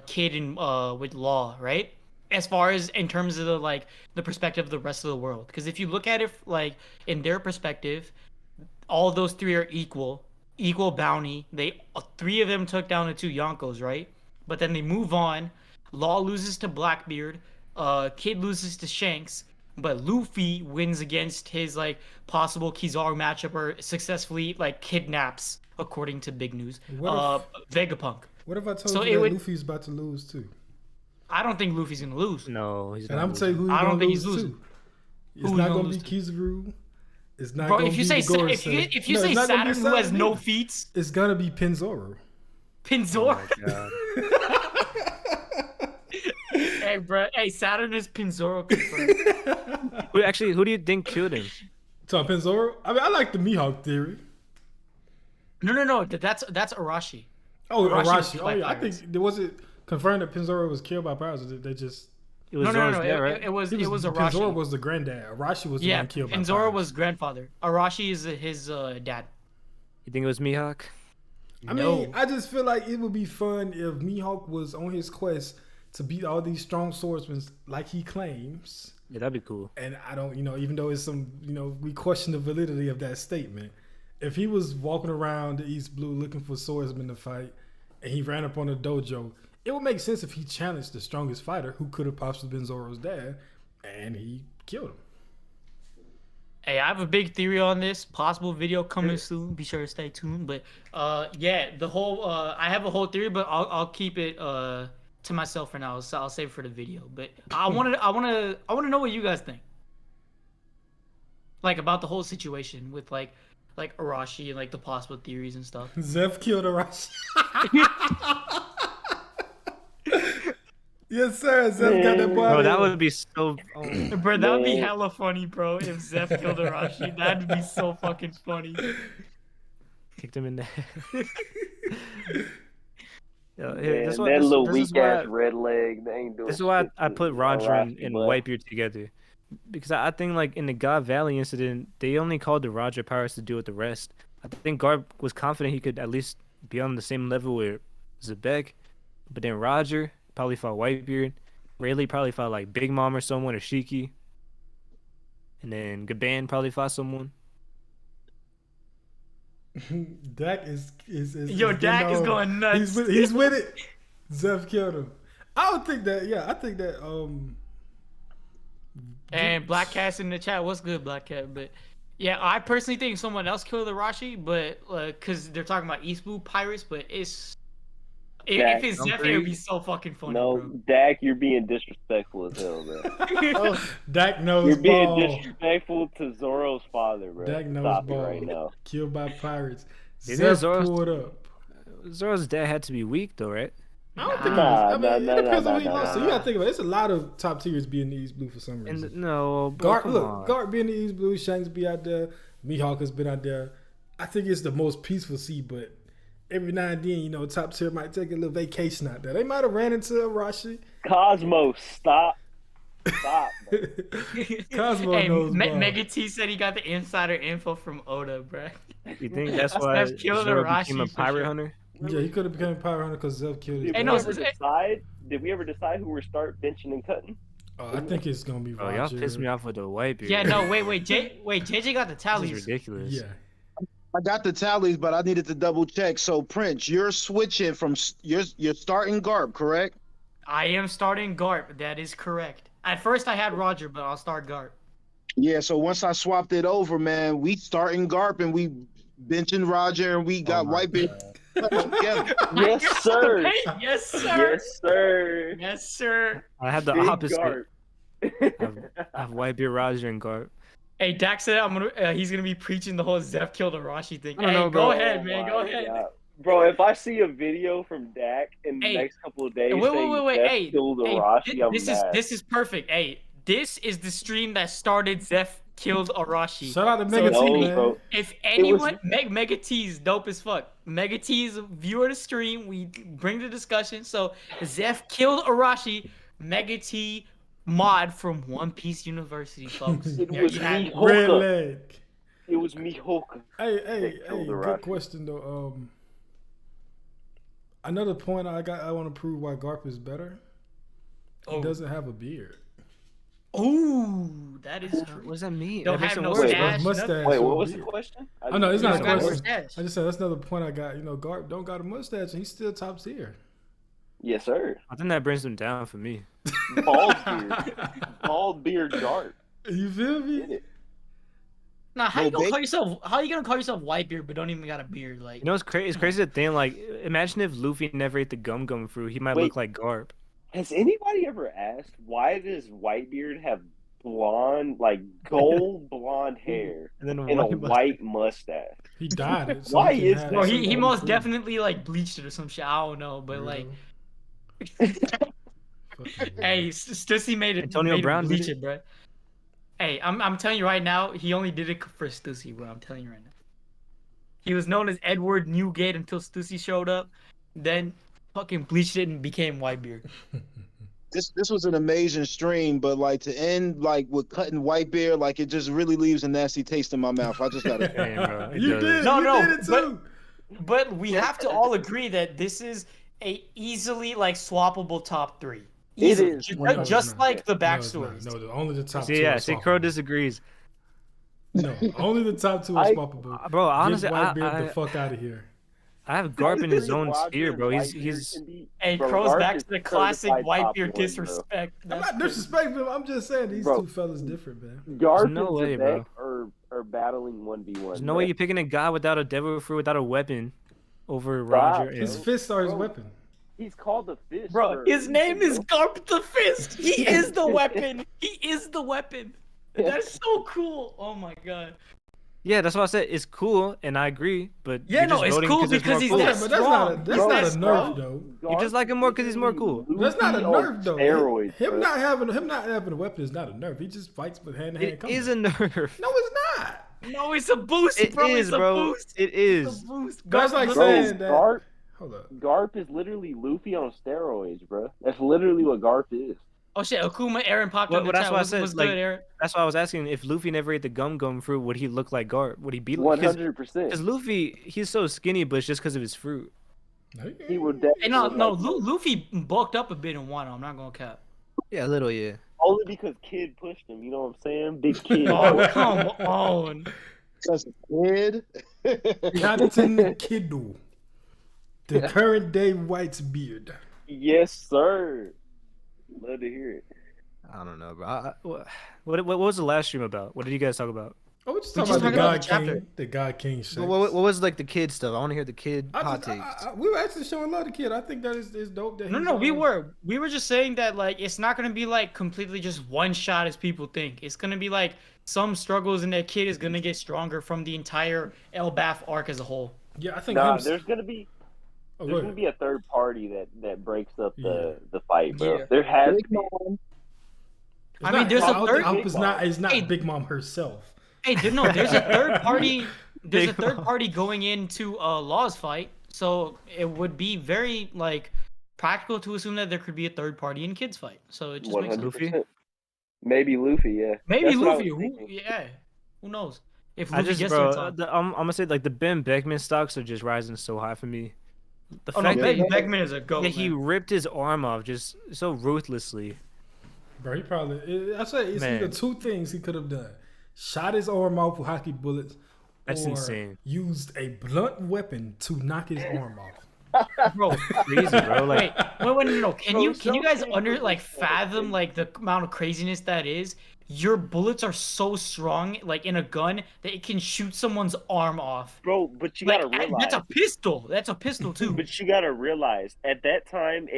Kid and with Law, right? As far as in terms of the perspective of the rest of the world, because if you look at it like in their perspective, all of those three are equal bounty. They three of them took down the two Yonkos, right? But then they move on. Law loses to Blackbeard. Kid loses to Shanks. But Luffy wins against his possible Kizaru matchup or successfully kidnaps, according to Big News, Vegapunk.
What if I told
So
you that
it would-
Luffy's about to lose too?
I don't think Luffy's gonna lose.
No, he's
And
not.
I'm gonna tell you who he's
I don't
gonna
think
lose
he's losing.
to. It's
Who he
not
gonna
gonna be
lose
Kizaru. It's not
Bro,
gonna
if
be
you say
Goro
if you
No,
say
it's not gonna be
Saturn who has no
either.
feats,
It's gonna be Pinzoro.
Pinzor.
God.
Hey, bro. Hey, Saturn is Pinzoro confirmed.
Who do you think killed him?
So Pinzoro? I mean, I like the Mihawk theory.
No. That's Arashi.
Oh,
Arashi was
Arashi.
killed
Oh,
by
yeah. I
pirates.
think was it confirmed that Pinzoro was killed by pirates, or did they just?
It was
No.
Zoro's dad, right?
It was
Pinzoro
Arashi.
was the granddad. Arashi was the
Yeah,
one killed by
Pinzoro
pirates.
was grandfather. Arashi is his dad.
You think it was Mihawk?
I
No.
mean, I just feel like it would be fun if Mihawk was on his quest to beat all these strong swordsmen like he claims.
Yeah, that'd be cool.
And I don't, even though it's some, we question the validity of that statement. If he was walking around the East Blue looking for swordsmen to fight and he ran up on a dojo, it would make sense if he challenged the strongest fighter who could have possibly been Zoro's dad and he killed him.
Hey, I have a big theory on this. Possible video coming soon. Be sure to stay tuned. But yeah, the whole I have a whole theory, but I'll keep it to myself for now. So I'll save it for the video. But I want to know what you guys think. About the whole situation with like Arashi and the possible theories and stuff.
Zeph killed Arashi. Yes, sir. Zeph got that boy.
Bro, that would be so.
Bro, that would be hella funny, bro. If Zeph killed Arashi, that'd be so fucking funny.
Kicked him in the head. Yo,
Man,
this
that
is-
little
this is
weak ass
why-
red leg, they ain't doing
This is why
shit
I
to
put Roger and
Arashi, but-
Whitebeard together, because I think in the God Valley incident, they only called the Roger Pirates to deal with the rest. I think Garp was confident he could at least be on the same level with Zebek, but then Roger probably fought Whitebeard. Rayleigh probably fought Big Mom or someone, or Shiki, and then Gaban probably fought someone.
Dak is
Yo,
is
Dak is
on.
going nuts.
He's with it. Zeph killed him. I don't think that. Yeah, I think that.
And Black Cat's in the chat. What's good, Black Cat? But yeah, I personally think someone else killed Arashi, but because they're talking about East Blue Pirates, but it's if it's Zeph, it would be so fucking funny.
No,
bro.
Dak, you're being disrespectful as hell, bro.
Dak knows
You're being
ball.
disrespectful to Zoro's father, bro.
Dak knows
Stop
ball.
it right now.
Killed by pirates.
It
Zeph
is Zoro's-
pulled up.
Zoro's dad had to be weak though, right?
I don't think
Nah,
it depends on who he
nah,
lost to.
nah.
You gotta think about it. It's a lot of top tiers being the East Blue for some reason.
And no, bro, come on.
Garp being the East Blue, Shanks be out there, Mihawk has been out there. I think it's the most peaceful sea, but every now and then, top tier might take a little vacation out there. They might have ran into Arashi.
Cosmos, stop. Stop, bro.
Cosmo
Hey,
knows ball.
Mega T said he got the insider info from Oda, bro.
You think that's why
Zeph killed
Zoro
Arashi
became a
for
pirate
sure.
hunter?
Yeah, he could have become a pirate hunter because Zeph killed his
Did
Hey,
we
no,
brother.
ever Did we ever decide who we're start benching and cutting?
I think it's gonna be
Bro,
Roger.
y'all pissed me off with the white beard.
Yeah, no, wait, JJ got the
This
tallies.
is ridiculous.
Yeah.
I got the tallies, but I needed to double check. So Prince, you're switching from you're starting Garp, correct?
I am starting Garp. That is correct. At first, I had Roger, but I'll start Garp.
Yeah. So once I swapped it over, man, we starting Garp and we benching Roger and we got Whitebeard together.
Yes, sir.
Yes, sir.
Yes, sir.
Yes, sir.
I have the
Big
opposite.
Garp.
I have Whitebeard, Roger, and Garp.
Hey, Dax said he's gonna be preaching the whole Zeph killed Arashi thing.
I don't
Hey,
know,
go
bro.
ahead, man. Go
Oh my
ahead.
God. Bro, if I see a video from Dak in the
Hey,
next couple of days
Wait.
saying Zeph
Hey,
killed Arashi, I'm mad.
this is perfect. Hey, this is the stream that started Zeph killed Arashi.
Shout out to
So
Mega
no,
T, man.
bro.
If anyone, Mega T is dope as fuck. Mega T is a viewer of the stream. We bring the discussion. So Zeph killed Arashi. Mega T mod from One Piece University, folks.
It
There
was
you have
me.
it.
Red
Hoka.
leg.
It was Mihawk.
Hey,
killed
good
Arashi.
question though. Another point I want to prove why Garp is better. He
Oh.
doesn't have a beard.
Ooh, that is
What
true.
does that mean?
Don't
That makes
have
it
no
worse.
stash.
Mustache.
Wait,
or
what was the
beard.
question?
Oh, no, it's not
He's
a
got no
question.
stash.
I just said that's another point I got. Garp don't got a mustache and he's still top tier.
Yes, sir.
I think that brings him down for me.
Bald beard. Bald beard Garp.
You feel
Get
me?
it.
Nah, how
No,
you gonna
ba-
call yourself? How you gonna call yourself Whitebeard but don't even got a beard? Like,
You know, it's crazy. It's crazy to think. Like, imagine if Luffy never ate the gum fruit. He might
Wait.
look like Garp.
Has anybody ever asked why does Whitebeard have blonde, like gold blonde hair
And then
and a white mustache?
He dyed it. So
Why
he can
is
have
bro,
some
he most
fruit.
definitely like bleached it or some shit. I don't know, but like, hey, Stussy made it.
Antonio
made
Brown
him
did
bleach it, bro. Hey, I'm telling you right now, he only did it for Stussy, bro. I'm telling you right now. He was known as Edward Newgate until Stussy showed up, then fucking bleached it and became Whitebeard.
This was an amazing stream, but like to end like with cutting Whitebeard, like it just really leaves a nasty taste in my mouth. I just gotta.
Damn, bro, it
You
does.
did.
No,
you
no,
did it too.
But we have to all agree that this is a easily like swappable top three.
It
Easily.
is.
Ju-
Well, no, it's
just
not.
like the
No, it's not.
backstories.
Only the top
See,
two.
yeah,
are
see, Crow
swappable.
disagrees.
No, only the top two are
I-
swappable.
Bro, honestly,
Get Whitebeard the
I
fuck out of here.
have Garp in his own
Roger
tier, bro.
and
He's
Whitebeard can be-
And
Bro,
Crow's
Garp
back
is
to the classic
certified top
Whitebeard
one, bro.
disrespect.
I'm
That's
not disrespecting him. I'm just saying these
Bro.
two fellas different, man.
Garp
no
and
way,
Zebek
bro.
are battling 1v1.
There's no way you're picking a guy without a devil fruit, without a weapon, over
Stop,
Roger.
His
And...
fists are his
Bro.
weapon.
He's called the fish.
Bro,
for a
his name is
reason,
Garp the Fist. He is the weapon. He is the weapon. That's so cool. Oh my god.
Yeah, that's what I said. It's cool, and I agree. But
Yeah,
you're
no,
just
it's
voting
cool
it's
because
more
he's
cool.
Yeah,
that
but that's not a
strong.
that's
He's
not
that
a
strong.
nerf though.
You just like him more 'cause he's more cool.
That's not a nerf though.
Steroids,
Him
bro.
not having a weapon is not a nerf. He just fights with hand to hand
It
combat.
is a nerf.
No, it's not.
No, it's a boost,
It
bro.
is,
It's a
bro.
boost.
It
It's
is.
a boost.
That's like
Garp-
Bro,
saying that.
Garp,
Hold up.
Garp is literally Luffy on steroids, bro. That's literally what Garp is.
Oh shit, Akuma, Aaron popped in the
That's
chat.
why I
What's
said,
good,
like,
Aaron?
That's why I was asking if Luffy never ate the gum fruit, would he look like Garp? Would he be like?
100%.
Because Luffy, he's so skinny, but it's just because of his fruit.
He would
Hey, no,
definitely.
Luffy bulked up a bit in Wano. I'm not gonna cap.
Yeah, a little, yeah.
Only because Kid pushed him. You know what I'm saying? Big Kid.
Oh, come on.
Just a kid.
Captain Kiddo, the current day White's beard.
Yes, sir. Love to hear it.
I don't know, bro. What was the last stream about? What did you guys talk about?
Oh, we're just
We
talking
just
about the
talked about
God
the chapter.
King. The God King shit.
What was like the kid stuff? I want to hear the kid hot takes.
We were actually showing love to kid. I think that is dope. That
No, we were just saying that like it's not gonna be like completely just one shot as people think. It's gonna be like some struggles and that kid is gonna get stronger from the entire Elbaf arc as a whole.
Yeah, I think
Nah,
him.
there's gonna be
Oh,
there's
go
gonna
ahead.
be a third party that breaks up
Yeah.
the fight, bro.
Yeah.
There has to
Big
be.
Mom.
It's
I mean,
not-
there's a
I don't
third-
think- It's not
Hey.
Big Mom herself.
Hey, there's a third party. There's a
Big
third
Mom.
party going into Law's fight, so it would be very like practical to assume that there could be a third party in Kid's fight. So it just makes sense.
100%. Maybe Luffy, yeah.
Maybe
That's what I
Luffy.
was thinking.
Who knows? If
I
Luffy
just,
gets to the
bro,
top.
I'm gonna say like the Ben Beckman stocks are just rising so high for me. The
Oh no,
fact that
Beckman is a goat.
yeah, he
man.
ripped his arm off just so ruthlessly.
Bro, he probably. I say it's
Man.
either two things he could have done: shot his arm off with hockey bullets,
That's
or
insane.
used a blunt weapon to knock his arm off.
Bro,
Crazy, bro. Like,
wait, no. Can
Bro,
you guys
something
under
was
like
so
fathom like the amount of craziness that is? Your bullets are so strong, like in a gun, that it can shoot someone's arm off.
Bro, but you
Like
gotta realize.
that's a pistol. That's a pistol too.
But you gotta realize at that time,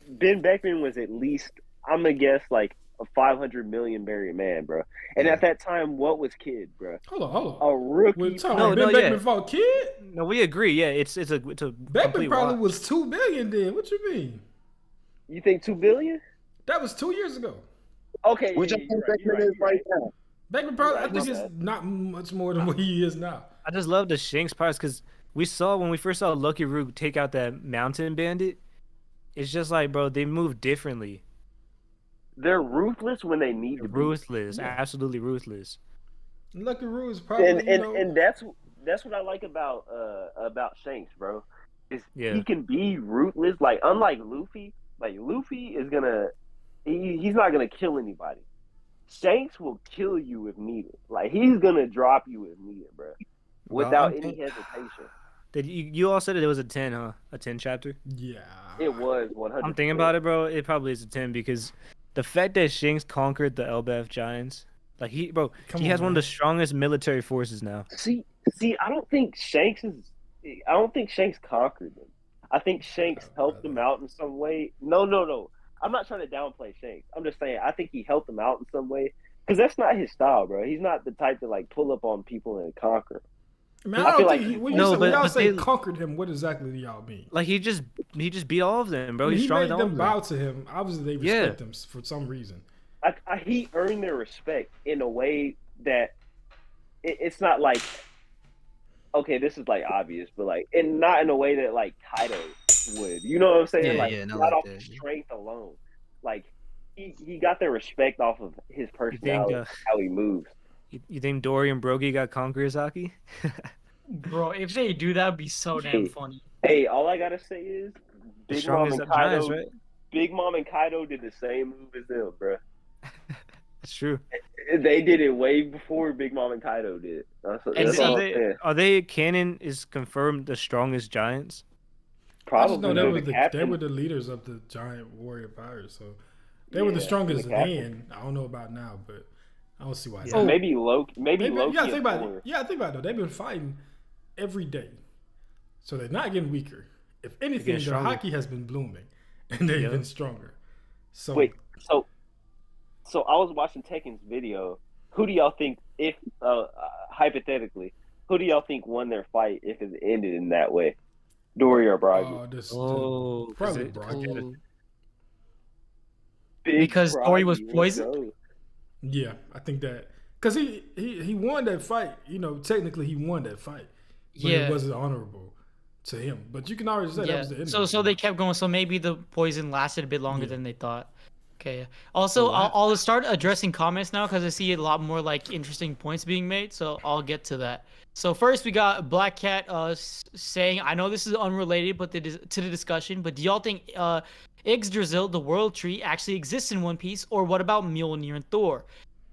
Ben Beckman was at least, I'm gonna guess, like a 500 million berry man, bro. And at that time, what was Kid, bro?
Hold on.
A rookie.
We're talking
No,
about Ben
no,
Beckman
yeah.
fought Kid.
no, we agree. Yeah, it's a
Beckman
complete
probably
watch.
was 2 billion then. What you mean?
You think 2 billion?
That was 2 years ago.
Okay.
Which I
yeah,
think
you're
Beckman is
you're
right now.
Beckman probably, I
Right,
think
my
it's
bad.
not much more than what he is now.
I just love the Shanks parts because we saw when we first saw Lucky Root take out that mountain bandit. It's just like, bro, they move differently.
They're ruthless when they need to be.
Ruthless,
Yeah.
absolutely ruthless.
Lucky Roo is probably,
And that's what I like about Shanks, bro. Is
Yeah.
he can be ruthless, like unlike Luffy. Like Luffy is gonna, he's not gonna kill anybody. Shanks will kill you if needed. Like he's gonna drop you if needed, bro, without
I'm
any
think-
hesitation.
Did you all said it was a 10, huh? A 10 chapter?
yeah.
It was 100.
I'm thinking about it, bro. It probably is a 10 because the fact that Shanks conquered the Elbaf giants, like he has one of the strongest military forces now.
See, I don't think Shanks conquered them. I think Shanks helped them out in some way. No. I'm not trying to downplay Shanks. I'm just saying I think he helped them out in some way because that's not his style, bro. He's not the type to like pull up on people and conquer.
Man,
I
I don't
feel
think
like-
he, when,
No,
you say, when
but-
y'all
but
say
they-
conquered him, what exactly do y'all mean?
Like he just beat all of them, bro.
When
He's
he
stronger
made
than all of
them
them.
bow to him. Obviously, they
Yeah.
respect him for some reason.
He earned their respect in a way that it's not like, okay, this is like obvious, but like, and not in a way that like Kaido would. You know what I'm saying?
Yeah,
like,
yeah, not
not
like
off
that.
strength alone. Like, he got their respect off of his personality, how he moves.
You think Dory and Brogy got Konkurasaki?
Bro, if they do that, would be so damn funny.
Hey, all I gotta say is,
The
Big Mom
strongest
and
of giants,
Kaido.
right?
Big Mom and Kaido did the same move as them, bro.
That's true.
They did it way before Big Mom and Kaido did. That's
And
that's
see,
all I'm saying.
Are they canon is confirmed the strongest giants?
I just know
Probably
they
they're
were
the
they
captain.
were the leaders of the giant warrior pirates, so they were the
Yeah,
strongest
the captain.
then. I don't know about now, but I don't see why. it's
Yeah.
not.
Maybe Loki. Maybe Loki.
yeah,
and
think about
Thor.
it. Yeah, think about it. Though. They've been fighting every day, so they're not getting weaker. If anything, their
stronger.
hockey has been blooming, and they've
Yeah.
been stronger. So
Wait, so I was watching Tekken's video. Who do y'all think, if hypothetically, who do y'all think won their fight if it ended in that way? Dory or Broggy?
Oh,
probably
it-
Broggy.
Ooh.
Big
because Dory was
Broggy, let's
poisoned?
go.
Yeah, I think that because he won that fight. You know, technically he won that fight, but
Yeah.
it wasn't honorable to him. But you can already say that
Yeah.
was the end.
So they kept going. So maybe the poison lasted a bit longer
Yeah.
than they thought. Okay. Also, I'll start addressing comments now because I see a lot more like interesting points being made. So I'll get to that. So first we got Black Cat saying, I know this is unrelated, but to the discussion, but do y'all think 𝙲𝚘𝚙𝚅, the World Tree, actually exists in One Piece, or what about Mjolnir and Thor?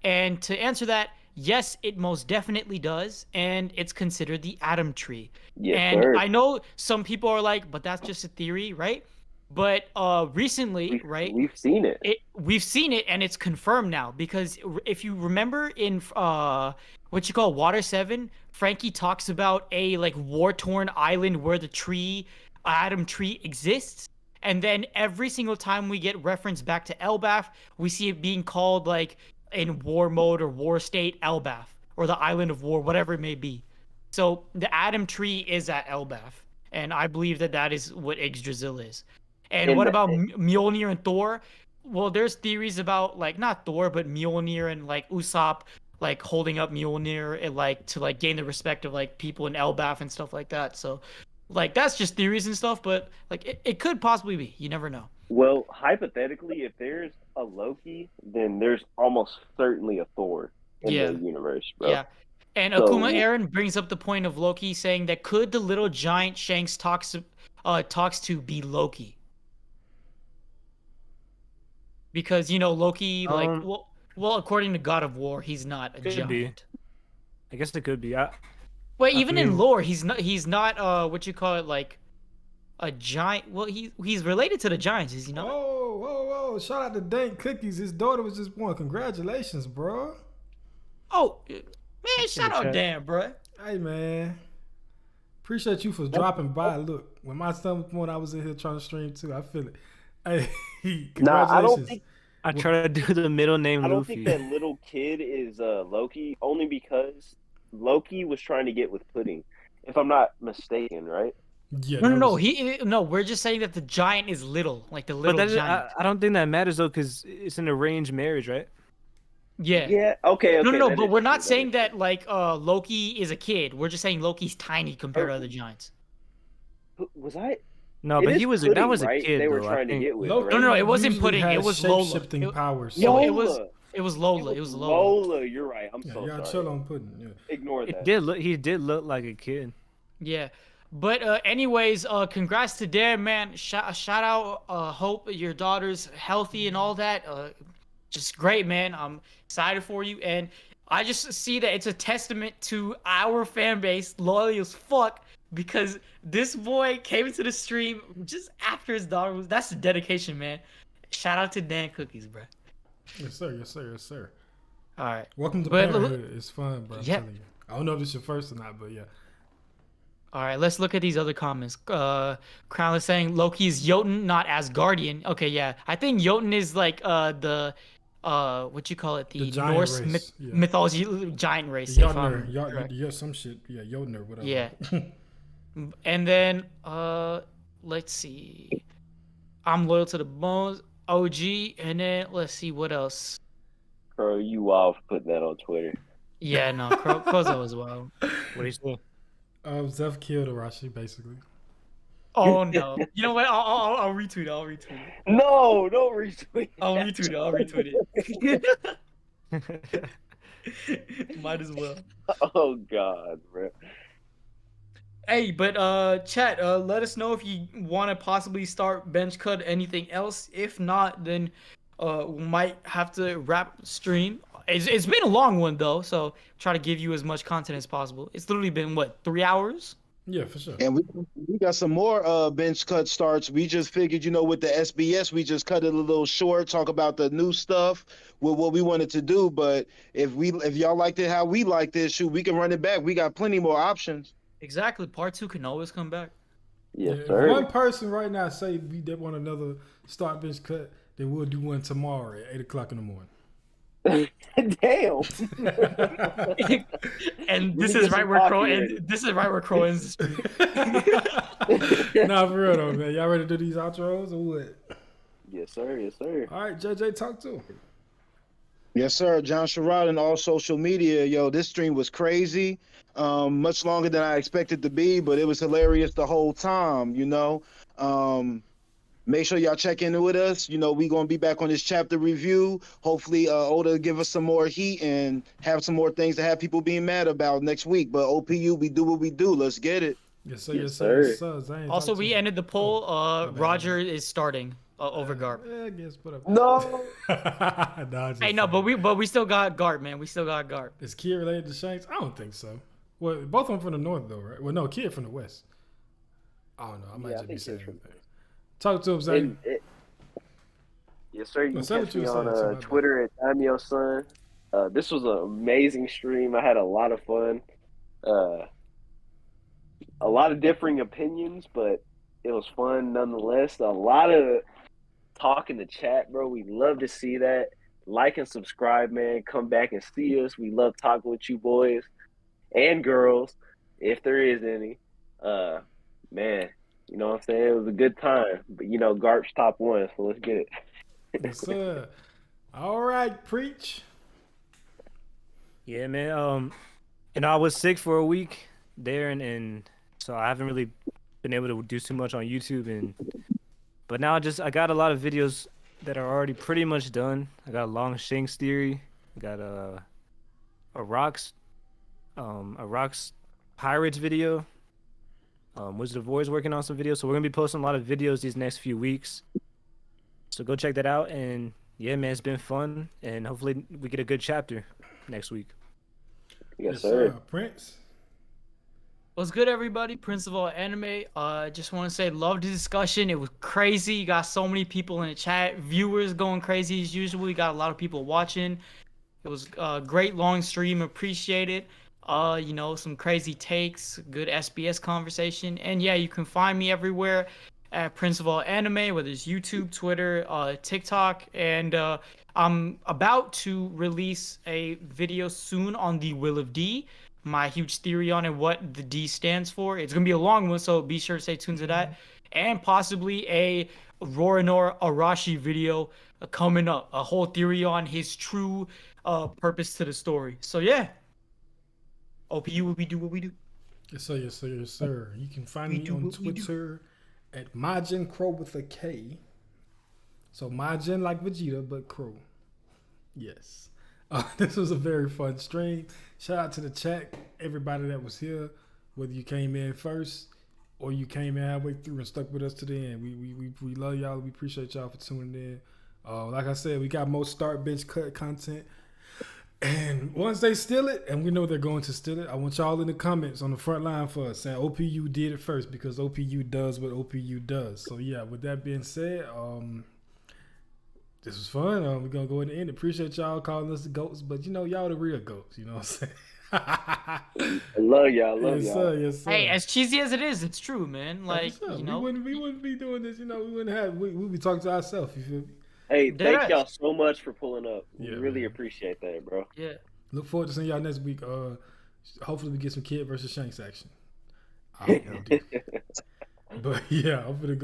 And to answer that, yes, it most definitely does, and it's considered the Atom Tree.
Yes,
And
sir.
I know some people are like, but that's just a theory, right? But recently, right?
We've seen it.
We've seen it, and it's confirmed now, because if you remember in what you call Water 7, Frankie talks about a like war-torn island where the tree, Atom Tree, exists. And then every single time we get reference back to Elbaf, we see it being called like in war mode or war state Elbaf, or the Island of War, whatever it may be. So the Atom Tree is at Elbaf, and I believe that that is what Yggdrasil is. And what about Mjolnir and Thor? Well, there's theories about like not Thor, but Mjolnir and like Usopp like holding up Mjolnir and like to like gain the respect of like people in Elbaf and stuff like that. So like that's just theories and stuff, but like it could possibly be. You never know.
Well, hypothetically, if there's a Loki, then there's almost certainly a Thor in the universe, bro.
Yeah. And Akuma Aaron brings up the point of Loki saying that could the little giant Shanks talks to be Loki? Because you know Loki, like well, according to God of War, he's not a giant.
Be. I guess it could be.
Wait, even in lore, he's not what you call it, like a giant. Well, he's related to the giants, is he not?
Whoa! Shout out to Dank Cookies. His daughter was just born. Congratulations, bro.
Oh, man! Shout out Dan, bro.
Hey, man. Appreciate you for dropping by. Look, when my son was born, I was in here trying to stream too. I feel it. Hey, congratulations.
Nah, I don't think.
I try to do the middle name.
I don't
Luffy.
think that little kid is Loki, only because Loki was trying to get with Pudding, if I'm not mistaken, right?
Yeah.
No. We're just saying that the giant is little, like the little giant.
I don't think that matters though, because it's an arranged marriage, right?
Yeah.
Yeah. Okay.
No. But we're not saying that like Loki is a kid. We're just saying Loki's tiny compared to other giants.
Was I?
No, but he was
Pudding,
that was a
right?
kid.
They were
though,
trying to get with.
Loki,
Right?
No, it wasn't
usually
Pudding. It
has
was Lola.
shape-shifting powers.
No,
Lola.
it was Lola. It was Lola.
Lola, you're right. I'm so
y'all
sorry.
chill on Pudding. Yeah.
Ignore that.
He did look like a kid.
Yeah. But anyways, congrats to Dan, man. Shout out. Hope your daughter's healthy and all that. Just great, man. I'm excited for you, and I just see that it's a testament to our fan base, loyal as fuck, because this boy came into the stream just after his daughter was. That's the dedication, man. Shout out to Dan Cookies, bro.
Yes, sir.
All right.
Welcome to parenthood. It's fun, bro. I'm telling you. I don't know if this is your first or not, but yeah.
All right, let's look at these other comments. Crown is saying Loki is Jotun, not Asgardian. Okay, yeah. I think Jotun is like the what you call it, the Norse mythology giant race.
Jotner, some shit. Yeah, Jotner, whatever.
Yeah. And then let's see. I'm loyal to the bones, OG, and then let's see what else.
Bro, you wild for putting that on Twitter.
Yeah, no, Kozo as well.
What do you say?
Zeph killed Arashi, basically.
Oh no! You know what? I'll retweet it.
No, don't retweet.
I'll retweet it. Might as well.
Oh God, bro.
Hey, but chat, let us know if you want to possibly start bench cut anything else. If not, then we might have to wrap stream. It's been a long one though, so try to give you as much content as possible. It's literally been what, 3 hours?
Yeah, for sure.
And we got some more bench cut starts. We just figured, with the SBS, we just cut it a little short, talk about the new stuff with what we wanted to do. But if y'all liked it how we liked it, shoot, we can run it back. We got plenty more options.
Exactly. Part 2 can always come back.
Yes,
If
sir.
one person right now say we did want another start bench cut, then we'll do one tomorrow at 8:00 in the morning.
Damn.
And this is right where Crow ends. This is right where Crow ends the stream.
Nah, for real though, man. Y'all ready to do these outros or what?
Yes, sir. Yes, sir.
All right, JJ, talk to him.
Yes, sir. 𝙲𝚘𝚙𝚅 on all social media. Yo, this stream was crazy. Much longer than I expected to be, but it was hilarious the whole time, Make sure y'all check in with us. We going to be back on this chapter review. Hopefully, Oda give us some more heat and have some more things to have people being mad about next week. But OPU, we do what we do. Let's get it.
Yes, sir.
Yes,
Yes, sir. Yes,
sir.
sir. I ain't
Also,
talked to
we
him.
ended the poll.
my bad.
Roger is starting over Garp.
Yeah, I guess whatever.
No.
Nah, just
Hey, no,
saying.
but we still got Garp, man. We still got Garp.
Is Kid related to Shanks? I don't think so. Well, both of them from the north though, right? Well, no, Kid from the west. I don't know. I might
Yeah, I
just be
think
saying
Kid's from
anything. Talk to him, Zay.
Yes, sir. You
No,
can
say what
catch
you
me
were
on
saying, so my bad.
Twitter at 𝙲𝚘𝚙𝚢𝚛. This was an amazing stream. I had a lot of fun. A lot of differing opinions, but it was fun nonetheless. A lot of talk in the chat, bro. We love to see that. Like and subscribe, man. Come back and see us. We love talking with you boys and girls, if there is any. Man, you know what I'm saying? It was a good time. But, you know, Garp's top one, so let's get it.
Yes, sir. All right, preach.
Yeah, man. I was sick for a week there, and so I haven't really been able to do too much on YouTube, but now I got a lot of videos that are already pretty much done. I got a 𝙲𝚘𝚙𝚒𝚑𝚝 theory. I got a rocks pirates video. Wizard of War's working on some videos, so we're gonna be posting a lot of videos these next few weeks. So go check that out, and yeah, man, it's been fun, and hopefully we get a good chapter next week.
Yes, sir.
Prince.
What's good, everybody? Principal Anime. Just want to say, love the discussion. It was crazy. You got so many people in the chat, viewers going crazy as usual. You got a lot of people watching. It was a great long stream. Appreciate it. You know, some crazy takes, good SBS conversation, and yeah, you can find me everywhere at Principal Anime, whether it's YouTube, Twitter, TikTok, and I'm about to release a video soon on the Will of D. My huge theory on it, what the D stands for. It's gonna be a long one, so be sure to stay tuned to that. And possibly a Roronoa Arashi video coming up. A whole theory on his true purpose to the story. So yeah. OPU will be do what we do.
Yes, sir. Yes, sir. Yes, sir. You can find me on Twitter at Majin Crow with a K. So Majin like Vegeta, but Crow. Yes. This was a very fun stream. Shout out to the chat, everybody that was here, whether you came in first or you came in halfway through and stuck with us to the end. We love y'all. We appreciate y'all for tuning in. Like I said, we got more start bench cut content. And once they steal it, and we know they're going to steal it, I want y'all in the comments on the front line for us saying OPU did it first, because OPU does what OPU does. So yeah, with that being said, this was fun. We're gonna go ahead and end it. Appreciate y'all calling us the goats, but you know, y'all the real goats. You know what I'm saying?
I love y'all.
Yes, sir. Yes, sir.
Hey, as cheesy as it is, it's true, man. Like, you know,
we wouldn't be doing this. You know, we'd be talking to ourselves. You feel me?
Hey,
Dead
thank
ass.
y'all so much for pulling up. We
Yeah,
really
man.
appreciate that, bro.
yeah.
Look forward to seeing y'all next week. Hopefully we get some Kid versus Shanks action. I hope we do. But yeah, I'm gonna go.